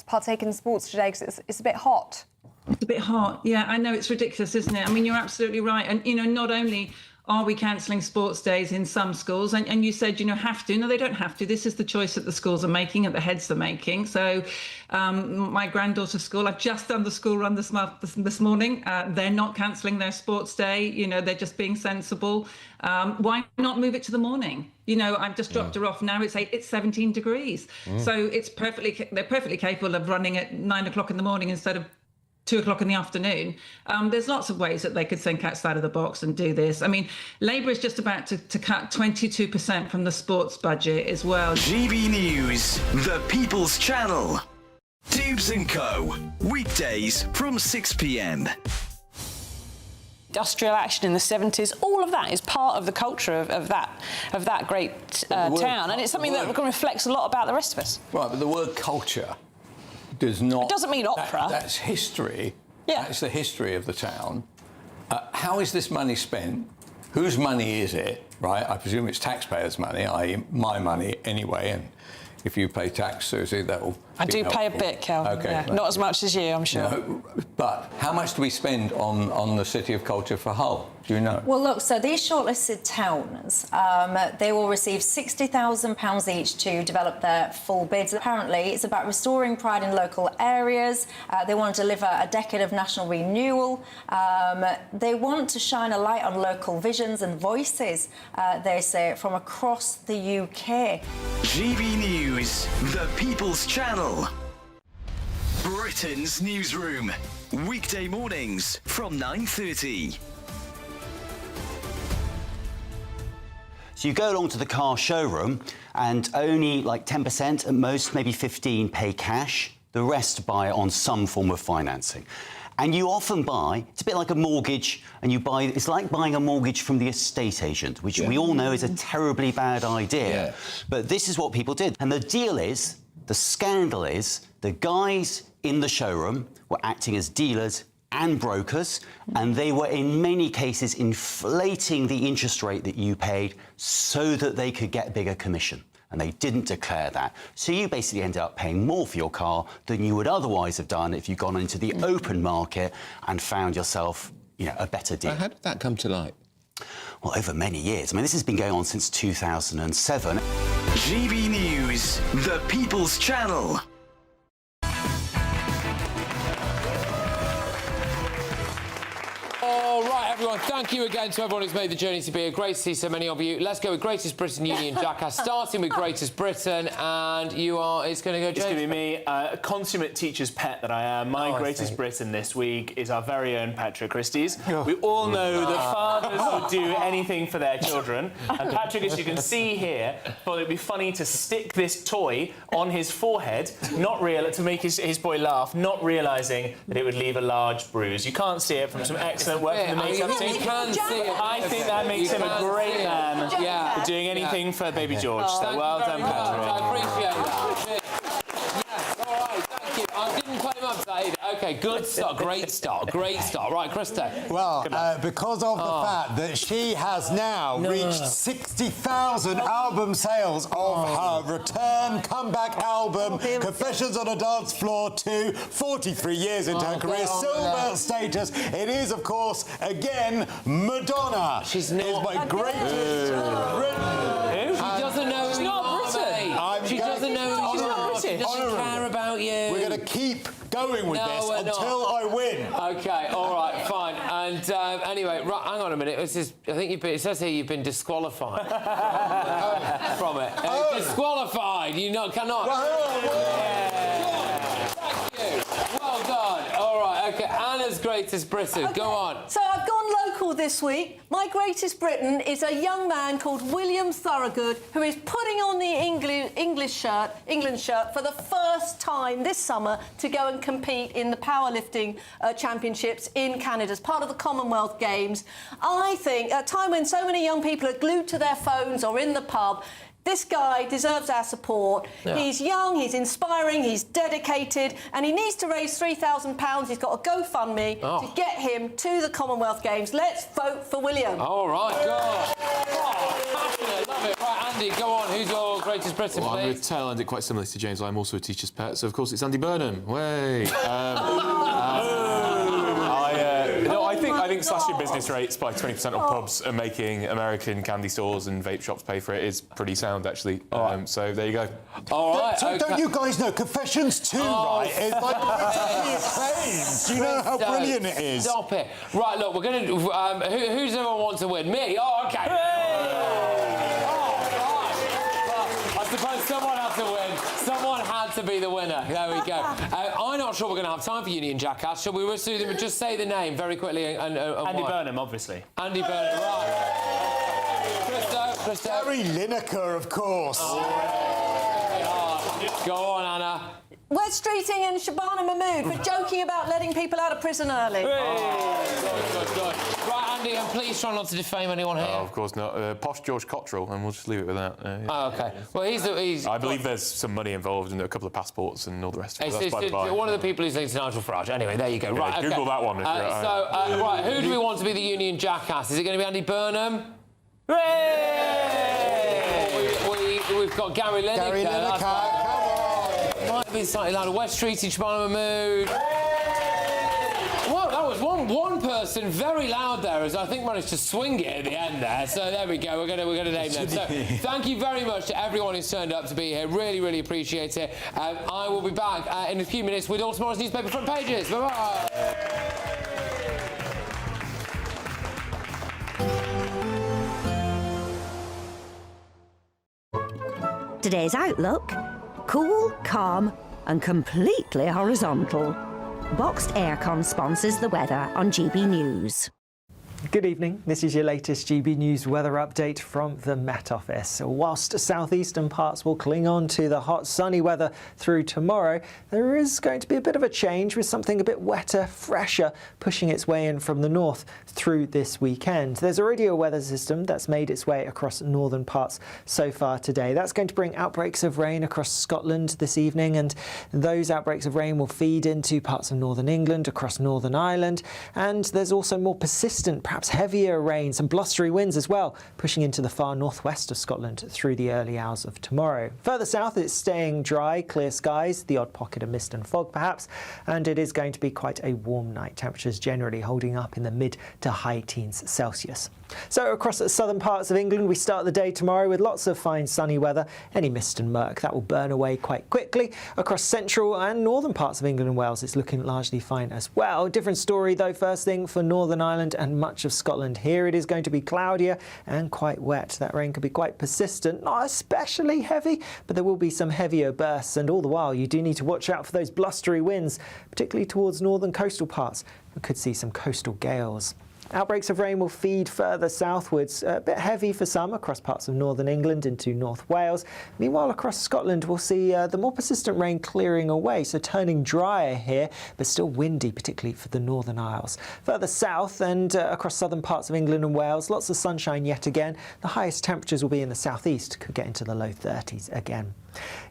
partake in sports today because it's a bit hot? It's a bit hot, yeah. I know, it's ridiculous, isn't it? I mean, you're absolutely right. And, you know, not only are we cancelling sports days in some schools, and you said, you know, have to. No, they don't have to. This is the choice that the schools are making, and the heads are making. So my granddaughter's school, I've just done the school run this morning. They're not cancelling their sports day. You know, they're just being sensible. Why not move it to the morning? You know, I've just dropped her off now. It's 17 degrees. So they're perfectly capable of running at 9 o'clock in the morning instead of 2 o'clock in the afternoon. There's lots of ways that they could think outside of the box and do this. I mean, Labour is just about to cut 22% from the sports budget as well. GB News, the People's Channel. Dubes & Co. Weekdays from 6 p.m. Industrial action in the 70s, all of that is part of the culture of that great town, and it's something that reflects a lot about the rest of us. Right, but the word culture does not... It doesn't mean opera. That's history. Yeah. That's the history of the town. How is this money spent? Whose money is it, right? I presume it's taxpayers' money, i.e. my money anyway, and if you pay tax, Susie, that will I do pay a bit, Calvin. Okay. Yeah. Not as much as you, I'm sure. No, but how much do we spend on the City of Culture for Hull? Do you know? Well, look, so these shortlisted towns, they will receive £60,000 each to develop their full bids. Apparently, it's about restoring pride in local areas. They want to deliver a decade of national renewal. They want to shine a light on local visions and voices, they say, from across the UK. GB News, the People's Channel. Britain's newsroom. Weekday mornings from 9:30. So you go along to the car showroom and only like 10% at most, maybe 15 pay cash. The rest buy on some form of financing. And you often buy, it's a bit like a mortgage, and you buy, it's like buying a mortgage from the estate agent, which we all know is a terribly bad idea. But this is what people did. And the deal is, the scandal is, the guys in the showroom were acting as dealers and brokers, and they were in many cases inflating the interest rate that you paid so that they could get bigger commission. And they didn't declare that. So you basically ended up paying more for your car than you would otherwise have done if you'd gone into the open market and found yourself, you know, a better deal. How did that come to light? Well, over many years. I mean, this has been going on since 2007. GB News, the People's Channel. All right, everyone, thank you again to everyone who's made the journey to be here. Great to see so many of you. Let's go with Greatest Britain Union Jackass, starting with Greatest Britain, and it's going to go, James. It's going to be me, a consummate teacher's pet that I am. My Greatest Britain this week is our very own Patrick Christys. We all know that fathers would do anything for their children, and Patrick, as you can see here, thought it'd be funny to stick this toy on his forehead, to make his boy laugh, not realising that it would leave a large bruise. You can't see it from some excellent work from the makeup team. I think that makes him a great man for doing anything for baby George. So well done, Patrick. I appreciate that. Yes, all right, thank you. I didn't claim up to that either. OK, good start, great start. Right, Christys. Well, because of the fact that she has now reached 60,000 album sales of her return comeback album, Confessions on a Dance Floor 2, 43 years into her career, silver status. It is, of course, again, Madonna. She's not. Is my greatest Britain. She doesn't know who you are, mate. She doesn't know who you are. She doesn't care about you. We're going to keep going with this until I win. OK, all right, fine. And anyway, right, hang on a minute. I think it says here you've been disqualified from it. Disqualified. You cannot. Thank you. Well done. All right, OK. Anna's Greatest Britain. Okay. Go on. So I've gone local this week. My Greatest Britain is a young man called William Thorogood, who is putting on the England shirt for the first time this summer to go and compete in the powerlifting championships in Canada as part of the Commonwealth Games. I think at a time when so many young people are glued to their phones or in the pub, This guy deserves our support. Yeah. He's young, he's inspiring, he's dedicated, and he needs to raise £3,000. He's got a GoFundMe to get him to the Commonwealth Games. Let's vote for William. All right, God. Oh, passionate, love it. Right, Andy, go on. Who's your greatest Britain, Well, I'm going please? to tail end it quite similarly to James. I'm also a teacher's pet, so of course it's Andy Burnham. Way. I think slashing business rates by 20% on pubs and making American candy stores and vape shops pay for it is pretty sound, actually. So there you go. All right. So don't you guys know Confessions 2, right? It's like critically acclaimed. Do you know how brilliant it is? Stop it. Right, look, we're going to... who's the one wants to win? Me? Oh, OK. I suppose someone had to win. Someone had to be the winner. There we go. I'm not sure we're going to have time for Union Jackass. Shall we just say the name very quickly? And Andy Burnham, obviously. Andy Burnham, right. Christo. Gary Lineker, of course. Go on, Anna. Wet Streeting and Shabana Mahmood for joking about letting people out of prison early. Good. Right, Andy, and please try not to defame anyone here. Oh, of course not. Posh George Cottrell, and we'll just leave it with that. Yeah. Oh, OK. Well, he's... I believe there's some money involved in a couple of passports and all the rest of it. It's one of the people who's linked to Nigel Farage. Anyway, there you go. Yeah, Right, Google okay. that one. If you're right, who do we want to be the Union Jackass? Is it going to be Andy Burnham? We've got Gary Lineker. Gary Lineker, come on. Might be slightly louder. West Street in Shabana Mahmood. Well, that was one person very loud there, as I think managed to swing it at the end there. So there we go. We're going to name them. So thank you very much to everyone who's turned up to be here. Really, really appreciate it. I will be back in a few minutes with all tomorrow's newspaper front pages. Bye-bye. Today's outlook: cool, calm and completely horizontal. Boxed Aircon sponsors the weather on GB News. Good evening. This is your latest GB News weather update from the Met Office. Whilst southeastern parts will cling on to the hot sunny weather through tomorrow, there is going to be a bit of a change with something a bit wetter, fresher, pushing its way in from the north through this weekend. There's already a weather system that's made its way across northern parts so far today. That's going to bring outbreaks of rain across Scotland this evening, and those outbreaks of rain will feed into parts of northern England, across Northern Ireland, and there's also more persistent, perhaps heavier rain, some blustery winds as well, pushing into the far northwest of Scotland through the early hours of tomorrow. Further south, it's staying dry, clear skies, the odd pocket of mist and fog perhaps, and it is going to be quite a warm night. Temperatures generally holding up in the mid to high teens Celsius. So across the southern parts of England, we start the day tomorrow with lots of fine sunny weather. Any mist and murk, that will burn away quite quickly. Across central and northern parts of England and Wales, it's looking largely fine as well. Different story though, first thing for Northern Ireland and much of Scotland. Here it is going to be cloudier and quite wet. That rain could be quite persistent, not especially heavy, but there will be some heavier bursts, and all the while you do need to watch out for those blustery winds, particularly towards northern coastal parts. We could see some coastal gales. Outbreaks of rain will feed further southwards, a bit heavy for some across parts of northern England into North Wales. Meanwhile, across Scotland, we'll see the more persistent rain clearing away, so turning drier here, but still windy, particularly for the Northern Isles. Further south and across southern parts of England and Wales, lots of sunshine yet again. The highest temperatures will be in the southeast, could get into the low 30s again.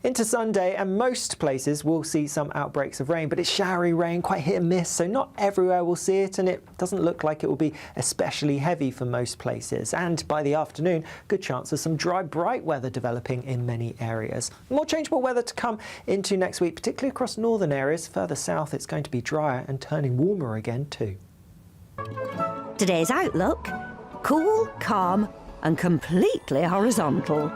Into Sunday, and most places will see some outbreaks of rain, but it's showery rain, quite hit and miss, so not everywhere will see it, and it doesn't look like it will be especially heavy for most places. And by the afternoon, good chance of some dry, bright weather developing in many areas. More changeable weather to come into next week, particularly across northern areas. Further south, it's going to be drier and turning warmer again too. Today's outlook: cool, calm and completely horizontal.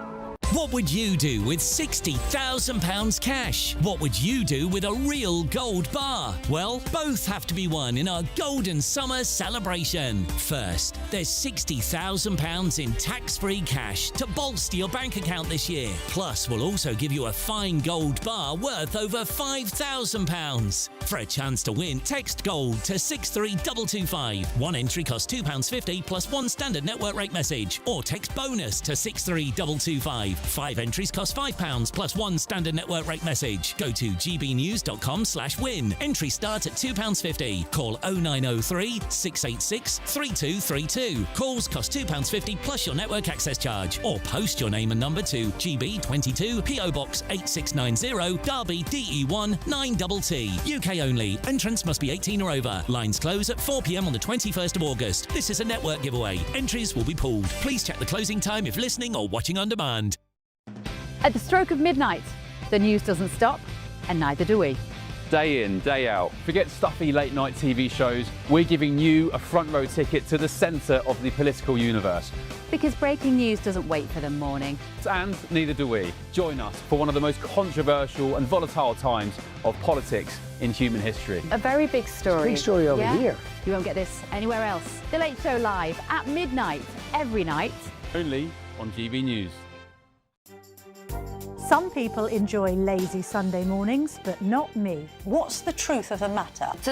What would you do with £60,000 cash? What would you do with a real gold bar? Well, both have to be won in our Golden Summer celebration. First, there's £60,000 in tax-free cash to bolster your bank account this year. Plus, we'll also give you a fine gold bar worth over £5,000. For a chance to win, text GOLD to 63225. One entry costs £2.50 plus one standard network rate message. Or text BONUS to 63225. 5 entries cost £5 plus 1 standard network rate message. Go to gbnews.com/win. Entries start at £2.50. Call 0903 686 3232. Calls cost £2.50 plus your network access charge. Or post your name and number to GB22 PO Box 8690 Derby DE1 9TT. UK only. Entrants must be 18 or over. Lines close at 4 p.m. on the 21st of August. This is a network giveaway. Entries will be pulled. Please check the closing time if listening or watching on demand. At the stroke of midnight, the news doesn't stop, and neither do we. Day in, day out. Forget stuffy late-night TV shows. We're giving you a front-row ticket to the centre of the political universe. Because breaking news doesn't wait for the morning. And neither do we. Join us for one of the most controversial and volatile times of politics in human history. A very big story. Big story over here. You won't get this anywhere else. The Late Show live at midnight, every night. Only on GB News. Some people enjoy lazy Sunday mornings, but not me. What's the truth of the matter?